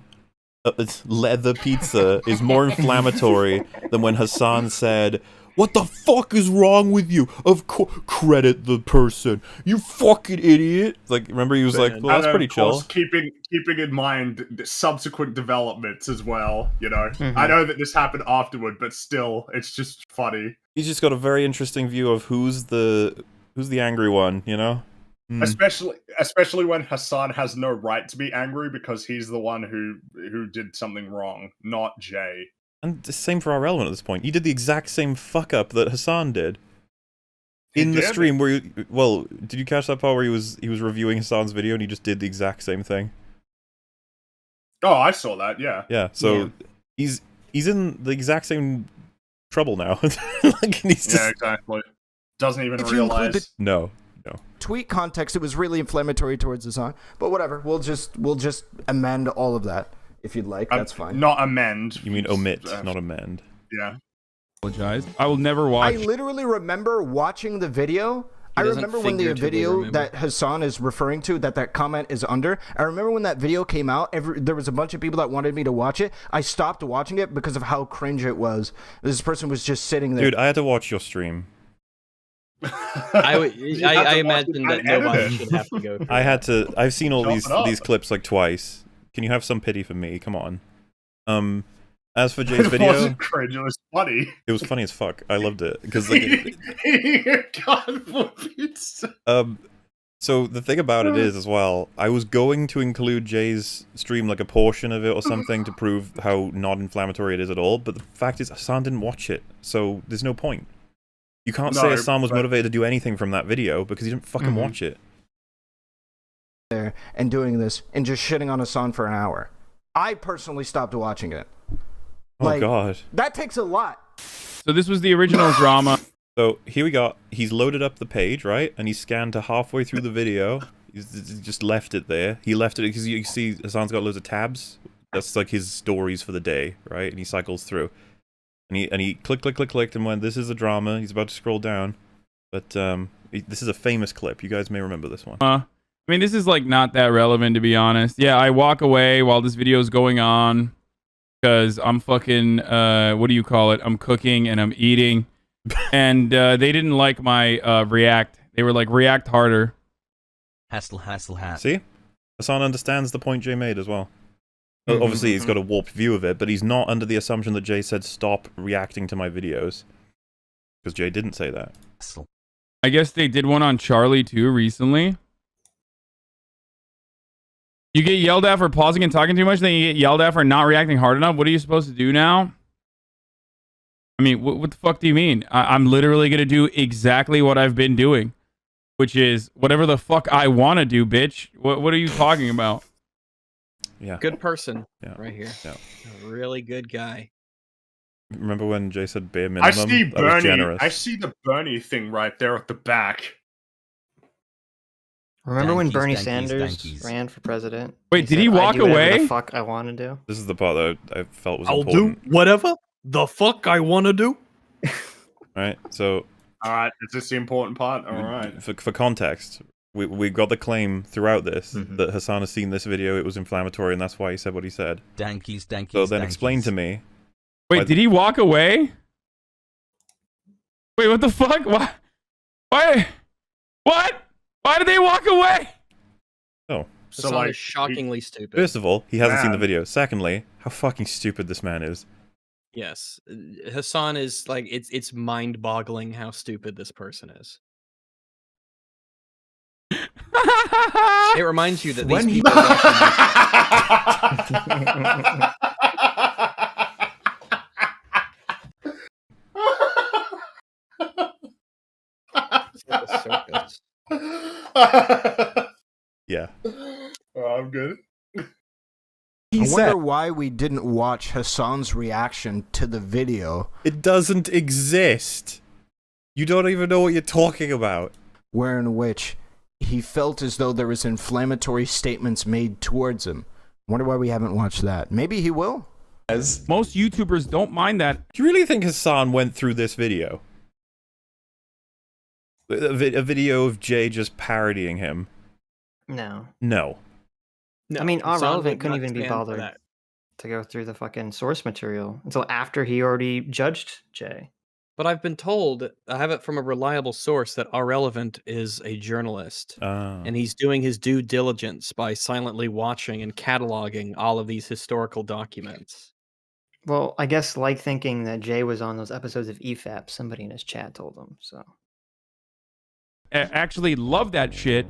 leather pizza is more inflammatory than when Hassan said, "What the fuck is wrong with you? Of course, credit the person. You fucking idiot." Like, remember he was like, "Well, that's And pretty of course, chill." keeping in mind the subsequent developments as well. You know, I know that this happened afterward, but still, it's just funny. He's just got a very interesting view of who's the angry one, you know? Especially when Hassan has no right to be angry because he's the one who did something wrong, not Jay. And the same for our relevant at this point. He did the exact same fuck up that Hassan did. In the did? stream where did you catch that part where he was reviewing Hassan's video and he just did the exact same thing? Oh, I saw that. Yeah. Yeah, so he's in the exact same trouble now. Like, he's just... Yeah, exactly. Doesn't even if you include realize. the No. tweet context, it was really inflammatory towards Hassan. But whatever, we'll just amend all of that if you'd like. That's fine. Not amend. You mean omit, not amend. Yeah. Apologize. I will never watch. I literally remember watching the video. I doesn't remember when the figuratively video remember. that Hassan is referring to, that comment is under. I remember when that video came out, there was a bunch of people that wanted me to watch it. I stopped watching it because of how cringe it was. This person was just sitting there. Dude, I had to watch your stream. I imagine that nobody should have to go through. I've seen all Chop it up. these clips like twice. Can you have some pity for me? Come on. As for Jay's It video, wasn't cringe. It was funny. it was funny as fuck. I loved it because like, Eating a cardboard pizza. So the thing about it is, as well, I was going to include Jay's stream, like a portion of it or something, to prove how not inflammatory it is at all, but the fact is Hassan didn't watch it, so there's no point. You can't say Hassan was motivated to do anything from that video, because he didn't fucking watch it. There and doing this, and just shitting on Hassan for an hour. I personally stopped watching it. Oh god. That takes a lot. So this was the original drama. So here we got, he's loaded up the page, right? And he scanned to halfway through the video. He's just left it there. He left it because you see Hassan's got loads of tabs. That's like his stories for the day, right? And he cycles through. And he clicked and went, this is a drama. He's about to scroll down. But this is a famous clip. You guys may remember this one. I mean, this is like not that relevant, to be honest. Yeah, I walk away while this video is going on because I'm fucking, what do you call it? I'm cooking and I'm eating. And they didn't like my react. They were like, react harder. Hassle. See? Hassan understands the point Jay made as well. Obviously, he's got a warped view of it, but he's not under the assumption that Jay said, stop reacting to my videos. Because Jay didn't say that. I guess they did one on Charlie, too, recently. You get yelled at for pausing and talking too much, then you get yelled at for not reacting hard enough. What are you supposed to do now? I mean, what the fuck do you mean? I'm literally going to do exactly what I've been doing, which is whatever the fuck I want to do, bitch. What are you talking about? Yeah. Good person right here. Yeah. A really good guy. Remember when Jay said bare minimum? I see That was Bernie. generous. I see the Bernie thing right there at the back. Remember when Bernie Sanders ran for president? Wait, did he said, walk "I do whatever away? The fuck I want to do. This is the part that I felt was I'll important. do whatever the fuck I want to do. Right, so... Alright, is this the important part? Alright. For context, we got the claim throughout this that Hassan has seen this video, it was inflammatory, and that's why he said what he said. Dankies. So then explain to me... Wait, did he walk away? Wait, what the fuck? Why? What? Why did they walk away? Oh. So like, is shockingly stupid. First of all, he hasn't seen the video. Secondly, how fucking stupid this man is. Yes, Hassan is like it's mind-boggling how stupid this person is. It reminds you that these people. It's like a circus. Yeah. Oh, I'm good. I wonder why we didn't watch Hassan's reaction to the video. It doesn't exist. You don't even know what you're talking about. Wherein which he felt as though there was inflammatory statements made towards him. Wonder why we haven't watched that. Maybe he will. As most YouTubers don't mind that. Do you really think Hassan went through this video? A video of Jay just parodying him? No. No. I mean, Hassan Irrelevant would couldn't not even be stand for bothered that. to go through the fucking source material until after he already judged Jay. But I've been told, I have it from a reliable source, that Irrelevant is a journalist. And he's doing his due diligence by silently watching and cataloging all of these historical documents. Well, I guess like thinking that Jay was on those episodes of EFAP, somebody in his chat told him, so. Actually love that shit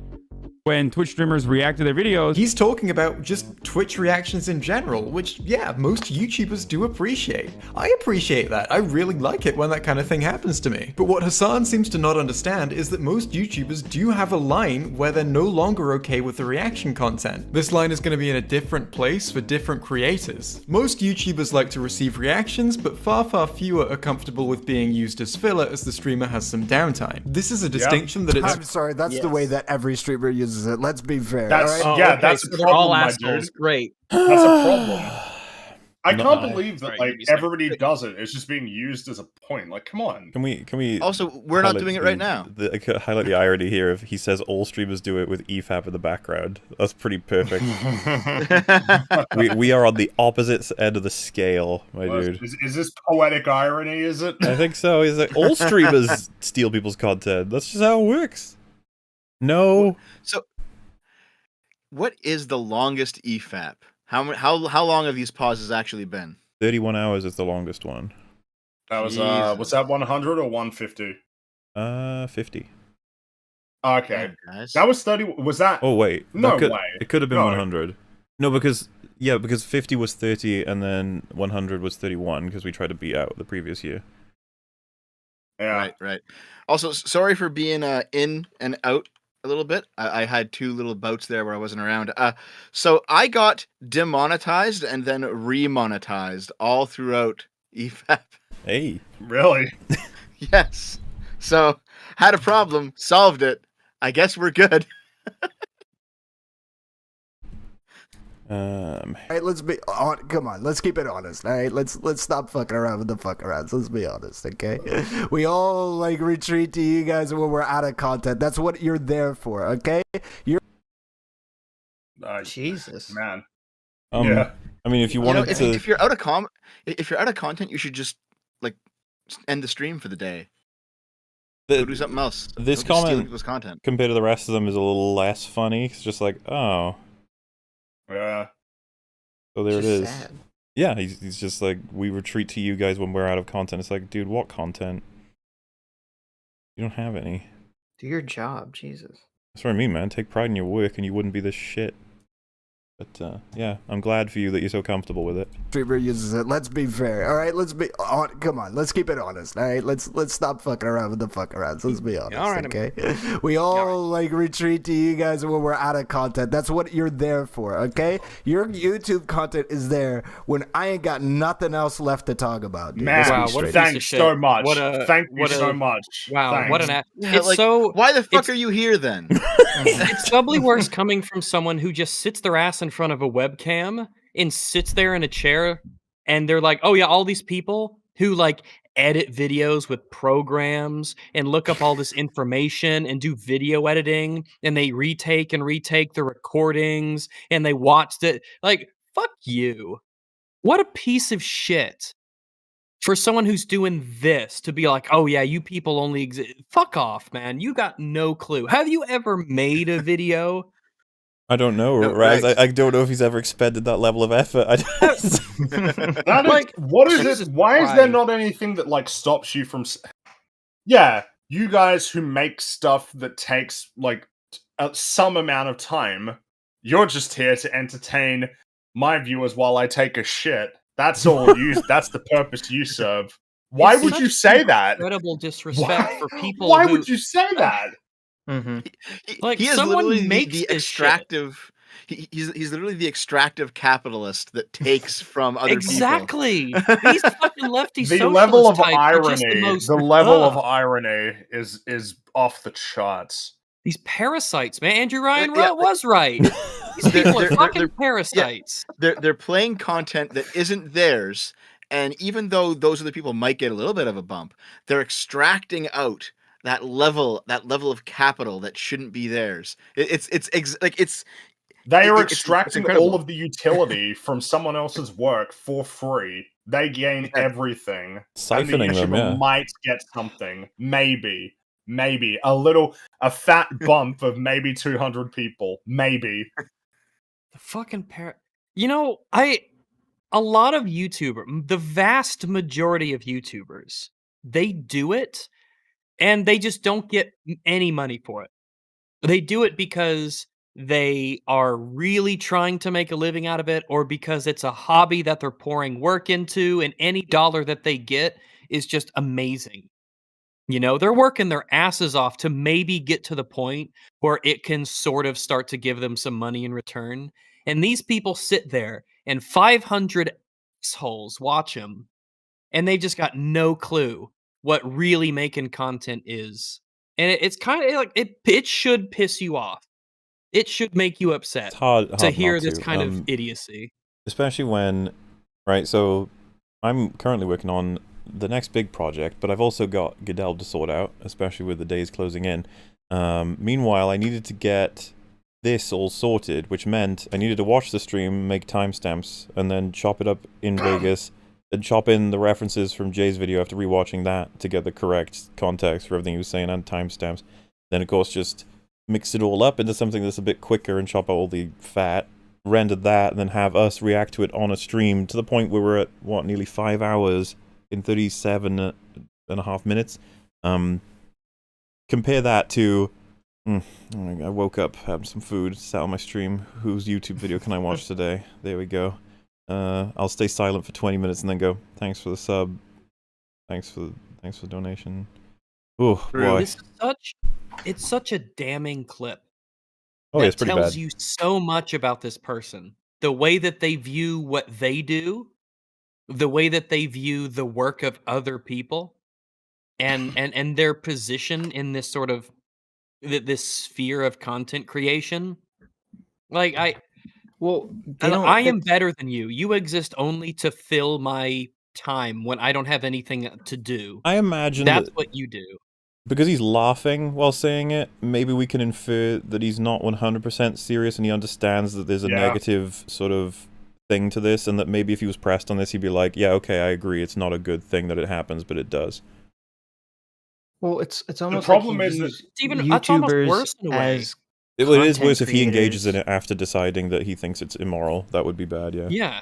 when Twitch streamers react to their videos. He's talking about just Twitch reactions in general, which, yeah, most YouTubers do appreciate. I appreciate that. I really like it when that kind of thing happens to me. But what Hassan seems to not understand is that most YouTubers do have a line where they're no longer okay with the reaction content. This line is going to be in a different place for different creators. Most YouTubers like to receive reactions, but far fewer are comfortable with being used as filler as the streamer has some downtime. This is a distinction that it's... I'm sorry, that's the way that every streamer uses it. Let's be fair. That's all right? yeah, okay, that's so a they're problem, all my assholes. dude. Great. That's a problem. I can't No. believe that Right, like you said- everybody does it. It's just being used as a point. Like, come on. Can we Also, we're not highlight doing it right now. I could highlight the irony here of he says all streamers do it with EFAP in the background. That's pretty perfect. we are on the opposite end of the scale, my dude. Is this poetic irony? Is it? I think so. He's like, all streamers steal people's content. That's just how it works. No. So, what is the longest EFAP? How long have these pauses actually been? 31 hours is the longest one. That was Jesus. was that 100 or 150? 50. Okay. Damn, guys. That was 30. Was that? Oh wait, No way. way. It could have been No. 100. No, because 50 was 30, and then 100 was 31 because we tried to beat out the previous year. Yeah. Right. Also, sorry for being in and out a little bit. I had 2 little bouts there where I wasn't around. So I got demonetized and then remonetized all throughout EFAP. Hey. Really? Yes. So had a problem, solved it. I guess we're good. All right, let's be on. Come on, let's keep it honest. All right, let's stop fucking around with the fuck arounds. Let's be honest, okay? We all like retreat to you guys when we're out of content. That's what you're there for, okay? You're Jesus, man. Yeah. I mean, if you wanted to, if you're out of content, you should just like end the stream for the day. Go do something else. This Don't be stealing comment people's content. compared to the rest of them is a little less funny. It's just like, oh. Yeah. So there it Just is. sad. Yeah, he's just like, we retreat to you guys when we're out of content. It's like, dude, what content? You don't have any. Do your job, Jesus. That's what I mean, man. Take pride in your work and you wouldn't be this shit. But, yeah, I'm glad for you that you're so comfortable with it. streamer uses it. Let's be fair. All right, let's be on. Come on, let's keep it honest. All right, let's stop fucking around with the fuck arounds. Let's be honest. All right, okay? We all like retreat to you guys when we're out of content. That's what you're there for. Okay, your YouTube content is there when I ain't got nothing else left to talk about. Dude. Man, Wow, what a piece of thanks shit. so much. What a- Thank you what a- so much. Wow, Thanks. what an Yeah, it's like, so why the fuck it's- are you here then? It's doubly worse coming from someone who just sits their ass in front of a webcam and sits there in a chair and they're like, oh yeah, all these people who like edit videos with programs and look up all this information and do video editing and they retake the recordings and they watched it. Like, fuck you. What a piece of shit. For someone who's doing this to be like, oh yeah, you people only exist. Fuck off, man. You got no clue. Have you ever made a video? I don't know, No, Raz. right. I don't know if he's ever expended that level of effort. That is, Like, what is Jesus it? Why is there Christ. not anything that like stops you from? Yeah, you guys who make stuff that takes like some amount of time, you're just here to entertain my viewers while I take a shit. That's all you. That's the purpose you serve. Why It's would you such say that? Incredible disrespect for people. Why who, would you say that? Mm-hmm. Like, he is someone literally makes the this shit. extractive. He's literally the extractive capitalist that takes from other Exactly. These fucking lefty The level of socialist types are just irony, most- the level of Ugh. irony is off the charts. These parasites, man. Andrew Ryan Yeah, was right. These people are fucking parasites. They're playing content that isn't theirs, and even though those other people might get a little bit of a bump, they're extracting out that level of capital that shouldn't be theirs. They are It's extracting incredible. all of the utility from someone else's work for free. They gain everything. Siphoning and the them, YouTuber yeah. might get something. Maybe a fat bump of maybe 200 people. Maybe. The fucking You know, a lot of the vast majority of YouTubers, they do it and they just don't get any money for it. They do it because they are really trying to make a living out of it or because it's a hobby that they're pouring work into and any dollar that they get is just amazing. You know, they're working their asses off to maybe get to the point where it can sort of start to give them some money in return. And these people sit there and 500 assholes watch them and they just got no clue what really making content is. And it's kind of like it should piss you off. It should make you upset It's hard to hear not this to. kind of idiocy. Especially when, right, so I'm currently working on the next big project, but I've also got Goodell to sort out, especially with the days closing in. Meanwhile, I needed to get this all sorted, which meant I needed to watch the stream, make timestamps, and then chop it up in Vegas, and chop in the references from Jay's video after rewatching that to get the correct context for everything he was saying and timestamps. Then, of course, just mix it all up into something that's a bit quicker and chop out all the fat, render that, and then have us react to it on a stream to the point where we're at, what, nearly 5 hours in 37 and a half minutes. Compare that to I woke up, had some food, sat on my stream. Whose YouTube video can I watch today? There we go. I'll stay silent for 20 minutes and then go, thanks for the sub. Thanks for the donation. Oh boy. It's such a damning clip. Oh, yeah, it's pretty tells bad. you so much about this person. The way that they view what they do, the way that they view the work of other people, and their position in this sort of this sphere of content creation. Like I am better than you. You exist only to fill my time when I don't have anything to do. I imagine that's that what you do. because he's laughing while saying it, maybe we can infer that he's not 100% serious and he understands that there's a negative sort of thing to this, and that maybe if he was pressed on this, he'd be like, yeah, okay, I agree, it's not a good thing that it happens, but it does. Well, it's almost the problem like is that it's almost worse in a way. It is worse if he engages in it after deciding that he thinks it's immoral. That would be bad, yeah. Yeah.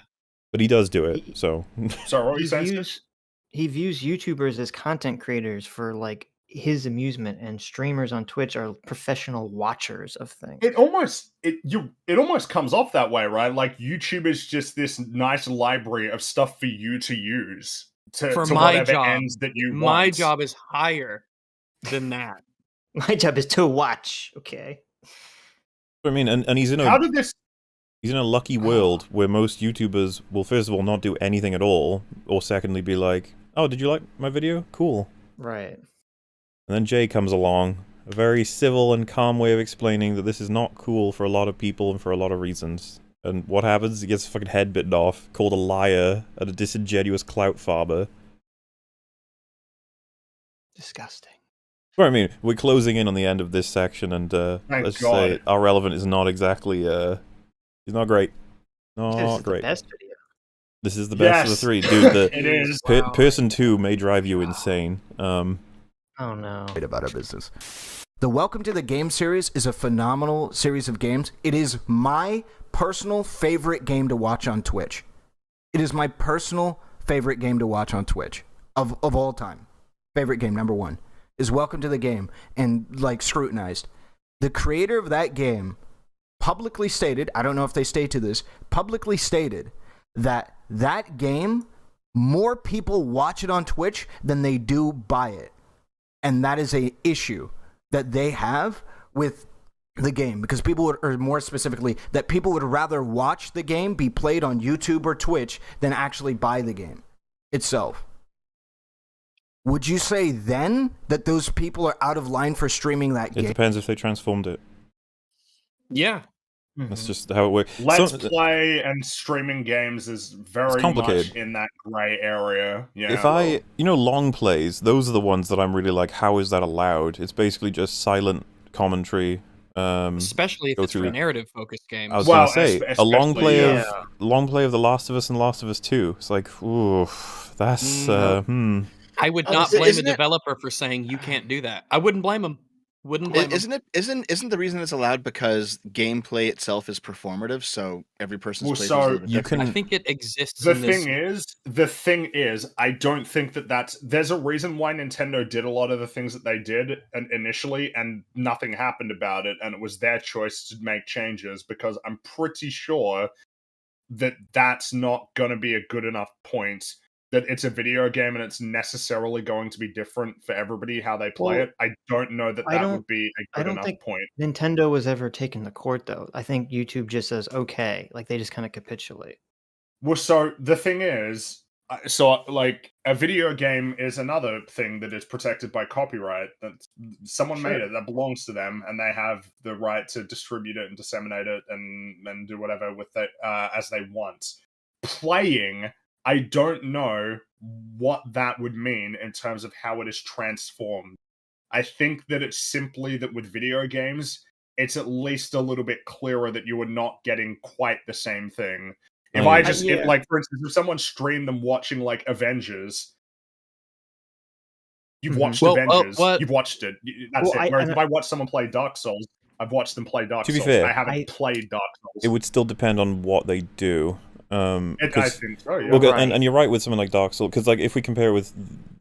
But he does do it, so... Sorry, what were you saying? He views YouTubers as content creators for, like, his amusement, and streamers on Twitch are professional watchers of things. It almost comes off that way, right? Like YouTube is just this nice library of stuff for you to use to my whatever job. ends that you want. My job is higher than that. My job is to watch. Okay. I mean, and he's in a he's in a lucky world where most YouTubers will first of all not do anything at all, or secondly be like, "Oh, did you like my video? Cool." Right. And then Jay comes along, a very civil and calm way of explaining that this is not cool for a lot of people and for a lot of reasons. And what happens? He gets his fucking head bitten off, called a liar, and a disingenuous clout farmer. Disgusting. Well, I mean, we're closing in on the end of this section, and let's say our relevant is not exactly, he's not great. Not great. The best video. This is the best of the three. Dude, it is. Person 2 may drive you insane. Oh no. About our business. The Welcome to the Game series is a phenomenal series of games. It is my personal favorite game to watch on Twitch. It is my personal favorite game to watch on Twitch of all time. Favorite game number 1 is Welcome to the Game, and like scrutinized. The creator of that game publicly stated, I don't know if they stay to this, publicly stated that that game, more people watch it on Twitch than they do buy it. And that is a issue that they have with the game, because people would, or more specifically, that people would rather watch the game be played on YouTube or Twitch than actually buy the game itself. Would you say then that those people are out of line for streaming that game? It depends if they transformed it. Yeah. That's just how it works. Let's play and streaming games is very much in that grey area. Yeah. If long plays, those are the ones that I'm really like, how is that allowed? It's basically just silent commentary. Especially if it's for narrative-focused games. I was going to say, a long play of The Last of Us and Last of Us 2. It's like, ooh, that's, I would not blame a developer for saying you can't do that. I wouldn't blame them. Wouldn't blame them. Isn't the reason it's allowed because gameplay itself is performative, so every person's play is a so little bit different? I think it exists. The thing is, I don't think there's a reason why Nintendo did a lot of the things that they did initially, and nothing happened about it, and it was their choice to make changes, because I'm pretty sure that that's not going to be a good enough point. That it's a video game and it's necessarily going to be different for everybody how they play it. I don't know that would be a good enough point. Nintendo was ever taken to court, though. I think YouTube just says, okay. Like, they just kind of capitulate. Well, so the thing is, like, a video game is another thing that is protected by copyright. That someone made it, that belongs to them, and they have the right to distribute it and disseminate it and do whatever with it as they want. Playing... I don't know what that would mean in terms of how it is transformed. I think that it's simply that with video games, it's at least a little bit clearer that you are not getting quite the same thing. If I just, like, for instance, if someone streamed them watching, like, Avengers, you've watched Avengers, you've watched it. That's it. Whereas if I watch someone play Dark Souls, I've watched them play Dark Souls. To be fair, I haven't played Dark Souls. It would still depend on what they do. I think so, yeah. Well, and you're right with something like Dark Souls, because like if we compare with,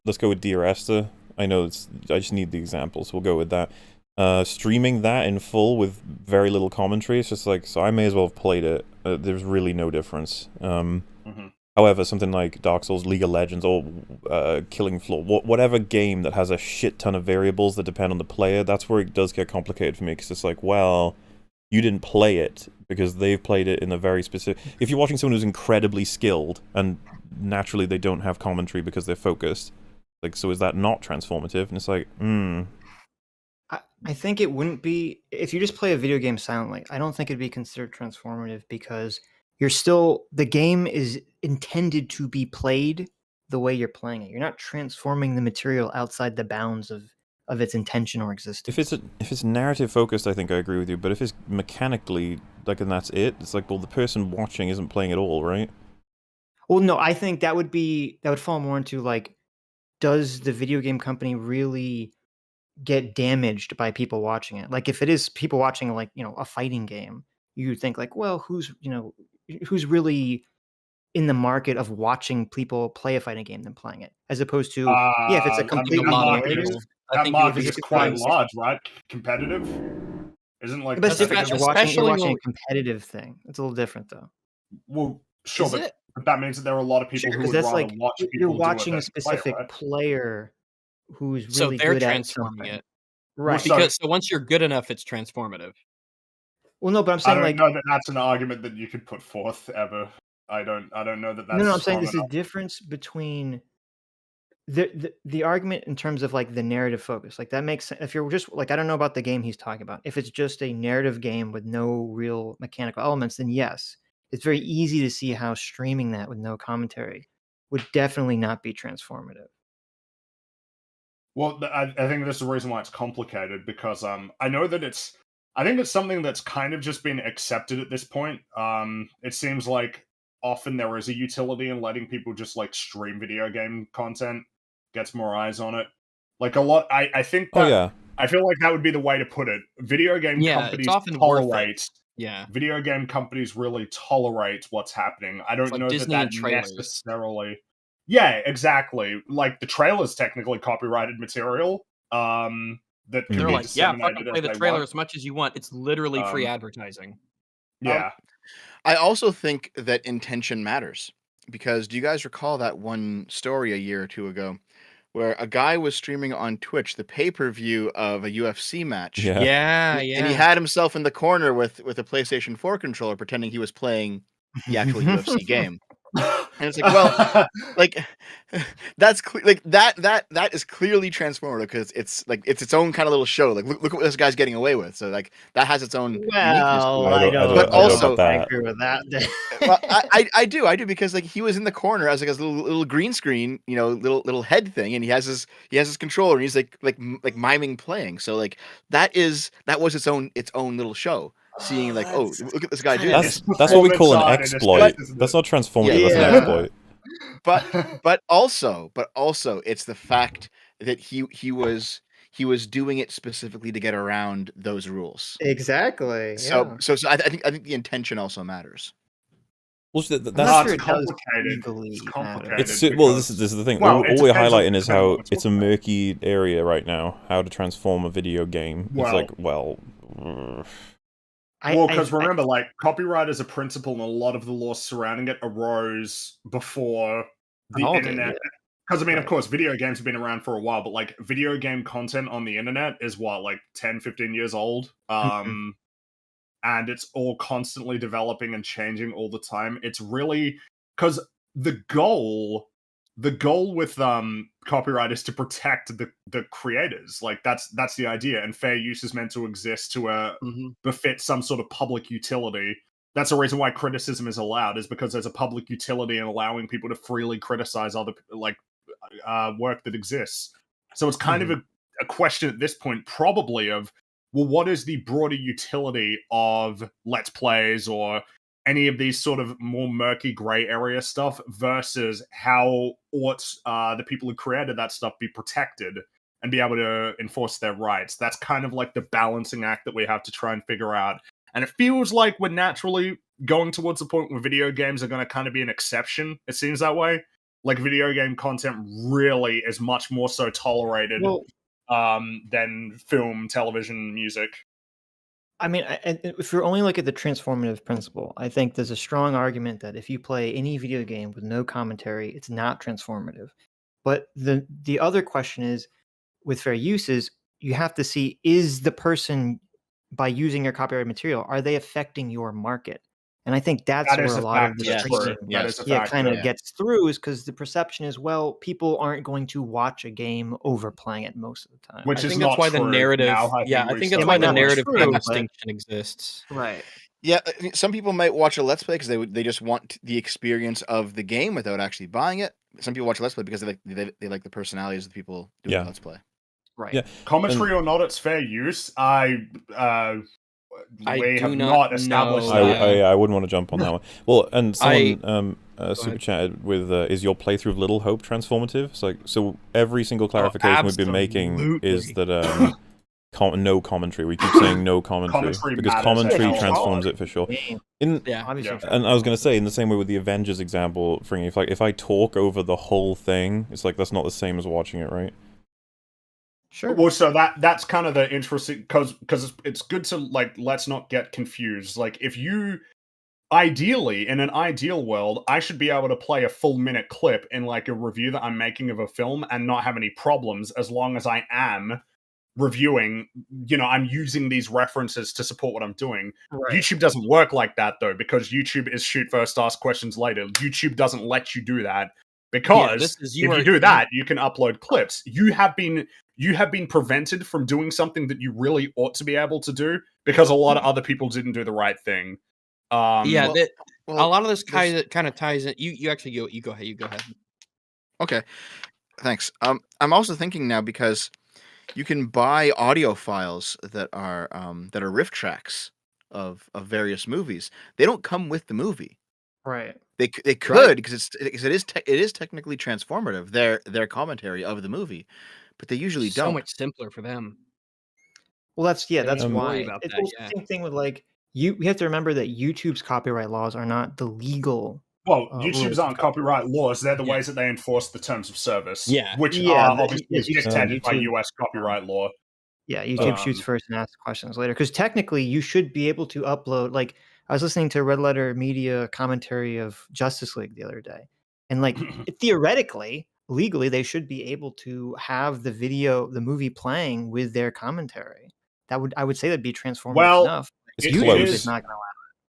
let's go with Dear Esther. I know I just need the example, so we'll go with that. streaming that in full with very little commentary, it's just like, so I may as well have played it. There's really no difference. However, something like Dark Souls, League of Legends, or Killing Floor, whatever game that has a shit ton of variables that depend on the player, that's where it does get complicated for me, because it's like, well, you didn't play it because they've played it in a very specific... If you're watching someone who's incredibly skilled, and naturally they don't have commentary because they're focused, like, so is that not transformative? And it's like, I think it wouldn't be... If you just play a video game silently, I don't think it'd be considered transformative, because you're still... The game is intended to be played the way you're playing it. You're not transforming the material outside the bounds of its intention or existence. If it's narrative focused, I think I agree with you. But if it's mechanically, like, and that's it, it's like, well, the person watching isn't playing at all, right? Well, no, I think that would fall more into, like, does the video game company really get damaged by people watching it? Like, if it is people watching, like, a fighting game, you think, like, well, who's really in the market of watching people play a fighting game than playing it, as opposed to if it's a completely that market is quite large, right? Competitive, isn't like. But you're watching a competitive thing. It's a little different, though. Well, sure, but that means that there are a lot of people who would rather watch people. You're watching a specific player who's really so they're good transforming at it, right? Because so once you're good enough, it's transformative. Well, no, but I'm saying, I like, don't know that that's an argument that you could put forth ever. I don't know that that's. No, I'm saying there's a difference between the argument in terms of, like, the narrative focus. Like, that makes sense. If you're just, like, I don't know about the game he's talking about. If it's just a narrative game with no real mechanical elements, then yes, it's very easy to see how streaming that with no commentary would definitely not be transformative. Well, I think that's the reason why it's complicated, because I know that I think it's something that's kind of just been accepted at this point. It seems like often there is a utility in letting people just, like, stream video game content, gets more eyes on it. Like, a lot, I think that, I feel like that would be the way to put it. Video game companies tolerate. Yeah. Video game companies really tolerate what's happening. I don't know that necessarily. Yeah, exactly. Like, the trailer's technically copyrighted material. That they're like, fucking play the trailer as much as you want. It's literally free advertising. Yeah. I also think that intention matters, because do you guys recall that one story a year or two ago where a guy was streaming on Twitch the pay-per-view of a UFC match? Yeah. And he had himself in the corner with a PlayStation 4 controller, pretending he was playing the actual UFC game. And it's like, well, like, that's like that is clearly transformative, because it's like its own kind of little show. Like, look what this guy's getting away with. So, like, that has its own uniqueness. I agree with that. Well, I do, because, like, he was in the corner as, like, a little green screen, little head thing, and he has his controller, and he's like miming playing. So, like, that was its own little show. Seeing, like, oh, look at this guy do that's what we call an exploit. That's not transformative. That's an exploit. But also, it's the fact that he was doing it specifically to get around those rules. Exactly. So I think the intention also matters. Well, that's complicated. It's complicated. Well, this is the thing. Well, all we're highlighting is how it's a murky area right now. How to transform a video game. It's like, well. Because remember, like, copyright as a principle and a lot of the laws surrounding it arose before the internet. Because, I mean, of course, video games have been around for a while, but, like, video game content on the internet is, what, like, 10, 15 years old? And it's all constantly developing and changing all the time. It's really... Because the goal with copyright is to protect the creators. Like, that's the idea, and fair use is meant to exist to befit some sort of public utility. That's the reason why criticism is allowed, is because there's a public utility in allowing people to freely criticize other, like, work that exists. So it's kind of a question at this point, probably, of, well, what is the broader utility of Let's Plays or any of these sort of more murky gray area stuff, versus how ought the people who created that stuff be protected and be able to enforce their rights. That's kind of like the balancing act that we have to try and figure out. And it feels like we're naturally going towards the point where video games are going to kind of be an exception. It seems that way. Like, video game content really is much more so tolerated than film, television, music. I mean, if you're only look at the transformative principle, I think there's a strong argument that if you play any video game with no commentary, it's not transformative. But the other question is, with fair use, is you have to see, is the person, by using your copyrighted material, are they affecting your market? And I think that's That is where a a lot of factor. the True. streaming, That is a kind factor. of gets through, is because the perception is, well, people aren't going to watch a game over playing it most of the time. Which I is think that's not why the true narrative. now, I Yeah, think I we think that's saw why that the was narrative true, kind of but- distinction exists. Right. Yeah, I mean, some people might watch a Let's Play because they just want the experience of the game without actually buying it. Some people watch a Let's Play because they like the personalities of the people doing Yeah. Let's Play. Right. Yeah. Commentary or not, it's fair use. We do have not not established know. that. I wouldn't want to jump on that one. Well, and I- someone super chatted with, is your playthrough of Little Hope transformative? It's like, so every single clarification we've been making is that no commentary. We keep saying no commentary, Commentary because matters, commentary I know. transforms it for sure. Yeah. Obviously. Yeah. And I was going to say, in the same way with the Avengers example, if I talk over the whole thing, it's like that's not the same as watching it, right? Sure. Well, so that's kind of the interesting, because it's good to, like, let's not get confused. Like, if you, ideally, in an ideal world, I should be able to play a full minute clip in, like, a review that I'm making of a film and not have any problems, as long as I am reviewing, I'm using these references to support what I'm doing. Right. YouTube doesn't work like that, though, because YouTube is shoot first, ask questions later. YouTube doesn't let you do that, because if you do that, you can upload clips. You have been prevented from doing something that you really ought to be able to do, because a lot of other people didn't do the right thing. A Well, lot of this kind of ties in. You actually go. You go ahead. You go ahead. Okay, thanks. I'm also thinking now, because you can buy audio files that are riff tracks of various movies. They don't come with the movie. Right. They could, because it is technically transformative, their commentary of the movie, but they usually So don't. much simpler for them. Well, that's They don't that's even worry why. about It's that, also the same thing with, like, we have to remember that YouTube's copyright laws are not the legal. Well, rules YouTube's of aren't copyright laws. They're the Yeah. ways that they enforce the terms of service. Yeah. Which Yeah, are but obviously it's just dictated by YouTube. US copyright law. Yeah, YouTube shoots first and asks questions later. Because technically, you should be able to upload. Like, I was listening to Red Letter Media commentary of Justice League the other day, and, like, theoretically, legally, they should be able to have the movie playing with their commentary. I would say that'd be transformative Well, enough. It's YouTube close. is not going to allow.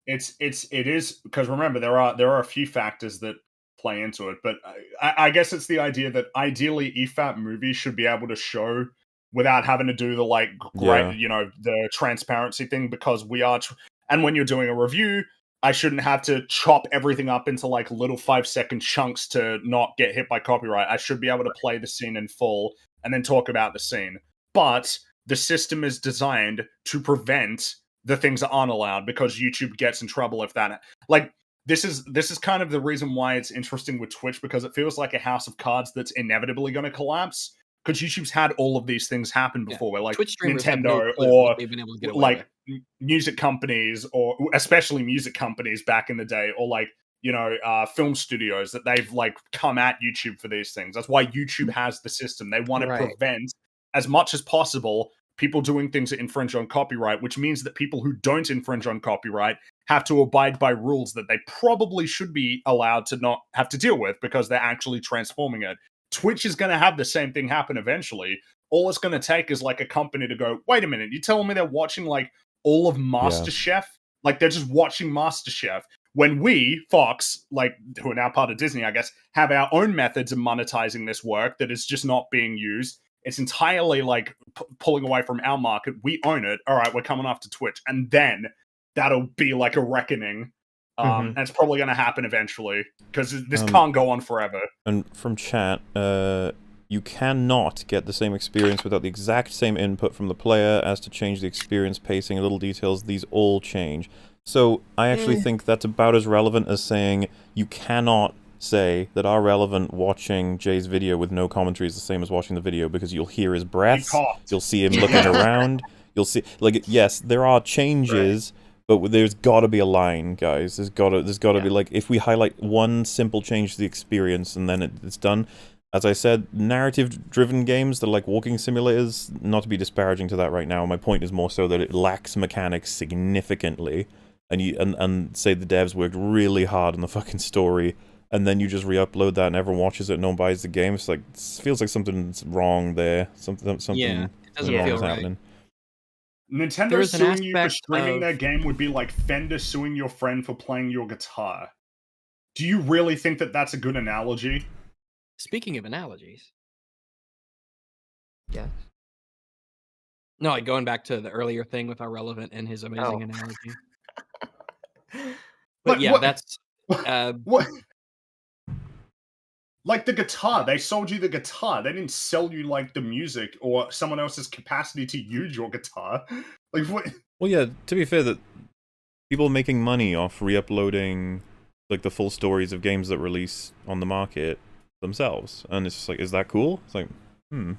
It is, because remember, there are a few factors that play into it, but I guess it's the idea that ideally EFAP movies should be able to show without having to do the, like, great, the transparency thing, because we are and when you're doing a review, I shouldn't have to chop everything up into, like, little 5-second chunks to not get hit by copyright. I should be able to play the scene in full and then talk about the scene. But the system is designed to prevent the things that aren't allowed, because YouTube gets in trouble if that, like, this is kind of the reason why it's interesting with Twitch, because it feels like a house of cards that's inevitably going to collapse, because YouTube's had all of these things happen before, where, like, Twitch streamers have no Nintendo clue or what they've been able to get away like with. music companies, or especially music companies back in the day, or, like, film studios, that they've, like, come at YouTube for these things. That's why YouTube has the system. They want to Right. prevent, as much as possible, people doing things that infringe on copyright, which means that people who don't infringe on copyright have to abide by rules that they probably should be allowed to not have to deal with, because they're actually transforming it. Twitch is going to have the same thing happen eventually. All it's going to take is, like, a company to go, wait a minute, you telling me they're watching, like, all of MasterChef? Like, they're just watching MasterChef. When we, Fox, like, who are now part of Disney, I guess, have our own methods of monetizing this work that is just not being used, it's entirely, like, pulling away from our market. We own it. All right, we're coming after Twitch. And then that'll be, like, a reckoning. And it's probably going to happen eventually, because this can't go on forever. And from chat, you cannot get the same experience without the exact same input from the player. As to change the experience, pacing, little details, these all change. So I actually think that's about as relevant as saying you cannot say that our relevant watching Jay's video with no commentary is the same as watching the video, because you'll hear his breaths, you'll see him looking around, you'll see, like, yes, there are changes, but there's got to be a line, guys. There's got to be, like, if we highlight one simple change to the experience and then it's done. as I said, narrative-driven games that are like walking simulators, not to be disparaging to that right now, my point is more so that it lacks mechanics significantly, and say the devs worked really hard on the fucking story, and then you just re-upload that and everyone watches it and no one buys the game. It's like, it feels like something's wrong there. Something Yeah, it doesn't wrong feel is right. happening. Nintendo suing you for streaming their game would be like Fender suing your friend for playing your guitar. Do you really think that that's a good analogy? Speaking of analogies. Yeah. No, like going back to the earlier thing with our relevant and his amazing Oh. analogy. But Like, yeah, what- that's What? Like the guitar, they sold you the guitar. They didn't sell you like the music or someone else's capacity to use your guitar. Like what? Well, yeah. To be fair, that people making money off re-uploading like the full stories of games that release on the market themselves, and it's just like, is that cool? It's like, I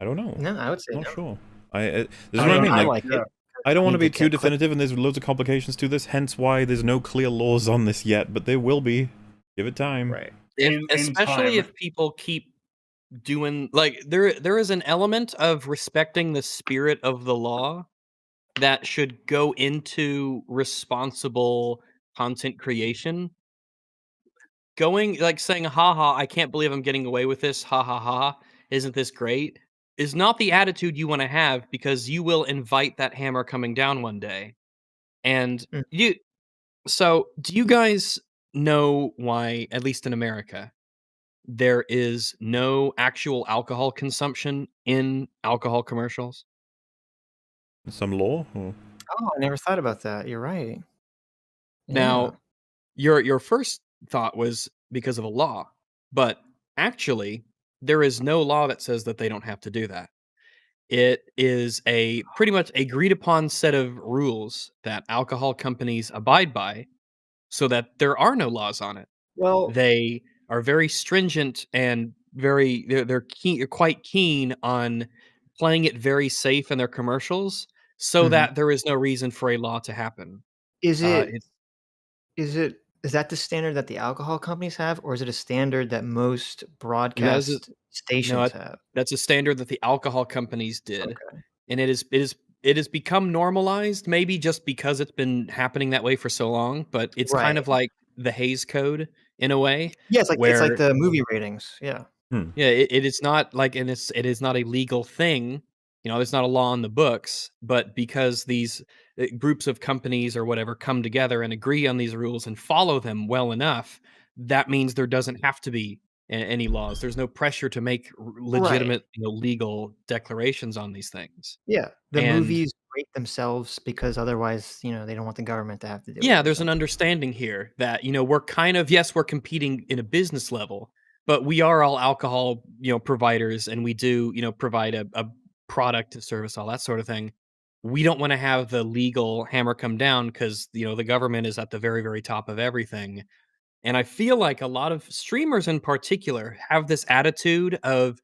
don't know. No, I would say Not no. sure. This is what I mean. Like, it. I don't want to Need be to too get definitive, and there's loads of complications to this. Hence, why there's no clear laws on this yet, but there will be. Give it time. Right. Especially if people keep doing like there is an element of respecting the spirit of the law that should go into responsible content creation. Going like saying haha, I can't believe I'm getting away with this, ha ha ha, isn't this great, is not the attitude you want to have, because you will invite that hammer coming down one day. And do you guys know why, at least in America, there is no actual alcohol consumption in alcohol commercials? Some law? Or... Oh, I never thought about that. You're right. Now, your first thought was because of a law, but actually, there is no law that says that they don't have to do that. It is a pretty much agreed upon set of rules that alcohol companies abide by, so that there are no laws on it. Well, They are very stringent and they're quite keen on playing it very safe in their commercials, so that there is no reason for a law to happen. Is It's is that the standard that the alcohol companies have, or is it a standard that most broadcast stations have? That's a standard that the alcohol companies did, and it has become normalized, maybe just because it's been happening that way for so long. But it's kind of like the Hays Code in a way. Yeah, it's like where the movie ratings. Yeah. Yeah, it is not like, and it is not a legal thing. You know, there's not a law in the books, but because these groups of companies or whatever come together and agree on these rules and follow them well enough, that means there doesn't have to be any laws. There's no pressure to make legitimate, legal declarations on these things. Yeah, the And- movies rate themselves because otherwise, they don't want the government to have to do it. Yeah, there's an understanding here that, we're kind of, yes, we're competing in a business level, but we are all alcohol, providers, and we do, provide a product, a service, all that sort of thing. We don't want to have the legal hammer come down because, the government is at the very, very top of everything. And I feel like a lot of streamers in particular have this attitude of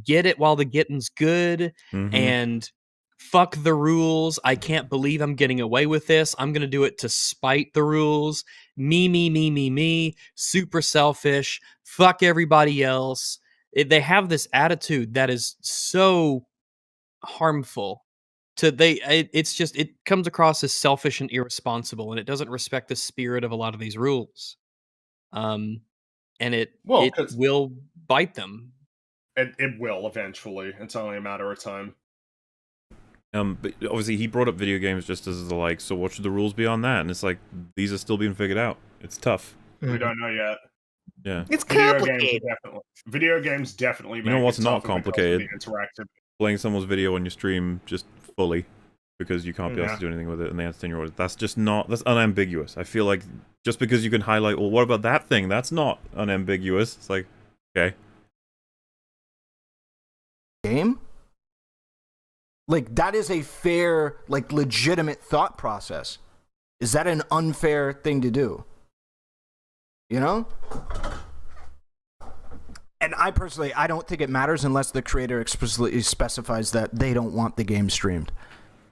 get it while the getting's good and fuck the rules. I can't believe I'm getting away with this. I'm going to do it to spite the rules. Me, super selfish. Fuck everybody else. They have this attitude that is so harmful to it comes across as selfish and irresponsible, and it doesn't respect the spirit of a lot of these rules. And it will bite them. It will eventually. It's only a matter of time. But obviously he brought up video games just as the like, so what should the rules be on that? And it's like, these are still being figured out. It's tough. We don't know yet. Yeah. It's complicated. Video games definitely You know what's not complicated? Interactive. Playing someone's video on your stream just fully because you can't be asked to do anything with it and they have to turn your order. That's just not, that's unambiguous. I feel like just because you can highlight, well, what about that thing? That's not unambiguous. It's like, okay. Game? Like, that is a fair, like, legitimate thought process. Is that an unfair thing to do? You know? And I personally, I don't think it matters unless the creator explicitly specifies that they don't want the game streamed.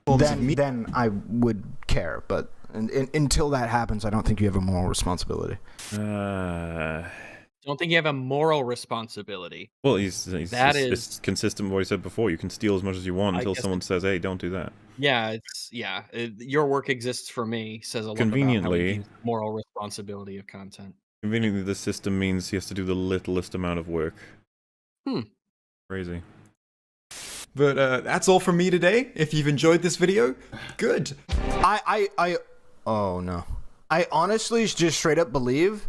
Then I would care, but until that happens, I don't think you have a moral responsibility. So don't think you have a moral responsibility. Well, he's It's consistent with what he said before. You can steal as much as you want until someone says, "Hey, don't do that." Yeah, your work exists for me says a lot about how we Conveniently, view moral responsibility of content. conveniently, the system means he has to do the littlest amount of work. Crazy. But that's all from me today. If you've enjoyed this video, good. Oh no. I honestly just straight up believe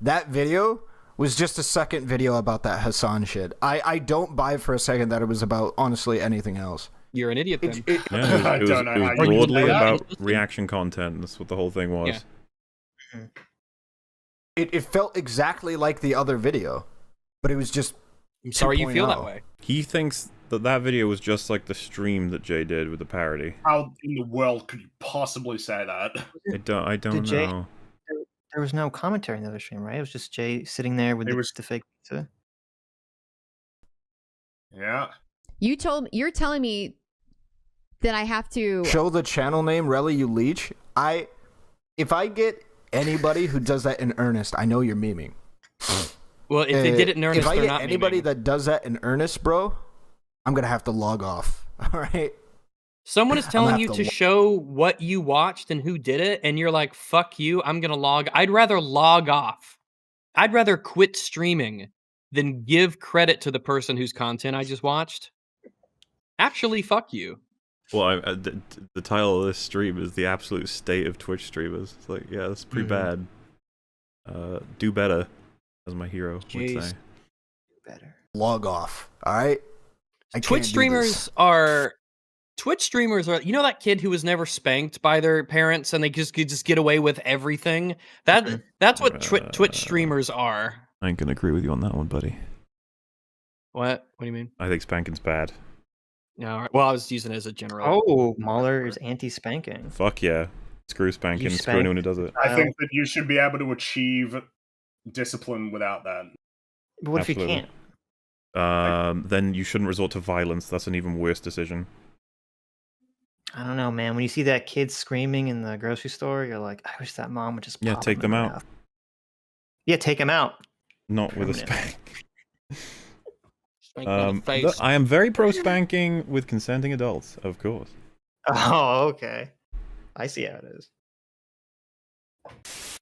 that video was just a second video about that Hassan shit. I don't buy for a second that it was about, honestly, anything else. You're an idiot then. Yeah, it was broadly about reaction content. That's what the whole thing was. Yeah. It felt exactly like the other video, but it was just I'm sorry you feel that 2.0. way. He thinks that video was just like the stream that Jay did with the parody. How in the world could you possibly say that? I don't Jay, know. there was no commentary in the other stream, right? It was just Jay sitting there with the fake pizza. Yeah. You're telling me that I have to Show the channel name, Relly, you leech. If I get anybody who does that in earnest, I know you're memeing. Well, if they did it in earnest, if I they're get not anybody memeing. that does that in earnest, bro, I'm gonna have to log off. All right. Someone is I'm gonna telling have you to to lo- show what you watched and who did it, and you're like, fuck you, I'm gonna log. I'd rather log off. I'd rather quit streaming than give credit to the person whose content I just watched. Actually, fuck you. Well, the title of this stream is "The Absolute State of Twitch Streamers." It's like, yeah, that's pretty bad. Do better, as my hero would Jeez. say. Better. Log off. All right. Twitch streamers are. You know that kid who was never spanked by their parents and they just could just get away with everything. That's what Twitch streamers are. I ain't gonna agree with you on that one, buddy. What? What do you mean? I think spanking's bad. No. Right. Well, I was using it as a general. Oh, Mahler is anti-spanking. Fuck yeah. Screw spanking. Screw spank anyone who does it. I think that you should be able to achieve discipline without that. But what if you Absolutely. can't? Then you shouldn't resort to violence. That's an even worse decision. I don't know, man. When you see that kid screaming in the grocery store, you're like, I wish that mom would just Yeah, pop take him in them the out. mouth. Yeah, take him out. Not with a Permanently. spank. Spank me on the face. I am very pro spanking with consenting adults, of course. Oh, okay. I see how it is.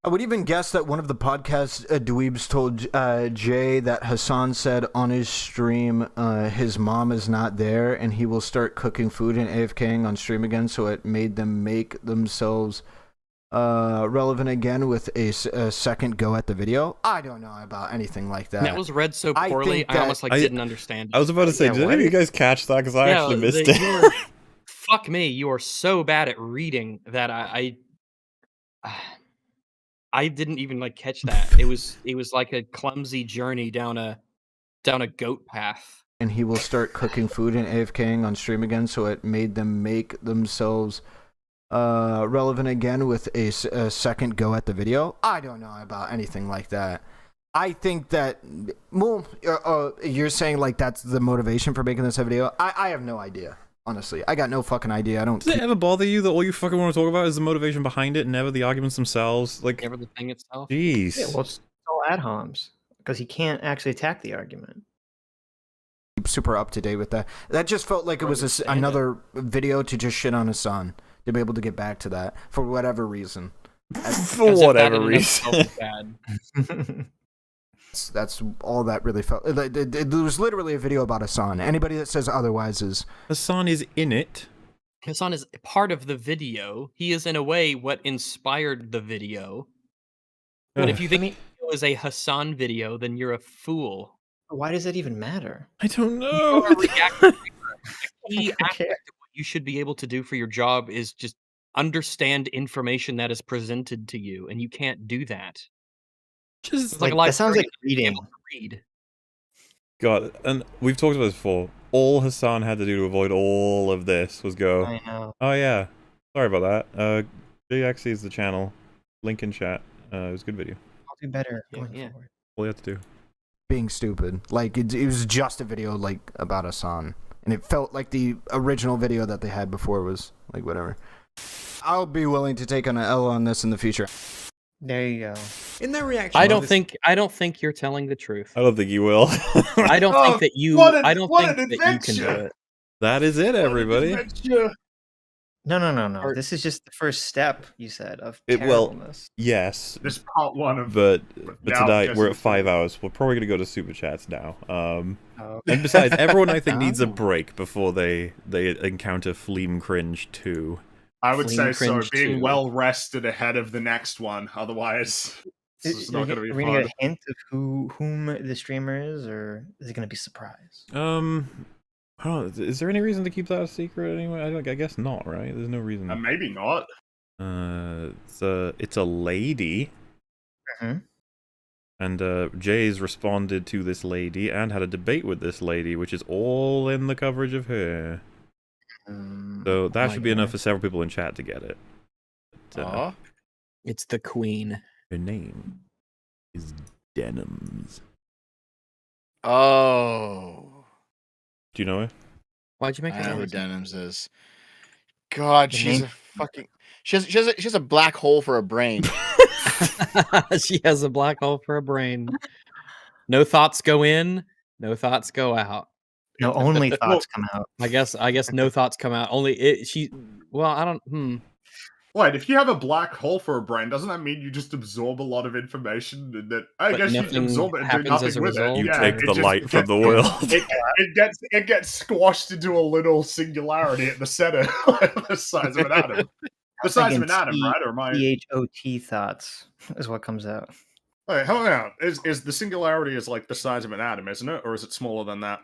I would even guess that one of the podcast dweebs told Jay that Hassan said on his stream his mom is not there and he will start cooking food and AFKing on stream again, so it made them make themselves relevant again with a second go at the video. I don't know about anything like that. That was read so poorly, I almost didn't understand it. I was about to say, did any of you guys catch that? Because I actually missed it. Fuck me, you are so bad at reading that I didn't even catch that. It was like a clumsy journey down a goat path. And he will start cooking food and AFKing on stream again, so it made them make themselves relevant again with a second go at the video. I don't know about anything like that. I think that, well, you're saying that's the motivation for making this a video. I have no idea. Honestly, I got no fucking idea. I don't. Does it ever bother you that all you fucking want to talk about is the motivation behind it, never the arguments themselves? Never the thing itself. Jeez. Yeah, well, it's all ad homs because he can't actually attack the argument. Super up to date with that. That just felt like it was another video to just shit on Hassan. To be able to get back to that for whatever reason. For whatever reason. That's all that really felt. It was literally a video about Hassan. Anybody that says otherwise is... Hassan is in it. Hassan is part of the video. He is, in a way, what inspired the video. But if you think it was a Hassan video, then you're a fool. Why does that even matter? I don't know. A key aspect of what you should be able to do for your job is just understand information that is presented to you, and you can't do that. Just it's like a life that sounds like reading. reading. God, and we've talked about this before. All Hassan had to do to avoid all of this was go, I know. oh yeah, sorry about that. JXC is the channel. Link in chat. It was a good video. I'll do better going forward. All you have to do. Being stupid. It was just a video about Hassan. And it felt like the original video that they had before was whatever. I'll be willing to take an L on this in the future. There you go. In their reaction, I to don't this- think you're telling the truth. I don't think you will. I don't Oh, think that you. what an- I don't what think an that you can do adventure! it. That is it, everybody. No. Or- This is just the first step, you said, of Well, terribleness. yes, This part one of. but now tonight Jesse we're at was 5 saying- hours. We're probably gonna go to super chats now. Oh. And besides, everyone I think needs a Oh. break before they encounter Fleam Cringe 2. I would Flame say so. Cringe Being 2. well rested ahead of the next one. Otherwise, it's not going to be Are we fun. gonna get a hint of whom the streamer is, or is it gonna be a surprise? I don't know. Is there any reason to keep that a secret anyway? I guess not, right? There's no reason. Maybe not. It's a lady. Mhm. And Jay's responded to this lady and had a debate with this lady, which is all in the coverage of her. So that my should be enough God. for several people in chat to get it. But, Aw. It's the queen. her name is Denims. Oh. Do you know her? Why'd you make I that know who noise? Denims is. God, The she's name- a fucking. She has a black hole for a brain. She has a black hole for a brain. No thoughts go in. No thoughts go out. No, only thoughts come out. I guess no thoughts come out. Only it. She. Well, I don't. Wait, if you have a black hole for a brain, doesn't that mean you just absorb a lot of information? And that I But guess you nothing absorb it and do happens nothing as a with result? it. You Yeah, take it the just light from gets- the world. It gets squashed into a little singularity at the center, the size of an atom. The size of an atom, right? Or am I? THOT thoughts is what comes out. Wait, hold on. Is the singularity is like the size of an atom, isn't it, or is it smaller than that?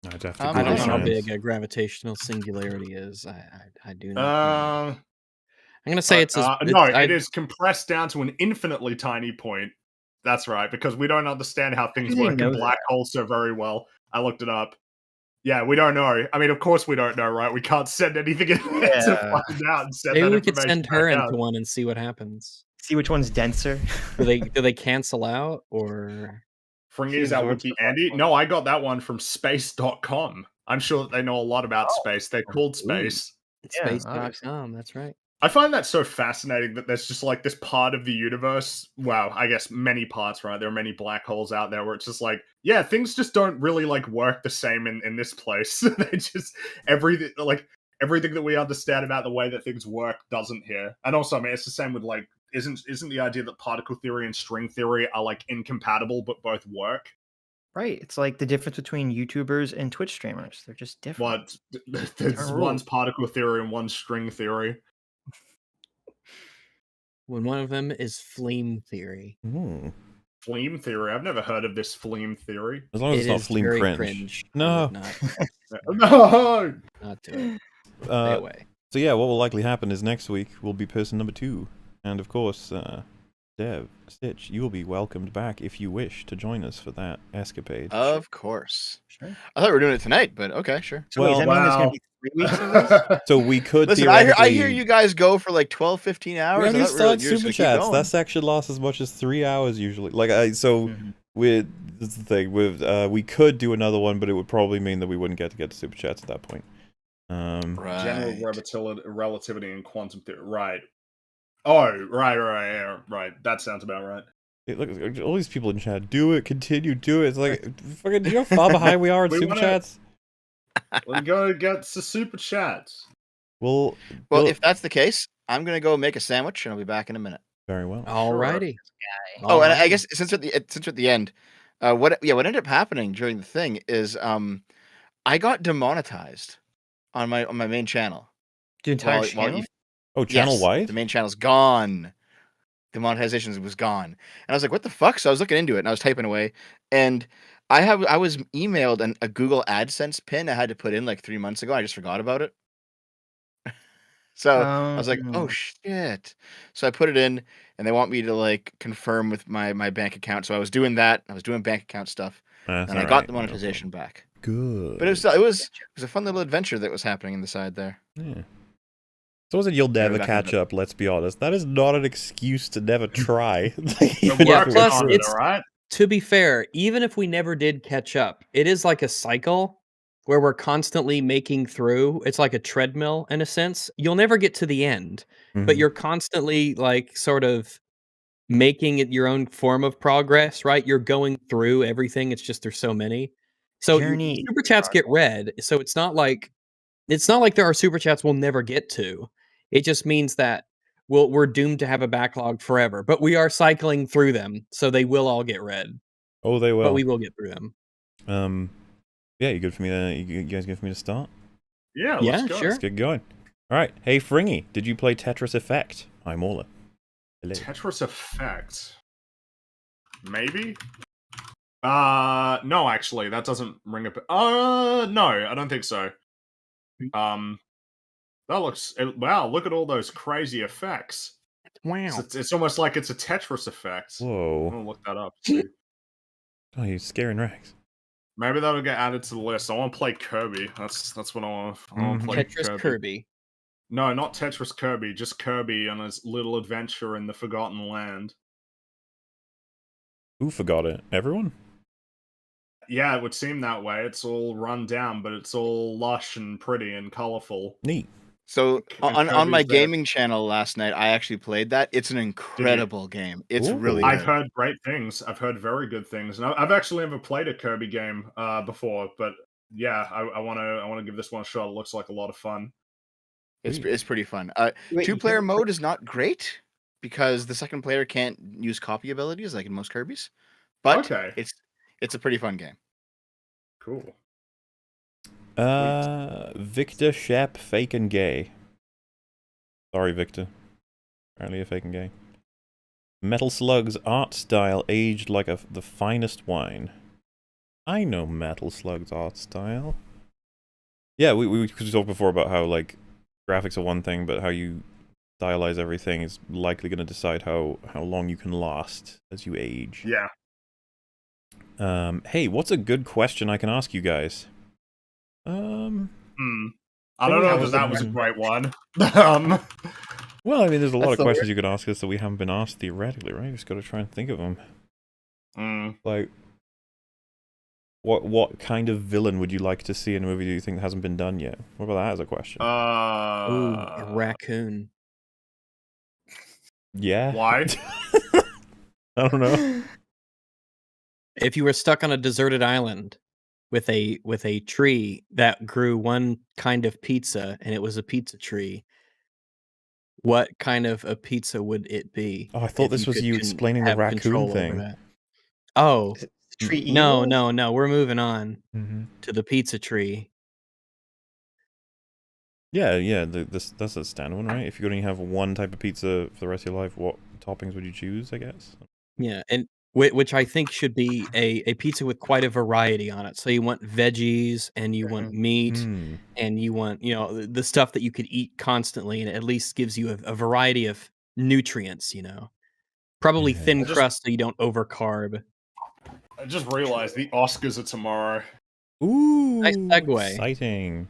I'd have to I I Google don't know how science. big a gravitational singularity is. I do not. know. Uh, I'm gonna say it's no, it is compressed down to an infinitely tiny point. That's right, because we don't understand how things do they work in know black holes so very well. I looked it up. Yeah, we don't know. I mean, of course we don't know, right? We can't send anything in there to Yeah. find out and send Maybe that we could information send her back into out. one and see what happens. See which one's denser. Do they cancel out or? Fringy, is She that absorbs Wiki the black Andy? hole. No, I got that one from space.com. I'm sure that they know a lot about Oh. space. They're called space. Yeah, Space.com. That's right. I find that so fascinating that there's just like this part of the universe. Wow, I guess many parts, right? There are many black holes out there where it's just like, yeah, things just don't really like work the same in this place. They just everything that we understand about the way that things work doesn't here. And also, I mean, it's the same with like, isn't the idea that particle theory and string theory are like incompatible but both work? Right. It's like the difference between YouTubers and Twitch streamers. They're just different. What? There's Different one's rules. particle theory and one's string theory. When one of them is flame theory. Flame theory. I've never heard of this flame theory. As long as It it's not is Fleam very Cringe. cringe. No. No. Not do it. Stay Uh, away. So yeah, what will likely happen is next week will be person number 2. And of course, Dev, Stitch, you will be welcomed back if you wish to join us for that escapade. Of course. Sure. I thought we were doing it tonight, but okay, sure. So wait, does that mean there's going to be 3 weeks of this? So we could Listen, I theoretically... hear you guys go for like 12, 15 hours. We I only thought start you're just super gonna keep chats. going. That section lasts as much as 3 hours usually. Like this is the thing with we could do another one, but it would probably mean that we wouldn't get to super chats at that point. Right. General relativity and quantum theory. Right. Oh, right. That sounds about right. Hey, look, all these people in chat, do it, continue, do it. It's like, fucking, do you know how far behind we are in We super wanna- chats? Let's go get the super chats. Well, if that's the case, I'm gonna go make a sandwich and I'll be back in a minute. Very well. Alrighty. Oh, and I guess since we're at the end, what ended up happening during the thing is I got demonetized on my main channel. The entire channel? Oh, channel Yes, wide? The main channel's gone. The monetization was gone. And I was like, what the fuck? So I was looking into it and I was typing away. And I was emailed a Google AdSense pin I had to put in like 3 months ago. I just forgot about it. So I was like, oh shit. So I put it in and they want me to like confirm with my bank account. So I was doing that. I was doing bank account stuff. That's and I got alright, the no monetization back. Good. But it was a fun little adventure that was happening in the side there. Yeah. So was it you'll never back catch in up, let's be honest. That is not an excuse to never try. Yeah, plus it's right? to be fair, even if we never did catch up, it is like a cycle where we're constantly making through. It's like a treadmill in a sense. You'll never get to the end, but Mhm. you're constantly like sort of making it your own form of progress, right? You're going through everything. It's just there's so many. So Journey. super chats get read. So it's not like there are super chats we'll never get to. It just means that we're doomed to have a backlog forever. But we are cycling through them, so they will all get read. Oh, they will. But we will get through them. Yeah, you good for me to, you guys good for me to start? Yeah, Yeah, let's go. sure. Let's get going. All right. Hey, Fringy, did you play Tetris Effect? I'm Ola. Hello. Tetris Effect. Maybe? No, actually, that doesn't ring a no, I don't think so. That looks... wow, look at all those crazy effects. Wow. It's almost like it's a Tetris effect. Whoa. I'm gonna look that up, too. Oh, you're scaring Rex. Maybe that'll get added to the list. I want to play Kirby. That's what I want to play. Tetris Kirby. No, not Tetris Kirby, just Kirby and his little adventure in the Forgotten Land. Who forgot it? Everyone? Yeah, it would seem that way. It's all run down, but it's all lush and pretty and colorful. Neat. So on my Kirby's there. gaming channel last night, I actually played that. It's an incredible game. It's Ooh. really good. I've heard great things. I've heard very good things, and I've actually never played a Kirby game before. But yeah, I want to give this one a shot. It looks like a lot of fun. It's pretty fun. Wait, Two-player mode is not great because the second player can't use copy abilities like in most Kirby's. But Okay. it's a pretty fun game. Cool. Victor Shep, fake and gay. Sorry, Victor. Apparently you're fake and gay. Metal Slug's art style aged like the finest wine. I know Metal Slug's art style. Yeah, we talked before about how, like, graphics are one thing, but how you stylize everything is likely going to decide how long you can last as you age. Yeah. Hey, what's a good question I can ask you guys? I don't know if that was a great one. Well, I mean, there's a lot That's of the questions you could ask us that we haven't been asked theoretically, right? You just got to try and think of them. Like, what kind of villain would you like to see in a movie do you think hasn't been done yet? What about that as a question? Ooh, a raccoon. Yeah. Why? I don't know. If you were stuck on a deserted island with a tree that grew one kind of pizza and it was a pizza tree, what kind of a pizza would it be? Oh, I thought this was you explaining the raccoon thing. Oh, Tree no, evil? no, we're moving on Mm-hmm. to the pizza tree. Yeah, that's a standard one, right? If you could only have one type of pizza for the rest of your life, what toppings would you choose, I guess? Yeah, and which I think should be a pizza with quite a variety on it. So you want veggies and you want meat and you want, the stuff that you could eat constantly, and it at least gives you a variety of nutrients, Probably thin crust so you don't overcarb. I just realized the Oscars are tomorrow. Ooh, nice segue. Exciting.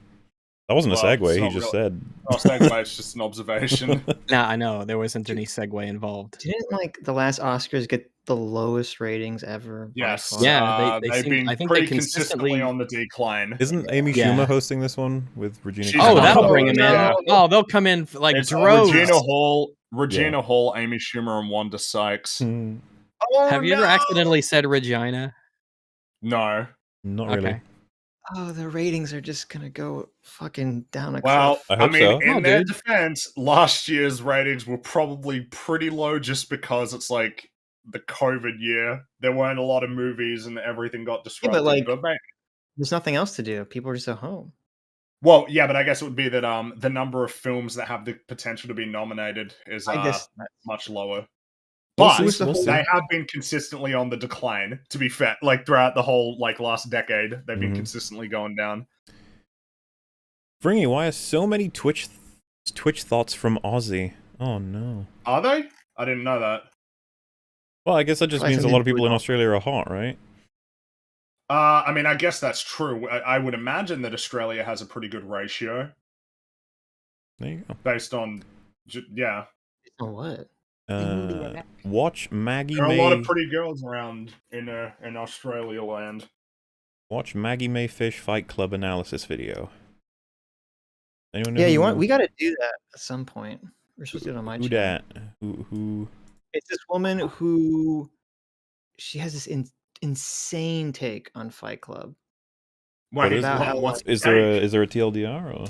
That wasn't a segue, he just said. Oh, segue, it's just an observation. Nah, I know, there wasn't any segue involved. Didn't the last Oscars get the lowest ratings ever? by Yes. far? Yeah, they've been I think pretty they consistently on the decline. Isn't Amy Schumer hosting this one with Regina? She's Oh, not that'll hosting bring him in. it. Oh, they'll come in like It's droves. Regina Hall, Amy Schumer, and Wanda Sykes. Have you ever accidentally said Regina? No. Not really. Okay. Oh, the ratings are just gonna go fucking down a Well, cliff. I hope mean, so. in their defense, last year's ratings were probably pretty low just because it's like the COVID year. There weren't a lot of movies and everything got disrupted. There's nothing else to do. People are just at home. Well, yeah, but I guess it would be that the number of films that have the potential to be nominated is I guess much lower. We'll But see. they have been consistently on the decline, to be fair. Like throughout the whole last decade, they've been consistently going down. Fringy, why are so many Twitch thoughts from Aussie? Oh no. Are they? I didn't know that. Well, I guess that just means a lot of people in Australia are hot, right? I mean, I guess that's true. I would imagine that Australia has a pretty good ratio. There you go. Based on, yeah. On what? Watch Maggie There are May. a lot of pretty girls around in Australia land. Watch Maggie May Fish Fight Club analysis video. Anyone know Yeah, who, we got to do that at some point. We're supposed to do it on my who channel. dat? Who It's this woman who she has this insane take on Fight Club. What is about it? how, what's Is the there a TLDR or?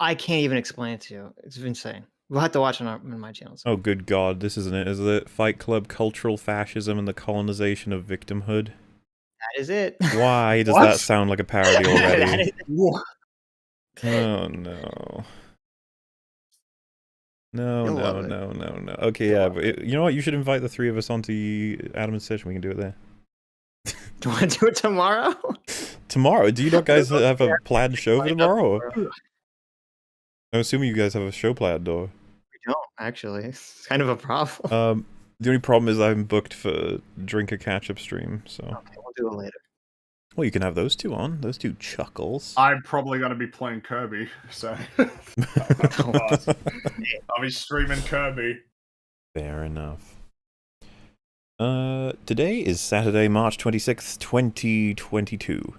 I can't even explain it to you. It's insane. We'll have to watch on my channels. Oh, good God, this isn't it, is it? Fight Club, cultural fascism, and the colonization of victimhood. That is it. Why does What? that sound like a parody That already? is- Oh no. No, You'll no, love it. no, no, no. Okay, yeah, but you know what? You should invite the three of us onto Adam's session. We can do it there. Do you want to do it tomorrow? Tomorrow? Do you not guys have a planned show for tomorrow? Or? We I'm assuming you guys have a show planned, or? don't, actually. It's kind of a problem. The only problem is I'm booked for Drink a Catch-Up stream, so... Okay, we'll do it later. Well, you can have those two on. Those two chuckles. I'm probably going to be playing Kirby, so I'll be streaming Kirby. Fair enough. Today is Saturday, March 26th, 2022.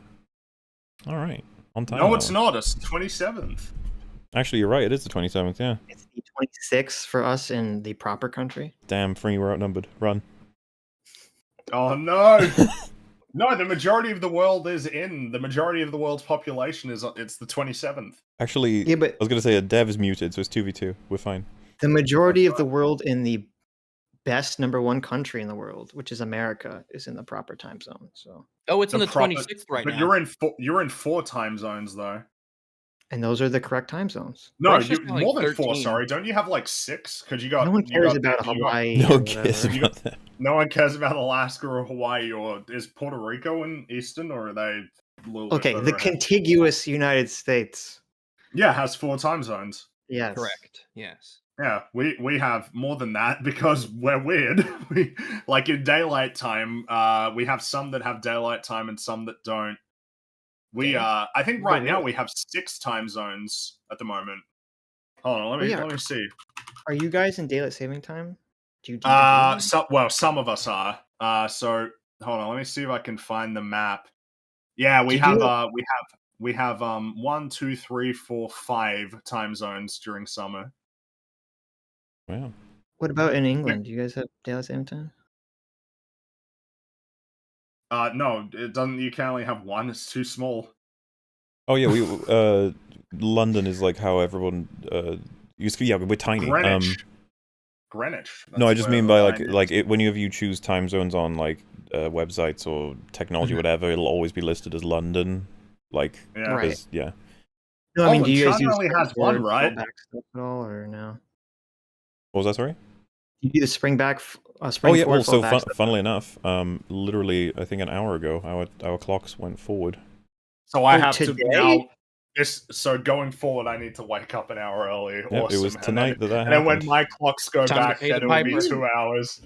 Alright, on time. No, it's not. It's the 27th. Actually, you're right, it is the 27th, yeah. It's the 26th for us in the proper country. Damn, Free, we're outnumbered. Run. Oh no! No, the majority of the world is in. The majority of the world's population is. It's the 27th. Actually, Yeah, but I was gonna say a dev is muted, so it's 2v2. We're fine. the majority of the world in the best #1 country in the world, which is America, is in the proper time zone. So, Oh, it's in the proper- 26th right but now. you're in 4 time zones though. and those are the correct time zones. No, Russia's you got, like, more than 4. 13. Sorry, don't you have like 6? Because you got. No one you cares got- about you got- Hawaii. No or one cares whatever. about that. No one cares about Alaska or Hawaii, or is Puerto Rico in Eastern, or are they a little bit Okay, further the ahead? contiguous United States. Yeah, it has 4 time zones. Yes. Correct. Yes. Yeah, we have more than that because we're weird. We, like in daylight time, we have some that have daylight time and some that don't. We I think right now we have 6 time zones at the moment. Hold on, let me see. Are you guys in daylight saving time? Do you do that? Some of us are. So hold on, let me see if I can find the map. Yeah, we Did have you- we have 1, 2, 3, 4, 5 time zones during summer. Wow. What about in England? Do you guys have daylight saving time? No, it doesn't. You can only have 1. It's too small. Oh yeah, we London is like how everyone yeah, we're tiny. Greenwich. Greenwich. No, I That's just where mean the by line is. whenever you choose time zones on like websites or technology, whatever, it'll always be listed as London. Like, Yeah. Right. as- yeah. No, I mean, do you guys China use only has 1, springboard right? fallback stuff at all, or no? What was that? Sorry. You do the spring back, Oh spring yeah. forward Also, fallback stuff. funnily enough, literally, I think an hour ago, our clocks went forward. So I Oh, have today? to now. So going forward, I need to wake up an hour early. Yep, Awesome. it was And tonight then, that and then when happened. my clocks go Time to back, pay then the it'll be piper. 2 hours.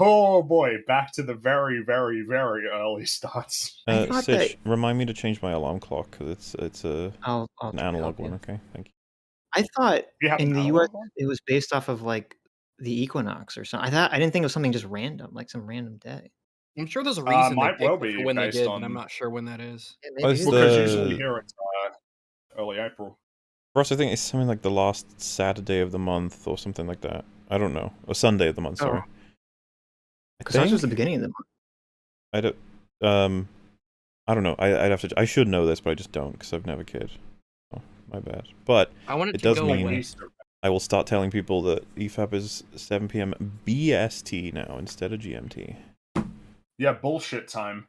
Oh boy, back to the very, very, very early starts. I thought Sitch, remind me to change my alarm clock because it's I'll an analog one. Okay, thank you. I thought You have in an the analog U.S. one? it was based off of like the equinox or something. I didn't think it was something just random, like some random day. I'm sure there's a reason might they well picked it be for when they based did, on- but I'm not sure when that is. Yeah, Oh, maybe it's it is. Because the- usually here it's early April. For us, I think it's something like the last Saturday of the month or something like that. I don't know. Or Sunday of the month. Sorry. Because that was just the beginning of the month. I don't. I don't know. I'd have to. I should know this, but I just don't because I've never cared. Oh, my bad. But I wanted it to does go mean away. I will start telling people that EFAP is 7 p.m. BST now instead of GMT. Yeah, bullshit time.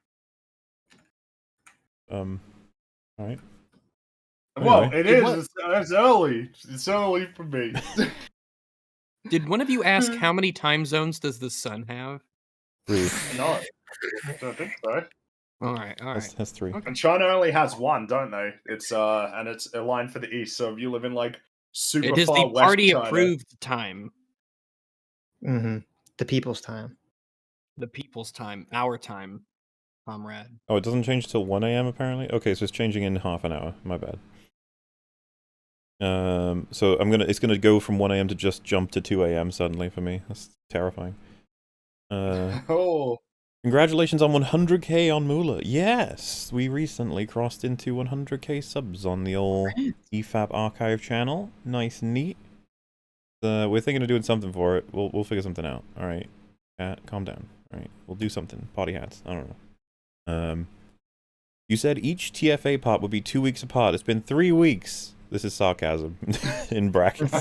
All right. Well, Anyway. it is. It's early. It's early for me. Did one of you ask how many time zones does the sun have? 3. No, I don't think so. All right. That's 3. And China only has 1, don't they? It's and it's aligned for the east. So if you live in like super It is far the west party China, approved time. Mm-hmm. The people's time. The people's time. Our time, comrade. Oh, it doesn't change till 1 a.m. apparently. Okay, so it's changing in half an hour. My bad. So it's gonna go from 1 a.m. to just jump to 2 a.m. suddenly for me. That's terrifying. Oh, Congratulations on 100k on Moolah. Yes, we recently crossed into 100k subs on the old EFAP archive channel. Nice and neat. We're thinking of doing something for it. We'll figure something out. All right, calm down. All right, we'll do something. Party hats. I don't know. You said each TFA pot would be 2 weeks apart. It's been 3 weeks. This is sarcasm in brackets.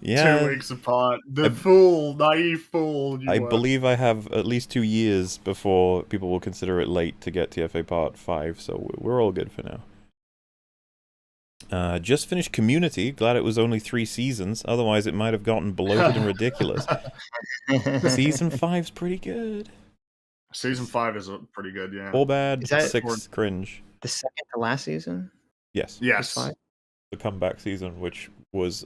Yeah. 2 weeks apart. The fool, naive fool. I believe I have at least 2 years before people will consider it late to get TFA Part 5, so we're all good for now. Just finished Community. Glad it was only 3 seasons. Otherwise, it might have gotten bloated and ridiculous. Season 5's pretty good. Season 5 is pretty good, yeah. 4 bad, Is that 6 cringe. The second to last season? Yes. Yes. The comeback season, which was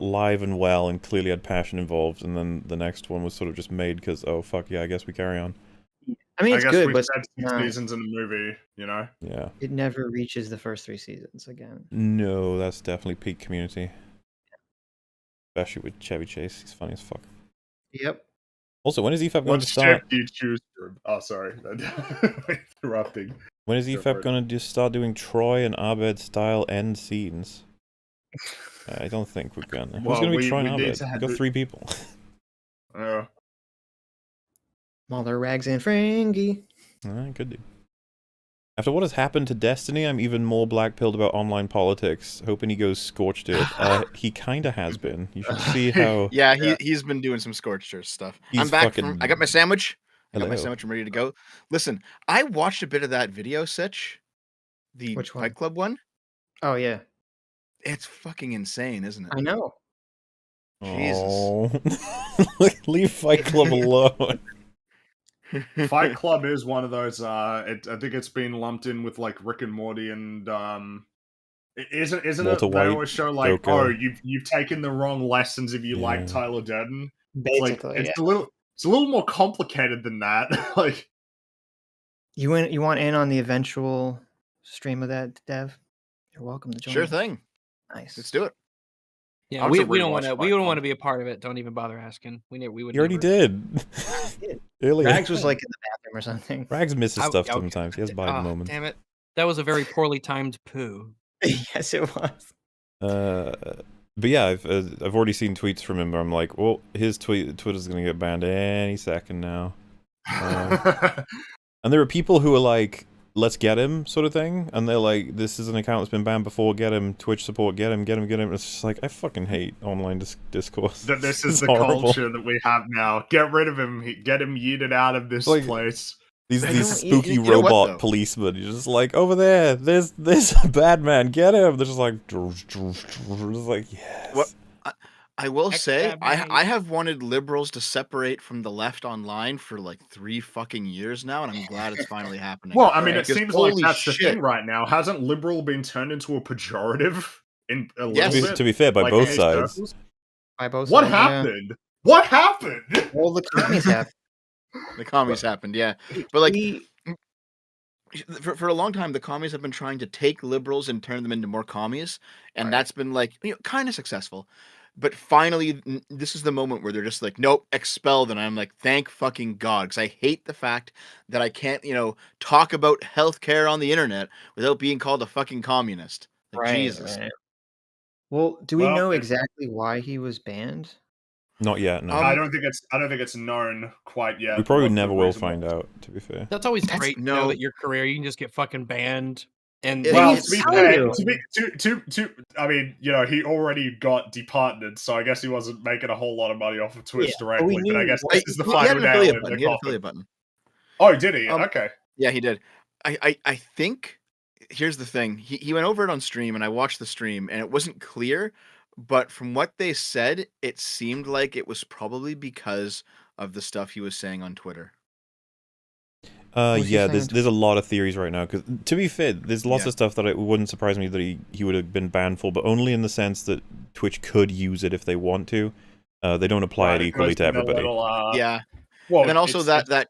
live and well and clearly had passion involved, and then the next one was sort of just made because, oh, fuck yeah, I guess we carry on. I mean, it's guess good, we've but had 6 seasons in the movie, you know? Yeah. it never reaches the first 3 seasons again. No, that's definitely peak Community. Especially with Chevy Chase. He's funny as fuck. Yep. Also, when is EFAP going What to start? shift do you choose? Oh, sorry. Interrupting. When is EFAP going to just start doing Troy and Abed style end scenes? I don't think we're gonna. Who's going to be Troy and Abed? We've got 3 people. Yeah. Mahler, Rags, and Frankie. Good dude. After what has happened to Destiny, I'm even more black-pilled about online politics, hoping he goes scorched earth. He kinda has been. You should see how... Yeah, he's been doing some scorched earth stuff. I'm back from... I got my sandwich. I'm ready to go. Listen, I watched a bit of that video, Sitch. The Which one? Fight Club one. Oh, yeah. It's fucking insane, isn't it? I know. Jesus. Oh. Leave Fight Club alone. Fight Club is one of those. I think it's been lumped in with like Rick and Morty, and isn't Walter it? They White, always show like, Joker. oh, you've taken the wrong lessons if you like Tyler Durden. Basically, it's a little more complicated than that. Like, you want in on the eventual stream of that, Dev? You're welcome to join. Sure us. thing. Nice. Let's do it. Yeah, we don't want to. We don't want to be a part of it. Don't even bother asking. We would. You already did. Earlier. Rags was like in the bathroom or something. Rags misses stuff sometimes. He has bad moments. Damn it! That was a very poorly timed poo. Yes, it was. But yeah, I've already seen tweets from him where I'm like, well, his Twitter's gonna get banned any second now. And there are people who are like, let's get him, sort of thing, and they're like, this is an account that's been banned before, get him, Twitch support, get him. It's just like, I fucking hate online discourse. This is the horrible. culture that we have now. Get rid of him. Get him yeeted out of this place. These spooky robot policemen. You're just like, over there, there's a bad man, get him. They're just like, yes. What? I will say, I have wanted liberals to separate from the left online for like 3 fucking years now, and I'm glad it's finally happening. Well, I mean, it Because seems like holy that's the shit. thing right now. Hasn't liberal been turned into a pejorative in a little Yes. bit? To be fair, by Like, both in sides. circles? By both What sides, yeah. happened? What happened? Well, the commies have. The commies happened, yeah. But like, for a long time, the commies have been trying to take liberals and turn them into more commies, and that's been like, kind of successful. But finally, this is the moment where they're just like, nope, expel them. And I'm like, thank fucking God, because I hate the fact that I can't, talk about healthcare on the internet without being called a fucking communist. Like, Jesus. Right. Well, do we know exactly why he was banned? Not yet, no. I don't think it's known quite yet. We probably what the never will reason find was. out, to be fair. That's always great. To know that your career, you can just get fucking banned. And Well, to be fair, I mean, he already got departed, so I guess he wasn't making a whole lot of money off of Twitch directly. But I guess this is the final nail in the He had an affiliate button. Oh, did he? Okay. Yeah, he did. I think, here's the thing. He went over it on stream, and I watched the stream, and it wasn't clear, but from what they said, it seemed like it was probably because of the stuff he was saying on Twitter. Yeah, there's a lot of theories right now, because to be fair, there's lots of stuff that it wouldn't surprise me that he would have been banned for, but only in the sense that Twitch could use it if they want to. They don't apply it equally to everybody. Yeah. Well, and then also that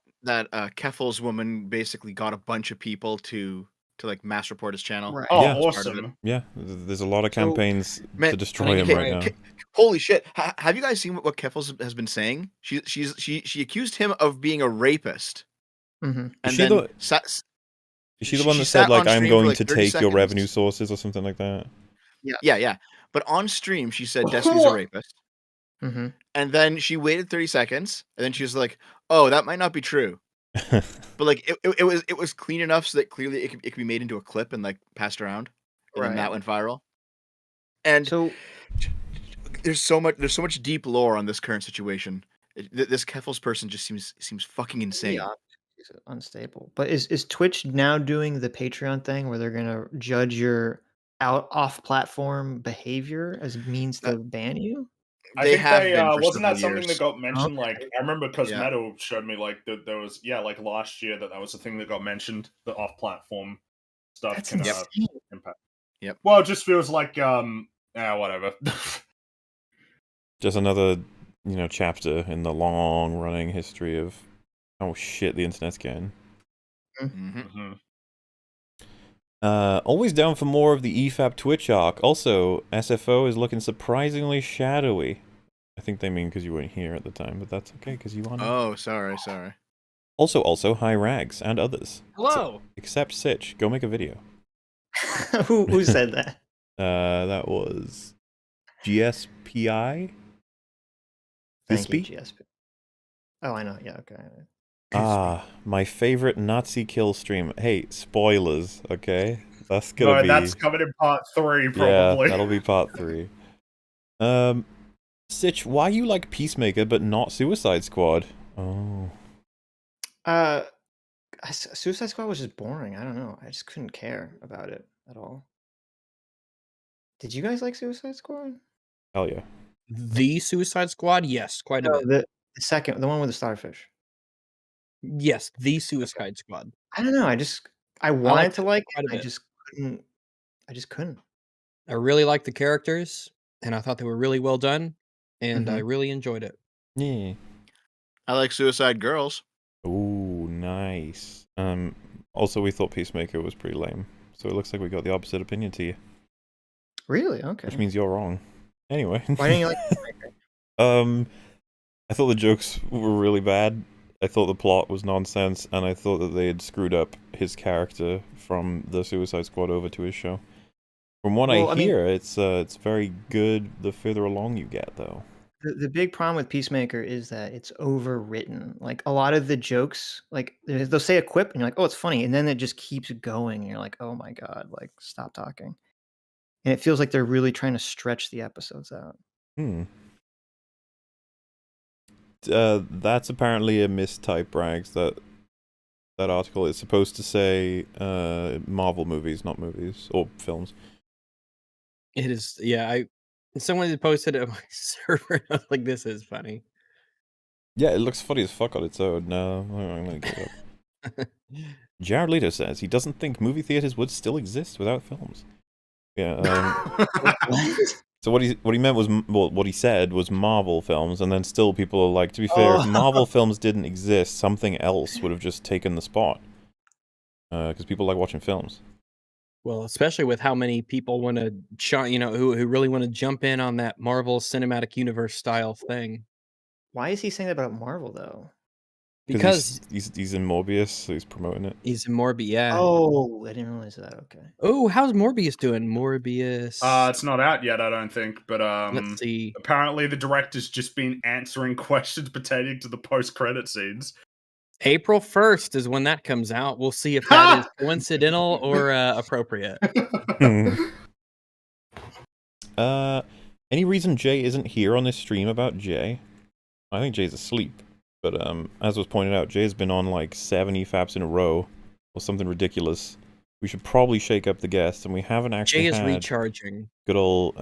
Keffels woman basically got a bunch of people to like mass report his channel. Right. Oh, Yeah. awesome. Yeah, there's a lot of campaigns to destroy him right now. Holy shit! Have you guys seen what Keffels has been saying? She accused him of being a rapist. Mm-hmm. And Is she the one that said, like, I'm going to take your revenue sources or something like that? Yeah. but on stream she said Destiny's a rapist. Mm-hmm. And then she waited 30 seconds, and then she was like, "Oh, that might not be true." But like it was clean enough so that clearly it could be made into a clip and like passed around, and then that went viral. And so there's so much deep lore on this current situation. This Keffels person just seems fucking insane. Yeah, it's unstable. But is Twitch now doing the Patreon thing where they're gonna judge your off-platform behavior as means to ban you? I think they wasn't that something years. that got mentioned? Okay. Like I remember Cosmetal showed me like that there was like last year that was a thing that got mentioned. The off-platform stuff That's can insane. impact. Yep. Well, it just feels like whatever. Just another chapter in the long-running history of how shit the internet's getting. Mm-hmm. Always down for more of the EFAP Twitch arc. Also, SFO is looking surprisingly shadowy. I think they mean because you weren't here at the time, but that's okay because you are now. Oh, sorry. Also, hi Rags and others. Hello. Except Sitch. Go make a video. Who said that? That was GSPI. Thank you, Gispy? GSP. Oh, I know. Yeah, okay. Ah, my favorite Nazi kill stream. Hey, spoilers, okay? That's gonna be... that's coming in part 3, probably. Yeah, that'll be part 3. Sitch, why you like Peacemaker but not Suicide Squad? Oh. Suicide Squad was just boring. I don't know. I just couldn't care about it at all. Did you guys like Suicide Squad? Hell yeah. The Suicide Squad, yes, quite a bit. The second, the one with the starfish. Yes, the Suicide Squad. I don't know. I wanted to like quite it. a I bit. just couldn't. I really liked the characters, and I thought they were really well done, and I really enjoyed it. Yeah. I like Suicide Girls. Ooh, nice. Also, we thought Peacemaker was pretty lame, so it looks like we got the opposite opinion to you. Really? Okay. Which means you're wrong. Anyway. Why didn't you like Peacemaker? I thought the jokes were really bad. I thought the plot was nonsense, and I thought that they had screwed up his character from the Suicide Squad over to his show. From what I hear, it's very good the further along you get, though. The big problem with Peacemaker is that it's overwritten. Like a lot of the jokes, like they'll say a quip, and you're like, "Oh, it's funny," and then it just keeps going, and you're like, "Oh my god, like stop talking." And it feels like they're really trying to stretch the episodes out. That's apparently a mistype, Rags. That article is supposed to say Marvel movies, not movies or films. It is, yeah. Someone had posted it on my server. I was like, "This is funny." Yeah, it looks funny as fuck on its own. No, I'm gonna give it up. Jared Leto says he doesn't think movie theaters would still exist without films. Yeah. So what he meant was, well, what he said was Marvel films, and then still people are like, to be fair, if Marvel films didn't exist, something else would have just taken the spot. Because people like watching films. Well, especially with how many people want to, who really want to jump in on that Marvel Cinematic Universe style thing. Why is he saying that about Marvel though? Because he's in Morbius, so he's promoting it. He's in Morbius, yeah. Oh, I didn't realize that. Okay. Oh, how's Morbius doing? Morbius. It's not out yet, I don't think. But let's see. Apparently, the director's just been answering questions pertaining to the post-credit scenes. April 1st is when that comes out. We'll see if that is coincidental or appropriate. Any reason Jay isn't here on this stream about Jay? I think Jay's asleep. But as was pointed out, Jay's been on like 7 EFAPs in a row, or something ridiculous. We should probably shake up the guests, and we haven't actually Jay is had recharging. good old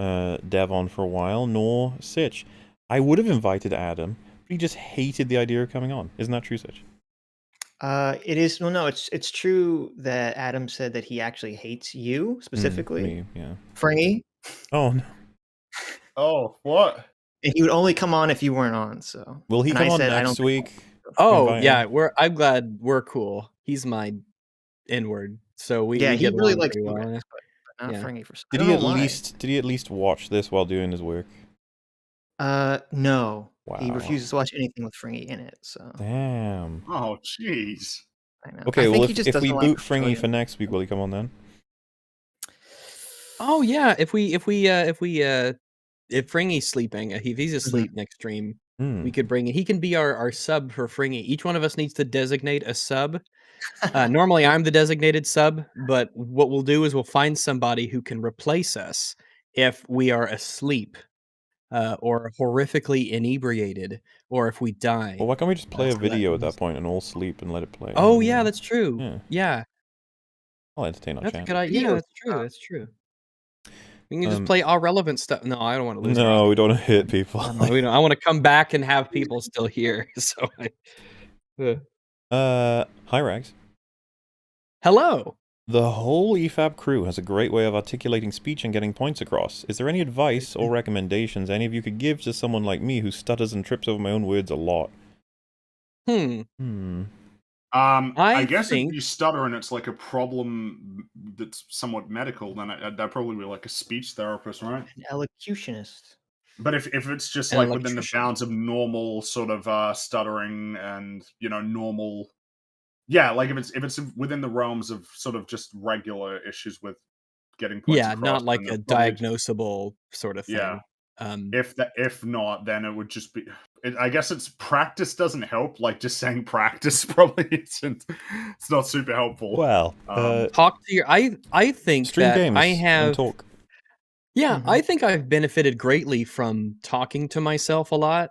Dev on for a while, nor Sitch. I would have invited Adam, but he just hated the idea of coming on. Isn't that true, Sitch? It is. Well, no, it's true that Adam said that he actually hates you specifically. Me, yeah. Frangy. Oh no. Oh, what? And he would only come on if you weren't on. So will he come on next week? Oh yeah, I'm glad we're cool. He's my N-word, so we he get really along likes pretty you well. guys, but not Frangy for some. Did he at least watch this while doing his work? No. Wow. He refuses to watch anything with Frangy in it. So damn. Oh jeez. Okay, well if we boot Fringy for next week, will he come on then? Oh yeah, if Fringy's sleeping, if he's asleep next stream, we could bring he can be our sub for Fringy. Each one of us needs to designate a sub. Normally I'm the designated sub, but what we'll do is we'll find somebody who can replace us if we are asleep, or horrifically inebriated, or if we die. Well, why can't we just play a So that video at means- that point and all sleep and let it play? Oh yeah, that's true. Yeah. Yeah, I'll entertain our that's a chat. good idea. Yeah, that's true. That's true. We can just play all relevant stuff. No, I don't want to lose. No, we don't want to hit people. We don't. I want to come back and have people still here. So, hi Rags. Hello. The whole EFAP crew has a great way of articulating speech and getting points across. Is there any advice or recommendations any of you could give to someone like me who stutters and trips over my own words a lot? I guess if you stutter and it's like a problem that's somewhat medical, then that'd probably be like a speech therapist, right? An elocutionist. But if it's just An like within the electrician. bounds of normal sort of stuttering and normal, yeah, like if it's within the realms of sort of just regular issues with getting points Yeah, across, not like then a it'd probably diagnosable sort of thing. Yeah. If not, then it would just be. I guess it's practice doesn't help. Like just saying practice probably isn't. It's not super helpful. Well, talk to your. I think stream that games I and have. talk. Yeah, I think I've benefited greatly from talking to myself a lot,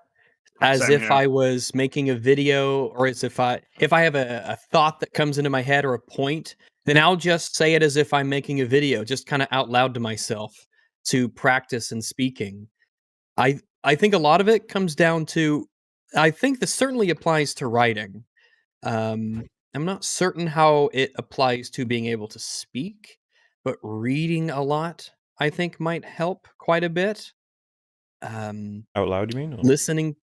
as Same if here. I was making a video, or as if I have a thought that comes into my head or a point, then I'll just say it as if I'm making a video, just kind of out loud to myself to practice in speaking. I think a lot of it comes down to. I think this certainly applies to writing. I'm not certain how it applies to being able to speak, but reading a lot, I think, might help quite a bit. Out loud, you mean? Or Listening.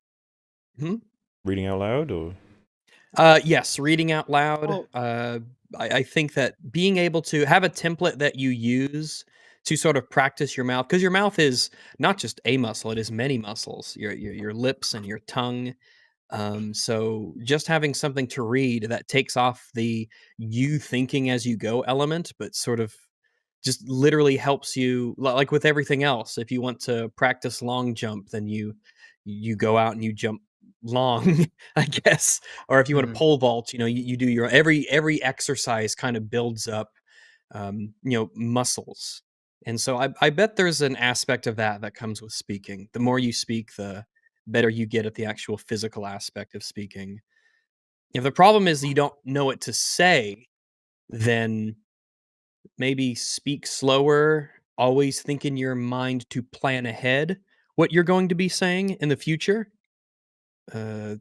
reading out loud, or Yes, reading out loud. I think that being able to have a template that you use to sort of practice your mouth, because your mouth is not just a muscle; it is many muscles. Your lips and your tongue. So just having something to read that takes off the you thinking as you go element, but sort of just literally helps you, like with everything else. If you want to practice long jump, then you go out and you jump long, I guess. Or if you want to pole vault, you do your every exercise kind of builds up muscles. And so I bet there's an aspect of that comes with speaking. The more you speak, the better you get at the actual physical aspect of speaking. If the problem is you don't know what to say, then maybe speak slower, always think in your mind to plan ahead what you're going to be saying in the future.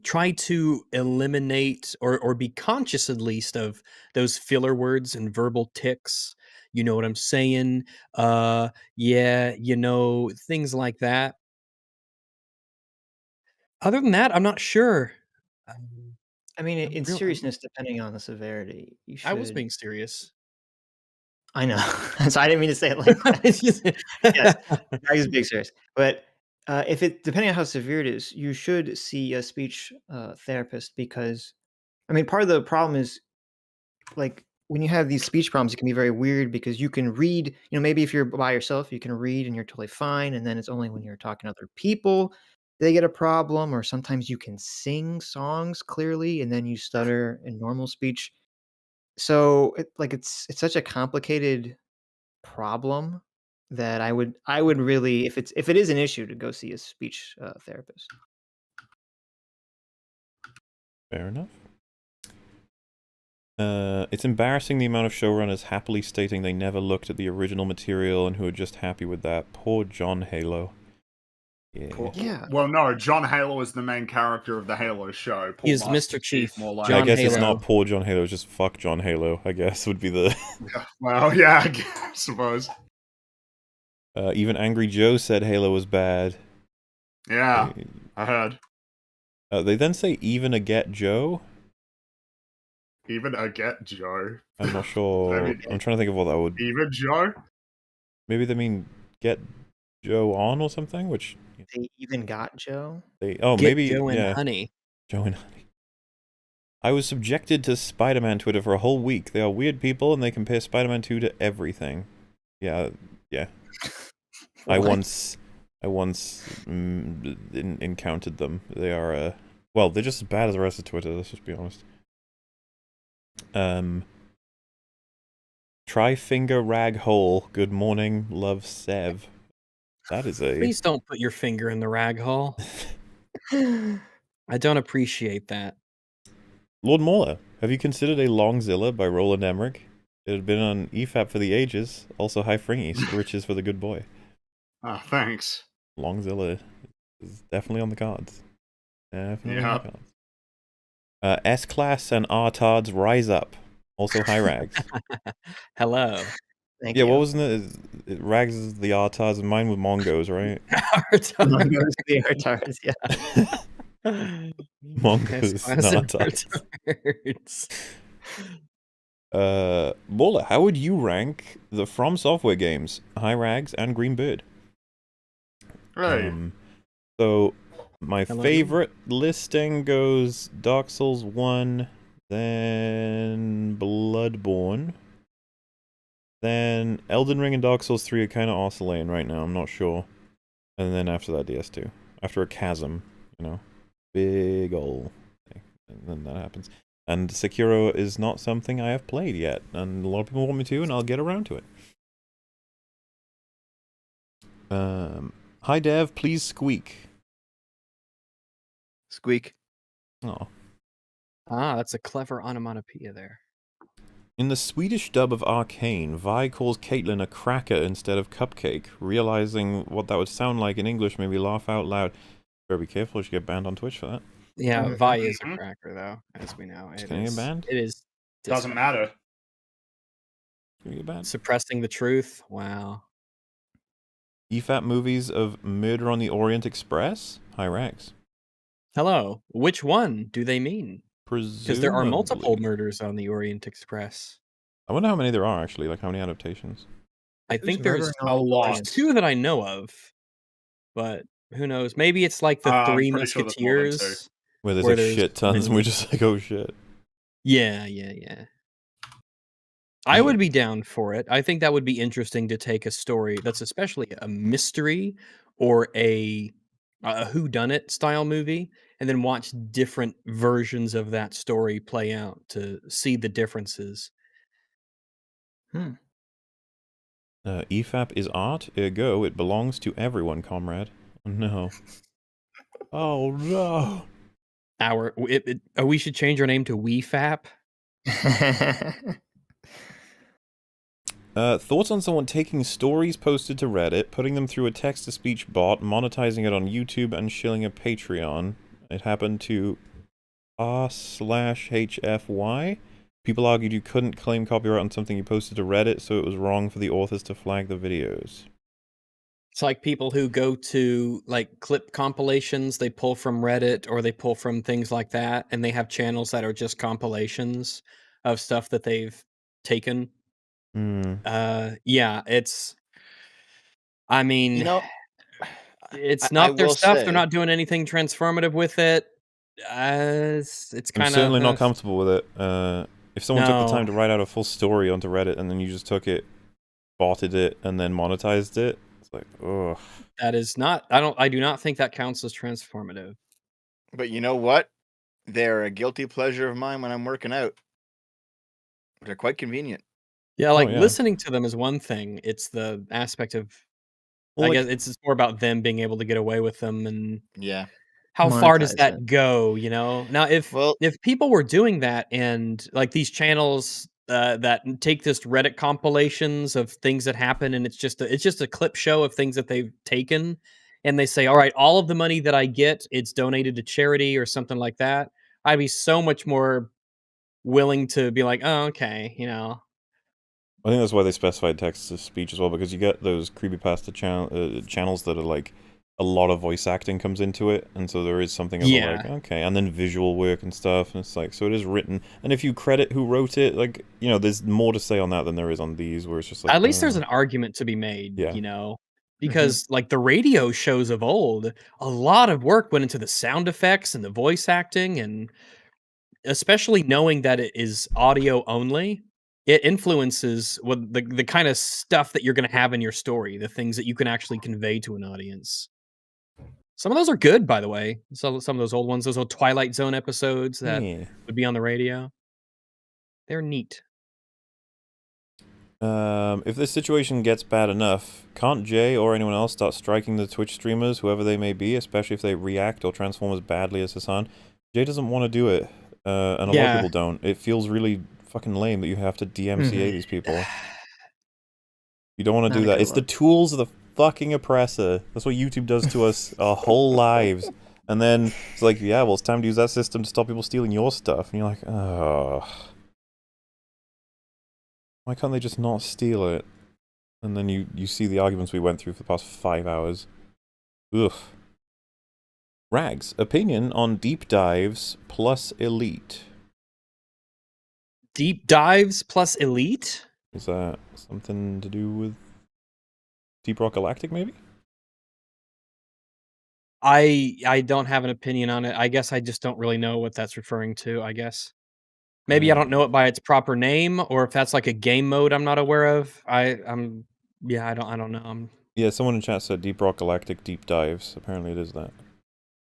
Try to eliminate or be conscious at least of those filler words and verbal tics. You know what I'm saying? Yeah, things like that. Other than that, I'm not sure. I mean, in real- seriousness, depending on the severity, you should. I was being serious. I know. So I didn't mean to say it like that. Yes, I was being serious. But if it, depending on how severe it is, you should see a speech therapist, because, I mean, part of the problem is, like, when you have these speech problems, it can be very weird because you can read, maybe if you're by yourself, you can read and you're totally fine. And then it's only when you're talking to other people they get a problem, or sometimes you can sing songs clearly and then you stutter in normal speech. So it's such a complicated problem that I would really, if it is an issue, to go see a speech therapist. fair enough. It's embarrassing the amount of showrunners happily stating they never looked at the original material and who are just happy with that. Poor John Halo. Yeah. Well, no, John Halo is the main character of the Halo show. Paul He's Master Mr. Chief. More like. I guess it's not poor John Halo, it's just fuck John Halo, I guess, would be the... Well, yeah, I suppose. Even Angry Joe said Halo was bad. Yeah, I heard. They then say even a get Joe? Even a get Joe. I'm not sure. I'm trying to think of what that would... Even Joe? Maybe they mean get Joe on or something, which... They even got Joe? Get maybe Joe and yeah. Honey. Joe and Honey. I was subjected to Spider-Man Twitter for a whole week. They are weird people and they compare Spider-Man 2 to everything. Yeah. I What? once encountered them. They are well, they're just as bad as the rest of Twitter. Let's just be honest. Tri-finger rag hole. Good morning, love Sev. That is a. Please don't put your finger in the rag hole. I don't appreciate that. Lord Mauler, have you considered a Longzilla by Roland Emmerich? It had been on EFAP for the ages. Also, hi Fringies, riches for the good boy. Ah, thanks. Longzilla is definitely on the cards. Definitely Yeah. on the cards. S-Class and R-Tards rise up. Also, hi Rags. Hello. Thank Yeah, you. what wasn't it? Rags is the R-Tards and mine with Mongos, right? Mongos, the R-Tards, yeah. Mongos and R-Tards. Mauler, how would you rank the From Software games, Hi Rags and Green Bird? Right. So my favorite listing goes Dark Souls 1, then Bloodborne, then Elden Ring and Dark Souls 3 are kind of oscillating right now, I'm not sure. And then after that DS2. After a chasm, you know. Big ol' thing. And then that happens. And Sekiro is not something I have played yet, and a lot of people want me to, and I'll get around to it. Hi Dev, please squeak. Squeak. Oh. Ah, that's a clever onomatopoeia there. In the Swedish dub of Arcane, Vi calls Caitlyn a cracker instead of cupcake. Realizing what that would sound like in English made me laugh out loud. Better be careful, you get banned on Twitch for that. Yeah, Vi is a cracker, though, as we know. Can you get banned? It is. Doesn't matter. Can you get banned? Suppressing the truth. Wow. EFAP movies of Murder on the Orient Express? Hi Rex. Hello. Which one do they mean? Because there are multiple Presumably. murders on the Orient Express. I wonder how many there are actually, like how many adaptations. I think there's a lot. two that I know of, but who knows? Maybe it's like the Three I'm pretty sure there's more than two. Musketeers. Where there's where like shit tons and we're just like, oh shit. Yeah. I would be down for it. I think that would be interesting to take a story that's especially a mystery or a whodunit style movie, and then watch different versions of that story play out to see the differences. EFAP is art, ergo it belongs to everyone, comrade. Oh, no. Oh no. We should change our name to WeFap. Thoughts on someone taking stories posted to Reddit, putting them through a text-to-speech bot, monetizing it on YouTube, and shilling a Patreon. It happened to r/HFY. People argued you couldn't claim copyright on something you posted to Reddit, so it was wrong for the authors to flag the videos. It's like people who go to like clip compilations, they pull from Reddit or they pull from things like that, and they have channels that are just compilations of stuff that they've taken. Yeah, it's. I mean, You know, it's I not their will stuff. say- They're not doing anything transformative with it. It's I'm kind of certainly not comfortable with it. If someone took the No. time to write out a full story onto Reddit and then you just took it, botted it, and then monetized it, it's like, ugh. That is not. I do not think that counts as transformative. But you know what? They're a guilty pleasure of mine when I'm working out. They're quite convenient. Yeah, like yeah. listening to them is one thing. It's the aspect of. Well, I like- guess it's just more about them being able to get away with them and Yeah. how far does Monetize that it. go, you know? Now if people were doing that and like these channels that take this Reddit compilations of things that happen and it's just a clip show of things that they've taken and they say, "All right, all of the money that I get, it's donated to charity or something like that." I'd be so much more willing to be like, "Oh, okay, you know." I think that's why they specified text-to-speech as well, because you get those creepypasta channels that are like, a lot of voice acting comes into it, and so there is something of like, okay, and then visual work and stuff, and it's like, so it is written, and if you credit who wrote it, like, you know, there's more to say on that than there is on these, where it's just like... At least there's an argument to be made, Yeah. you know? Because, like, the radio shows of old, a lot of work went into the sound effects and the voice acting, and especially knowing that it is audio only, it influences what the kind of stuff that you're going to have in your story, the things that you can actually convey to an audience. Some of those are good, by the way. Some of those old ones, those old Twilight Zone episodes that would be on the radio. They're neat. If this situation gets bad enough, can't Jay or anyone else start striking the Twitch streamers, whoever they may be, especially if they react or transform as badly as Hassan? Jay doesn't want to do it, and a lot of people don't. It feels really fucking lame that you have to DMCA these people. You don't want to do that. It's the tools of the fucking oppressor. That's what YouTube does to us our whole lives. And then it's like, yeah, well, it's time to use that system to stop people stealing your stuff. And you're like, oh. Why can't they just not steal it? And then you see the arguments we went through for the past 5 hours. Ugh. Rags, opinion on deep dives plus elite. Deep dives plus elite? Is that something to do with Deep Rock Galactic, maybe? I don't have an opinion on it. I guess I just don't really know what that's referring to, I guess. Maybe I don't know it by its proper name, or if that's like a game mode I'm not aware of. I don't know. Yeah, someone in chat said Deep Rock Galactic Deep Dives. Apparently it is that.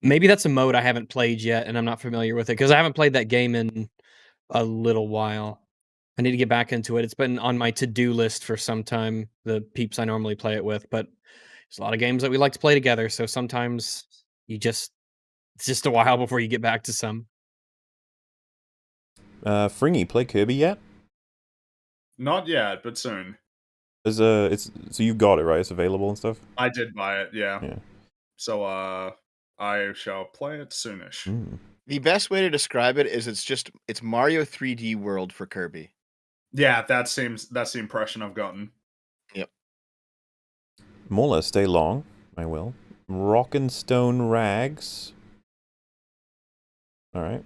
Maybe that's a mode I haven't played yet, and I'm not familiar with it, because I haven't played that game in a little while. I need to get back into it. It's been on my to-do list for some time, the peeps I normally play it with, but there's a lot of games that we like to play together, so sometimes it's just a while before you get back to some. Fringy, play Kirby yet? Not yet, but soon. So you've got it, right? It's available and stuff? I did buy it, yeah. So I shall play it soonish. The best way to describe it is it's Mario 3D World for Kirby. Yeah, that's the impression I've gotten. Yep. Mola, stay long. I will. Rock and Stone Rags. Alright.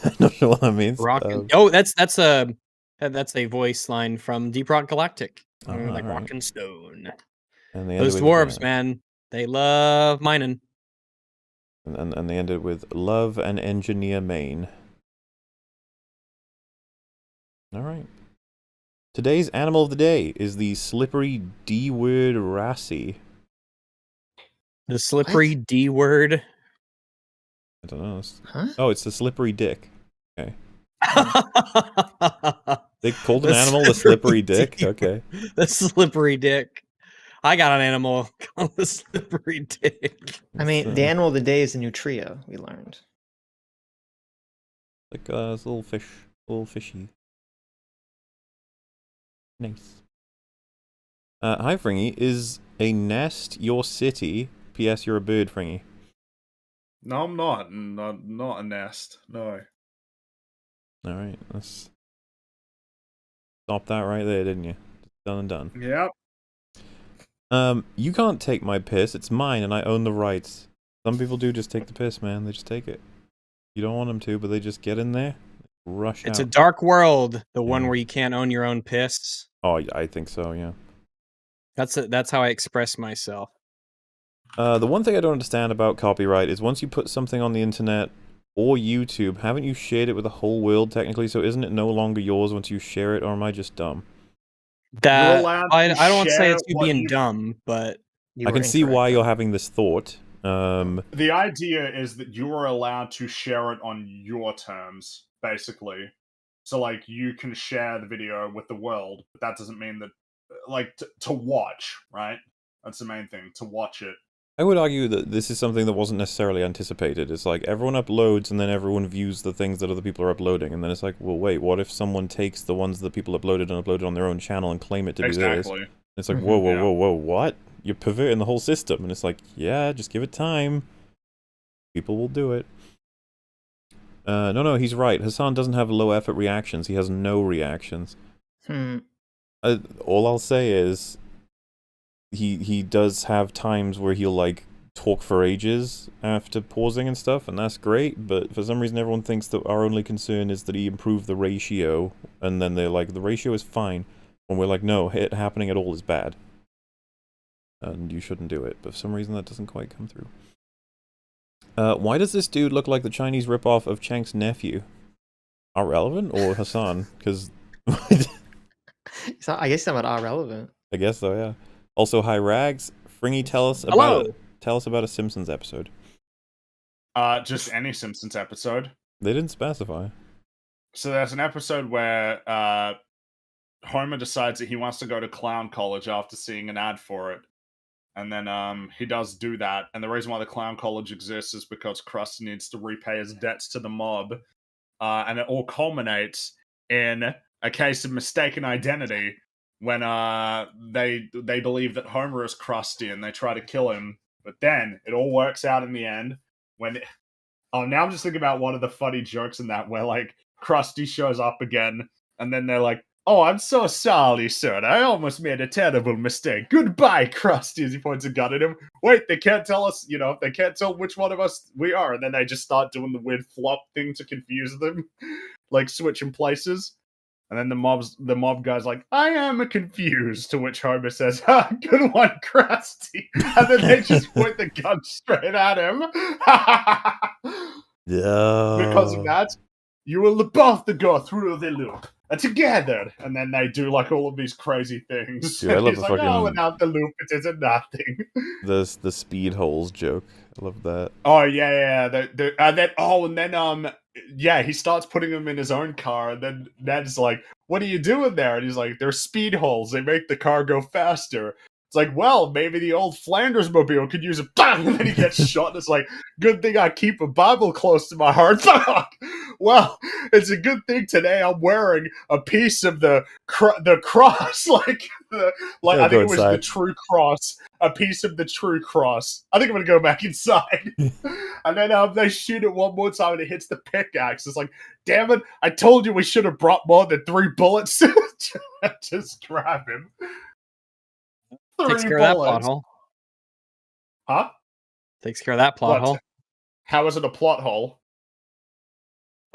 I don't know what that means. That's a voice line from Deep Rock Galactic. Like right. Rock and Stone. And they Those dwarves, man. They love mining. And they ended with Love and Engineer Main. Alright. Today's animal of the day is the slippery D-word Rassie. The slippery D-word? I don't know. Oh, it's the slippery dick. Okay. They called an animal the slippery dick? Okay. The slippery dick. I got an animal called the slippery dick. I mean, the animal of the day is a nutria, we learned. Like this little fish. Little fishy. Nice. Hi, Fringy. Is a nest your city? P.S. You're a bird, Fringy. No, I'm not. Not a nest. No. Alright, let's stop that right there, didn't you? Done and done. Yep. You can't take my piss. It's mine, and I own the rights. Some people do just take the piss, man. They just take it. You don't want them to, but they just get in there, rush out. It's a dark world, the one where you can't own your own piss. Oh, I think so, yeah. That's how I express myself. The one thing I don't understand about copyright is once you put something on the internet or YouTube, haven't you shared it with the whole world technically? So isn't it no longer yours once you share it, or am I just dumb? That I don't want to say it's you being dumb, but I can see why you're having this thought. The idea is that you are allowed to share it on your terms, basically. So, like, you can share the video with the world, but that doesn't mean that, like, to watch, right? That's the main thing, to watch it. I would argue that this is something that wasn't necessarily anticipated. It's like everyone uploads and then everyone views the things that other people are uploading, and then it's like, well, wait, what if someone takes the ones that people uploaded and uploaded on their own channel and claim it to be theirs? It's like, whoa, whoa, whoa, whoa, what? You're perverting the whole system. And it's like, yeah, just give it time. People will do it. No, he's right. Hassan doesn't have low effort reactions. He has no reactions. All I'll say is he does have times where he'll like talk for ages after pausing and stuff, and that's great, but for some reason everyone thinks that our only concern is that he improved the ratio, and then they're like, the ratio is fine, when we're like, no, it happening at all is bad. And you shouldn't do it, but for some reason that doesn't quite come through. Why does this dude look like the Chinese ripoff of Chank's nephew? Are relevant or Hassan? Because So I guess I'm not relevant. I guess so, yeah. Also, hi Rags, Fringy, tell us Hello. about a Simpsons episode. Just any Simpsons episode. They didn't specify. So there's an episode where Homer decides that he wants to go to clown college after seeing an ad for it. And then he does do that. And the reason why the clown college exists is because Krusty needs to repay his debts to the mob. And it all culminates in a case of mistaken identity when they believe that Homer is Krusty and they try to kill him. But then it all works out in the end when now I'm just thinking about one of the funny jokes in that where like Krusty shows up again and then they're like, "Oh, I'm so sorry, sir. I almost made a terrible mistake. Goodbye, Krusty," as he points a gun at him. Wait, they can't tell us, they can't tell which one of us we are. And then they just start doing the weird flop thing to confuse them, like switching places. And then the mob guy's like, "I am confused," to which Homer says, "Good one, Krusty." And then they just point the gun straight at him. Yeah. Because of that, you will both go through the loop together. And then they do like all of these crazy things. Dude, I love He's the like, fucking... "Oh, without the loop, it is nothing." The speed holes joke. I love that. Oh yeah. He starts putting them in his own car, and then Ned's like, "What are you doing there?" And he's like, "They're speed holes. They make the car go faster." It's like, well, maybe the old Flanders mobile could use a bang, and then he gets shot. And it's like, good thing I keep a Bible close to my heart. Well, it's a good thing today I'm wearing a piece of the cross, I think it was the true cross, a piece of the true cross. I think I'm gonna go back inside. And then they shoot it one more time and it hits the pickaxe. It's like, damn it! I told you we should have brought more than 3 bullets. Just grab him. Takes care of that plot hole. Huh? Takes care of that plot hole. How is it a plot hole?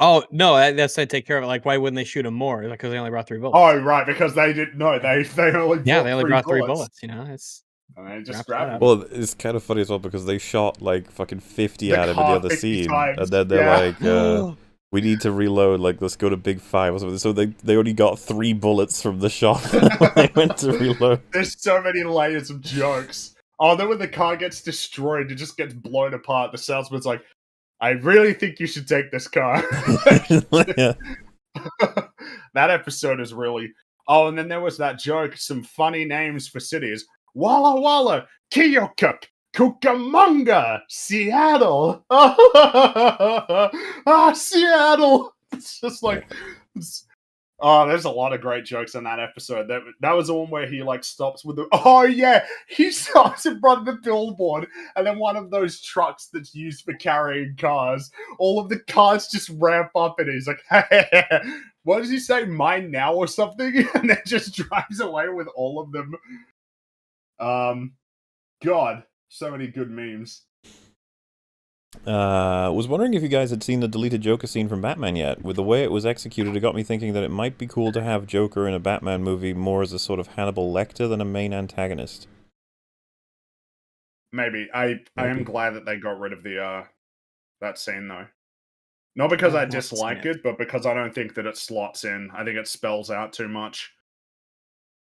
Oh, no, that's they take care of it. Like, why wouldn't they shoot him more? Because they only brought 3 bullets. Oh, right, because they didn't know. They only brought 3 bullets, It's... And they just grabbed him. Well, it's kind of funny as well because they shot like fucking 50 at him in the other scene. Times. And then they're like, we need to reload, like, let's go to Big 5 or something. So they only got 3 bullets from the shot when they went to reload. There's so many layers of jokes. Oh, then when the car gets destroyed, it just gets blown apart. The salesman's like, "I really think you should take this car." That episode is really... Oh, and then there was that joke, some funny names for cities. Walla Walla, Keokuk, Cucamonga, Seattle. Seattle. It's just like... there's a lot of great jokes in that episode. That was the one where he like stops with the... Oh yeah, he stops in front of the billboard, and then one of those trucks that's used for carrying cars, all of the cars just ramp up, and he's like, "Hey, what does he say? Mine now or something?" And then just drives away with all of them. God, so many good memes. Was wondering if you guys had seen the deleted Joker scene from Batman yet. With the way it was executed, it got me thinking that it might be cool to have Joker in a Batman movie more as a sort of Hannibal Lecter than a main antagonist. Maybe. I am glad that they got rid of the that scene though. Not because I dislike it, but because I don't think that it slots in. I think it spells out too much.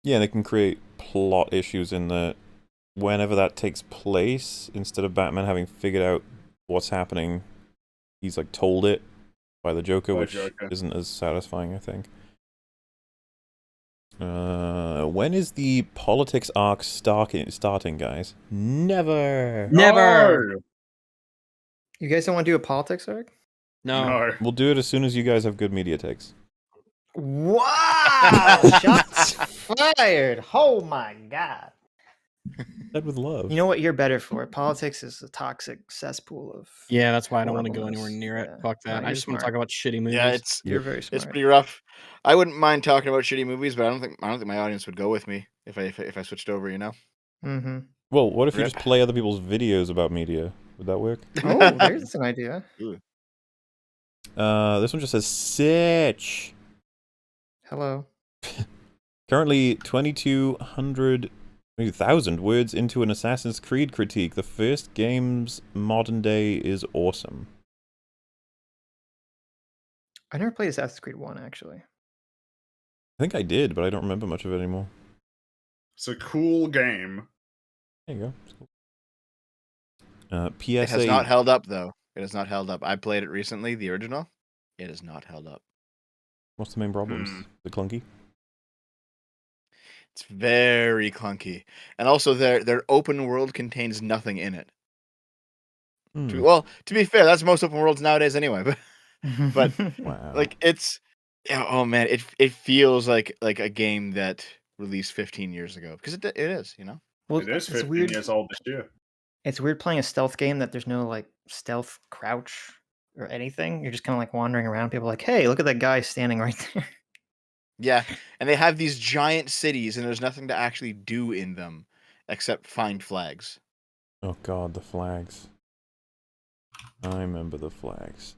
Yeah, and it can create plot issues in that whenever that takes place, instead of Batman having figured out what's happening, he's like told it by the Joker, which isn't as satisfying, I think. When is the politics arc starting, guys? Never. You guys don't want to do a politics arc? No. We'll do it as soon as you guys have good media takes. Wow! Shots fired! Oh my god. Said with love. You know what you're better for? Politics is a toxic cesspool of... Yeah, that's why I don't want to go anywhere near it. Fuck that. I just want to talk about shitty movies. Yeah, you're very smart. It's pretty rough. I wouldn't mind talking about shitty movies, but I don't think my audience would go with me if I switched over, Mm-hmm. Well, what if you just play other people's videos about media? Would that work? Oh, there's an idea. This one just says Sitch. Hello. Currently 2,200,000 words into an Assassin's Creed critique. The first game's modern day is awesome. I never played Assassin's Creed 1, actually. I think I did, but I don't remember much of it anymore. It's a cool game. There you go. PSA. It has not held up, though. It has not held up. I played it recently, the original. It has not held up. What's the main problems? The clunky? It's very clunky. And also, their open world contains nothing in it. Well, to be fair, that's most open worlds nowadays anyway. But wow. like, it's... Oh, man, it feels like a game that released 15 years ago. Because it is, you know? Well, It is it's 15 weird. years old this year. It's weird playing a stealth game that there's no like stealth crouch or anything. You're just kind of like wandering around. People are like, hey, look at that guy standing right there. Yeah, and they have these giant cities, and there's nothing to actually do in them except find flags. Oh god, the flags. I remember the flags.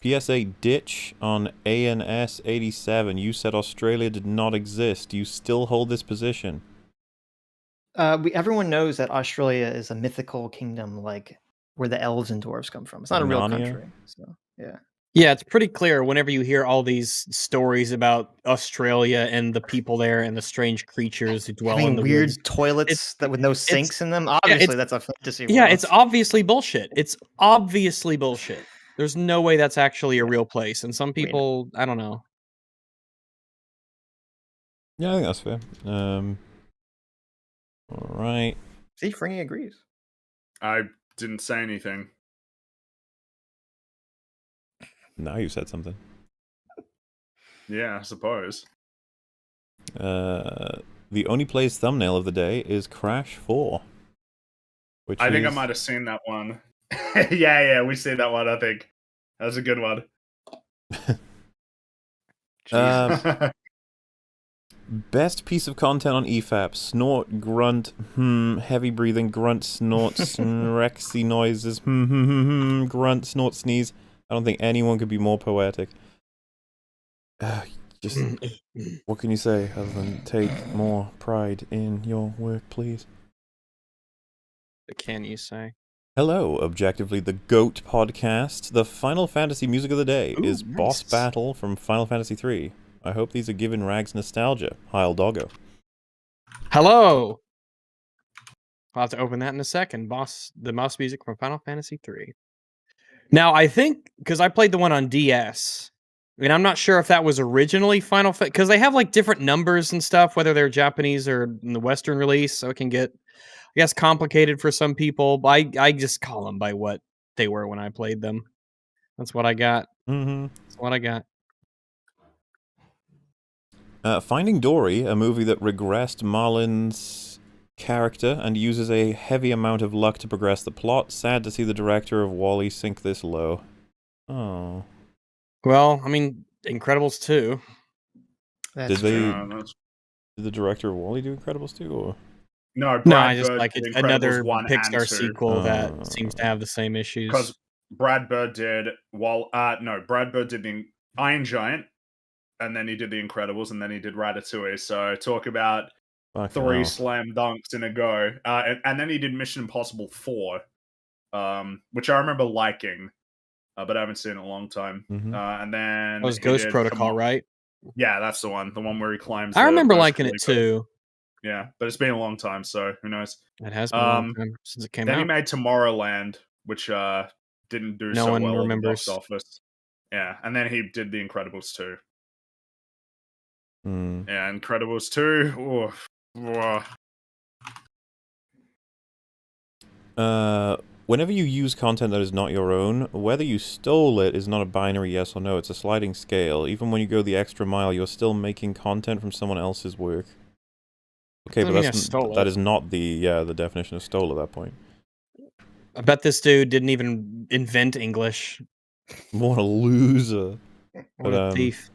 PSA ditch on ANS 87. You said Australia did not exist. Do you still hold this position? Everyone knows that Australia is a mythical kingdom, like where the elves and dwarves come from. It's not a real Narnia? country. So yeah. Yeah, it's pretty clear whenever you hear all these stories about Australia and the people there and the strange creatures who dwell in Having the weird woods. toilets that with no sinks in them. Yeah, Obviously, that's a fantasy Yeah, world. it's obviously bullshit. It's obviously bullshit. There's no way that's actually a real place. And some people, I don't know. Yeah, I think that's fair. Alright. See, Fringy agrees. I didn't say anything. Now you said something. Yeah, I suppose. The only play's thumbnail of the day is Crash 4. Which I think I might have seen that one. yeah, we see that one, I think. That was a good one. Best piece of content on EFAP. Snort, grunt, heavy breathing, grunt, snort, rexy noises, grunt, snort, sneeze. I don't think anyone could be more poetic. Just, what can you say other than take more pride in your work, please? What can you say? Hello, Objectively the GOAT podcast. The Final Fantasy music of the day is nice. Boss Battle from Final Fantasy III. I hope these are giving Rags nostalgia. Heil Doggo. Hello! I'll have to open that in a second. The mouse music from Final Fantasy III. Now, I think, because I played the one on DS, and I'm not sure if that was originally Final Fantasy, because they have like different numbers and stuff, whether they're Japanese or in the Western release, so it can get, I guess, complicated for some people, but I just call them by what they were when I played them. That's what I got. That's what I got. Finding Dory, a movie that regressed Marlin's character and uses a heavy amount of luck to progress the plot. Sad to see the director of WALL-E sink this low. Oh. Well, I mean, Incredibles 2. Did the director of WALL-E do Incredibles 2, or? No, I just like it's another Pixar sequel that seems to have the same issues. Because Brad Bird did Brad Bird did the Iron Giant, and then he did the Incredibles, and then he did Ratatouille. So talk about three slam dunks in a go. And then he did Mission Impossible 4, which I remember liking, but I haven't seen it in a long time. And then that was Ghost Protocol, right? Yeah, that's the one where he climbs. I remember liking it too. Yeah, but it's been a long time, so who knows? It has been a long time since it came out. Then he made Tomorrowland, which didn't do so well at the box office. Yeah, and then he did The Incredibles 2. Yeah, Incredibles 2. Whenever you use content that is not your own, whether you stole it is not a binary yes or no, it's a sliding scale. Even when you go the extra mile, you're still making content from someone else's work. Okay, but that is not the definition of stole at that point. I bet this dude didn't even invent English. What a loser. What a thief.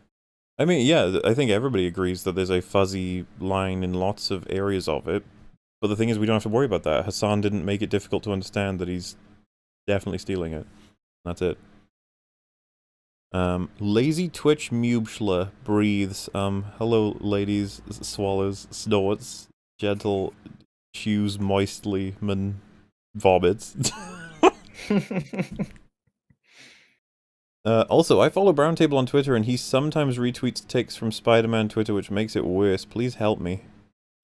I mean, yeah, I think everybody agrees that there's a fuzzy line in lots of areas of it. But the thing is, we don't have to worry about that. Hassan didn't make it difficult to understand that he's definitely stealing it. That's it. Lazy Twitch Mubschla breathes. Hello, ladies, swallows, snorts, gentle, chews moistly, vomits. Also, I follow Brown Table on Twitter, and he sometimes retweets takes from Spider-Man Twitter, which makes it worse. Please help me.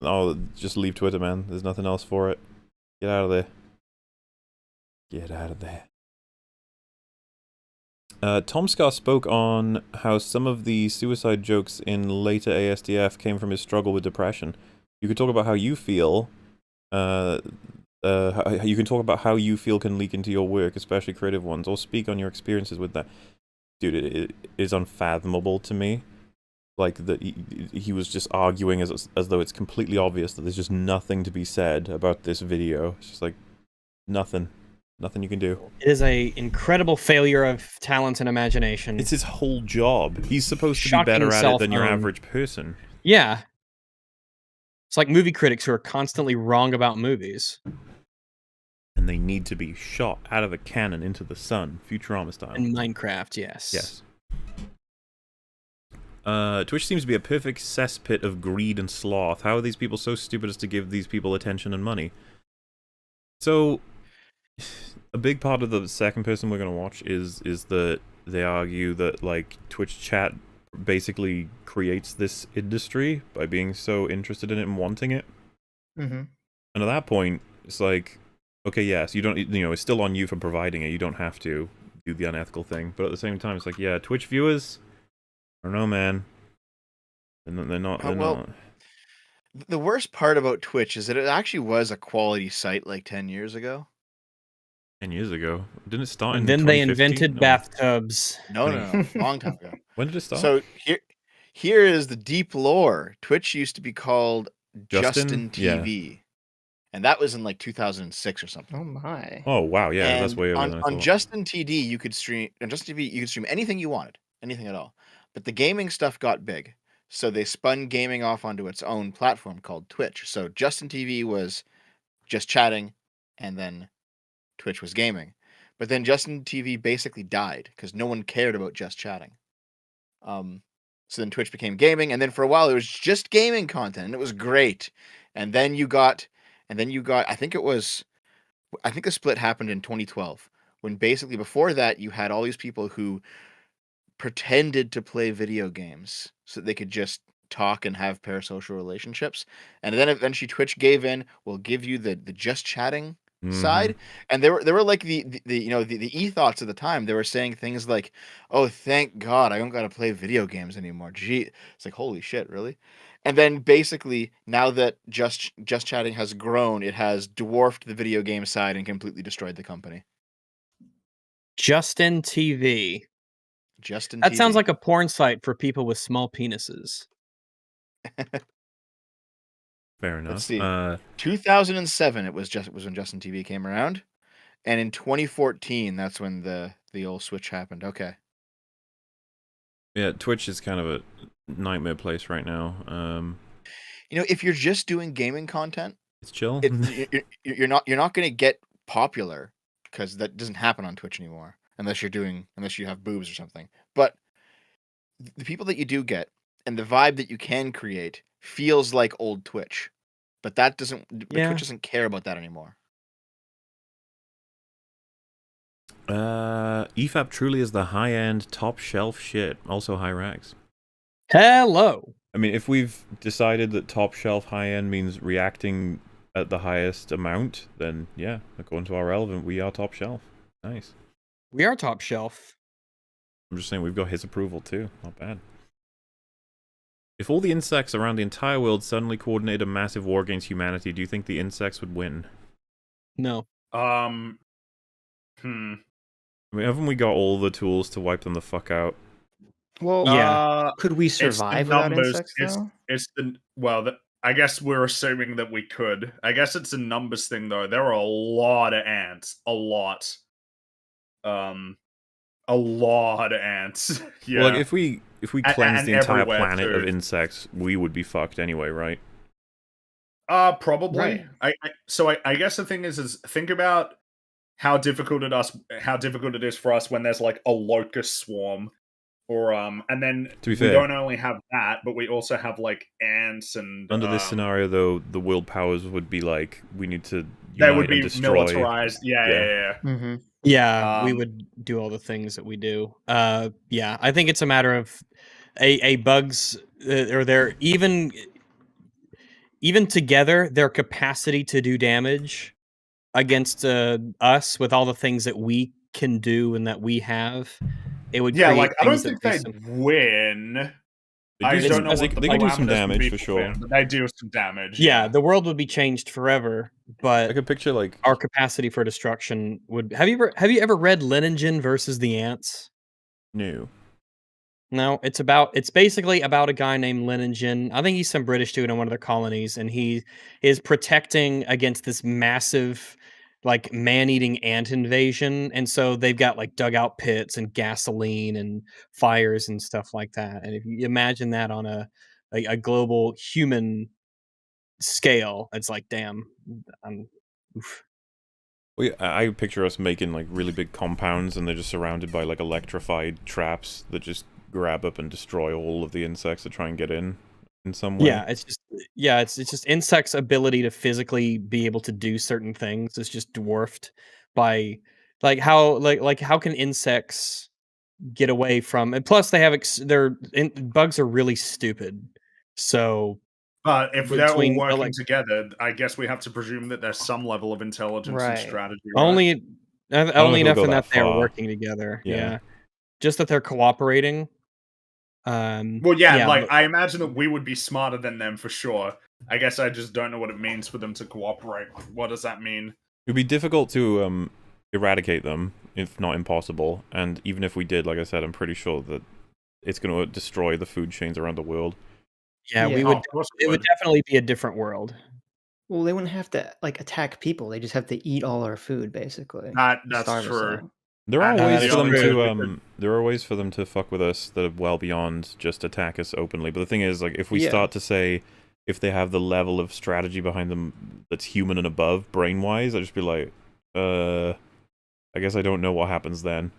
Oh, just leave Twitter, man. There's nothing else for it. Get out of there. Get out of there. Tom Scar spoke on how some of the suicide jokes in later ASDF came from his struggle with depression. You could talk about how you feel. You can talk about how you feel can leak into your work, especially creative ones, or speak on your experiences with that. Dude, it is unfathomable to me. Like, that he was just arguing as though it's completely obvious that there's just nothing to be said about this video. It's just like, nothing. Nothing you can do. It is a incredible failure of talent and imagination. It's his whole job. He's supposed to be better at it than your average person. Yeah. It's like movie critics who are constantly wrong about movies. And they need to be shot out of a cannon into the sun, Futurama style. In Minecraft, yes. Yes. Twitch seems to be a perfect cesspit of greed and sloth. How are these people so stupid as to give these people attention and money? So, a big part of the second person we're going to watch is that they argue that, like, Twitch chat basically creates this industry by being so interested in it and wanting it. Mm-hmm. And at that point, it's like, okay, yes, you don't, it's still on you for providing it. You don't have to do the unethical thing. But at the same time, it's like, yeah, Twitch viewers, I don't know, man. They're not. The worst part about Twitch is that it actually was a quality site like 10 years ago. 10 years ago? Didn't it start in And then they 2015? invented bathtubs. No, long time ago. When did it start? So here is the deep lore. Twitch used to be called Justin TV. And that was in like 2006 or something. Oh my. Oh wow, yeah, And that's way over than I thought. on Justin TV, you could stream anything you wanted, anything at all. But the gaming stuff got big. So they spun gaming off onto its own platform called Twitch. So Justin TV was just chatting, and then Twitch was gaming. But then Justin TV basically died because no one cared about just chatting. So then Twitch became gaming, and then for a while it was just gaming content, and it was great. And then you got I think the split happened in 2012, when basically before that you had all these people who pretended to play video games so that they could just talk and have parasocial relationships. And then eventually Twitch gave in, we'll give you the just chatting side. And they were like the ethos at the time. They were saying things like, oh, thank God I don't gotta play video games anymore. Gee, it's like, holy shit, really? And then basically now that just chatting has grown, it has dwarfed the video game side and completely destroyed the company. Justin TV. Justin That TV. sounds like a porn site for people with small penises. Fair enough. Let's see. 2007 it was when Justin TV came around, and in 2014 that's when the old switch happened. Okay. Yeah, Twitch is kind of a nightmare place right now. If you're just doing gaming content, it's chill. You're not going to get popular because that doesn't happen on Twitch anymore unless you have boobs or something. But the people that you do get and the vibe that you can create feels like old Twitch. But Twitch doesn't care about that anymore. EFAP truly is the high-end, top-shelf shit. Also high rags. Hello. I mean, if we've decided that top-shelf high-end means reacting at the highest amount, then yeah, according to our relevant, we are top-shelf. Nice. We are top-shelf. I'm just saying we've got his approval too. Not bad. If all the insects around the entire world suddenly coordinated a massive war against humanity, do you think the insects would win? No. I mean, haven't we got all the tools to wipe them the fuck out? Well, yeah. Could we survive without insects, though? I guess we're assuming that we could. I guess it's a numbers thing, though. There are a lot of ants. A lot. A lot of ants. Yeah. Well, like, if we cleanse the entire planet too. of insects, we would be fucked anyway, right? Probably. Right. I guess the thing is think about how difficult it is for us when there's like a locust swarm, or and then to be we fair, don't only have that, but we also have like ants and. Under this scenario, though, the world powers would be like, we need to. They would be destroy. militarized. Yeah. Mm-hmm. Yeah, we would do all the things that we do. Yeah, I think it's a matter of a bugs or their even together their capacity to do damage against us with all the things that we can do and that we have. It would Yeah, create like I don't things that think would be they'd win. I do don't some- know they- what the they can do some parameters would damage be for sure. win, but they do some damage. Yeah, the world would be changed forever, but I could picture like our capacity for destruction would. Have you ever read Leningen versus the Ants? No. No, it's basically about a guy named Lenningen. I think he's some British dude in one of the colonies, and he is protecting against this massive, like, man-eating ant invasion. And so they've got like dugout pits and gasoline and fires and stuff like that. And if you imagine that on a global human scale, it's like, damn, oof. Well, yeah, I picture us making like really big compounds, and they're just surrounded by like electrified traps that just grab up and destroy all of the insects that try and get in some way. Yeah, it's just insects' ability to physically be able to do certain things is just dwarfed by like how can insects get away from, and plus they have bugs are really stupid. So But if they're all between working together, I guess we have to presume that there's some level of intelligence and Right. strategy. Right? only think only it'll enough go in that that they're far. working together. Yeah. Yeah. Just that they're cooperating. Well, yeah, yeah, like but- I imagine that we would be smarter than them for sure. I guess I just don't know what it means for them to cooperate. What does that mean? It'd be difficult to eradicate them, if not impossible. And even if we did, like I said, I'm pretty sure that it's going to destroy the food chains around the world. yeah, Yeah. we Oh, would. of course It would definitely be a different world. Well, they wouldn't have to like attack people. They just have to eat all our food, basically. That's Starve us true. out. There are That ways is for them true. there are ways for them to fuck with us that are well beyond just attack us openly. But the thing is, like, if we Yeah. start to say if they have the level of strategy behind them that's human and above, brain-wise, I'd just be like, I guess I don't know what happens then.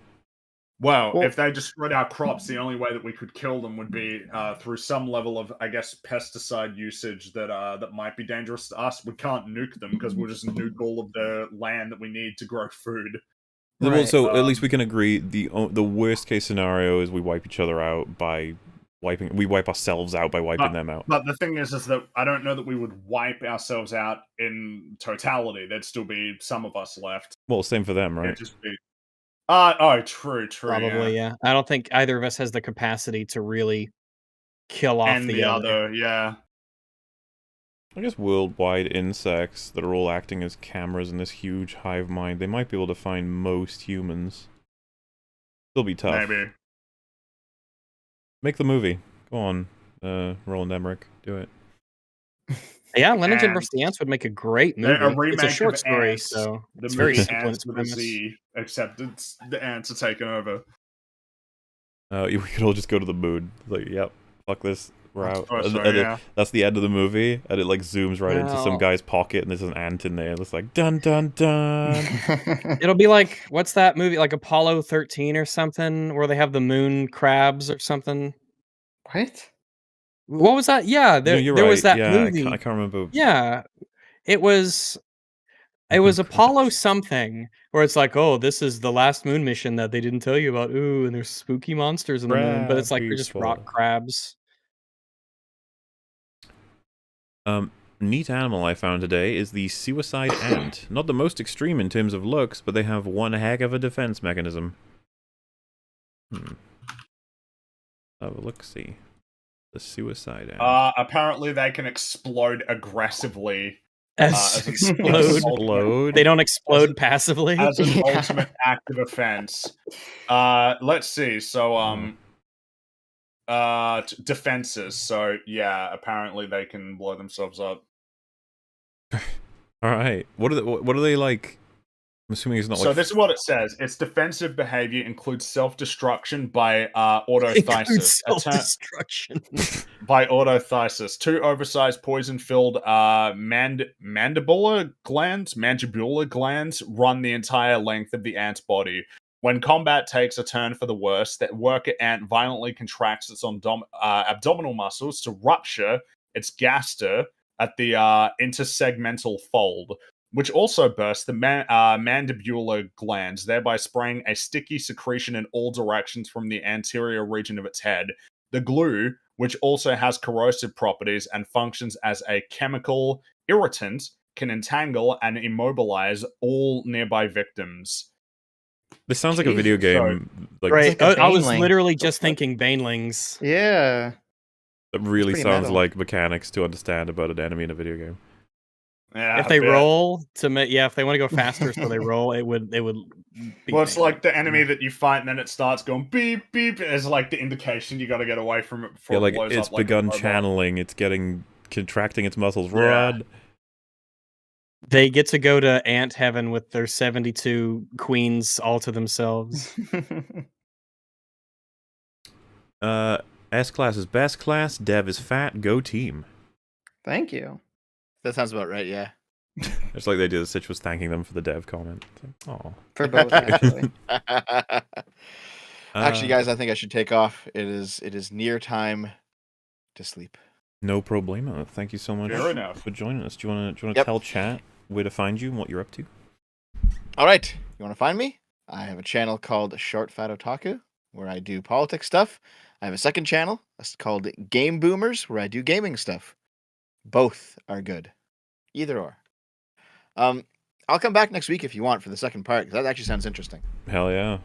Well, if they destroyed our crops, the only way that we could kill them would be through some level of, I guess, pesticide usage that might be dangerous to us. We can't nuke them because we'll just nuke all of the land that we need to grow food. Well, Right. so at least we can agree the worst case scenario is we wipe each other out by we wipe ourselves out by wiping them out. But the thing is that I don't know that we would wipe ourselves out in totality. There'd still be some of us left. Well, same for them, right? It'd just be. Oh, true. Probably, yeah. I don't think either of us has the capacity to really kill off And the other. yeah. I guess worldwide insects that are all acting as cameras in this huge hive mind, they might be able to find most humans. It'll be tough. Maybe. Make the movie. Go on, Roland Emmerich. Do it. Yeah, Lenningen And versus the Ants would make a great movie. A remake It's a short of story, Ants, so the it's very movie simple. Ants with a Z, except the ants are taking over. We could all just go to the moon. Like, yep, fuck this. We're out. Yeah. That's the end of the movie, and it like zooms right into some Well- guy's pocket, and there's an ant in there. And it's like dun dun dun. It'll be like, what's that movie? Like Apollo 13 or something, where they have the moon crabs or something. What? What was that? Yeah, No, you're there was right. that Yeah, I movie. can't remember. Yeah, it was Apollo something, where it's like, oh, this is the last moon mission that they didn't tell you about. Ooh, and there's spooky monsters in the moon, but it's like they're just rock people. crabs. Neat animal I found today is the suicide ant. Not the most extreme in terms of looks, but they have one heck of a defense mechanism. Have a look-see. The suicide ant. Apparently they can explode aggressively. Explode. They don't explode passively. As an ultimate act of offense. Let's see. So, defenses. So, yeah, apparently they can blow themselves up. All right. What are they like? I'm assuming it's not So like. this is what it says. Its defensive behavior includes self-destruction by autothysis. Self-destruction. By autothysis. 2 oversized poison-filled mandibular glands run the entire length of the ant's body. When combat takes a turn for the worse, that worker ant violently contracts its abdominal muscles to rupture its gaster at the intersegmental fold. which also bursts the mandibular glands, thereby spraying a sticky secretion in all directions from the anterior region of its head. The glue, which also has corrosive properties and functions as a chemical irritant, can entangle and immobilize all nearby victims. This sounds like a video Jesus. game. Like, Right. like a I was baneling. literally just thinking banelings. Yeah. It really pretty sounds metal. like mechanics to understand about an enemy in a video game. Yeah, If they a bit. roll to make, yeah, if they want to go faster, so they roll, it would. Be Well, it's like the enemy that you fight, and then it starts going beep beep. It's like the indication you got to get away from it before Yeah, like it blows it's up. Like a begun robot. channeling. It's contracting its muscles. Yeah. Run. They get to go to ant heaven with their 72 queens all to themselves. S class is best class. Dev is fat. Go team. Thank you. That sounds about right. Yeah. It's like they did. Sitch was thanking them for the dev comment. Oh. For both, actually. Actually, guys, I think I should take off. It is near time to sleep. No problemo. Thank you so much Fair enough. for joining us. Do you want to Yep. tell chat where to find you and what you're up to? All right. You want to find me? I have a channel called Short Fat Otaku where I do politics stuff. I have a second channel called Game Boomers where I do gaming stuff. Both are good. Either or. I'll come back next week if you want for the second part, because that actually sounds interesting. Hell yeah.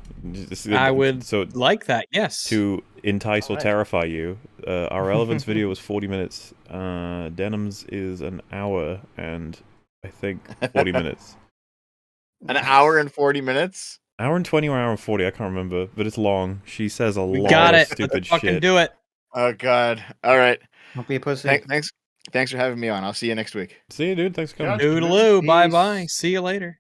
I would So like that, yes. to entice or Alright. terrify you, our relevance video was 40 minutes. Denim's is an hour and I think 40 minutes. An hour and 40 minutes? Hour and 20 or hour and 40, I can't remember, but it's long. She says a We lot got of it. stupid Let's fucking shit. do it. Oh, God. All right. Don't be a pussy. Thanks for having me on. I'll see you next week. See you, dude. Thanks for coming. Yeah. Toodaloo. Peace. Bye-bye. See you later.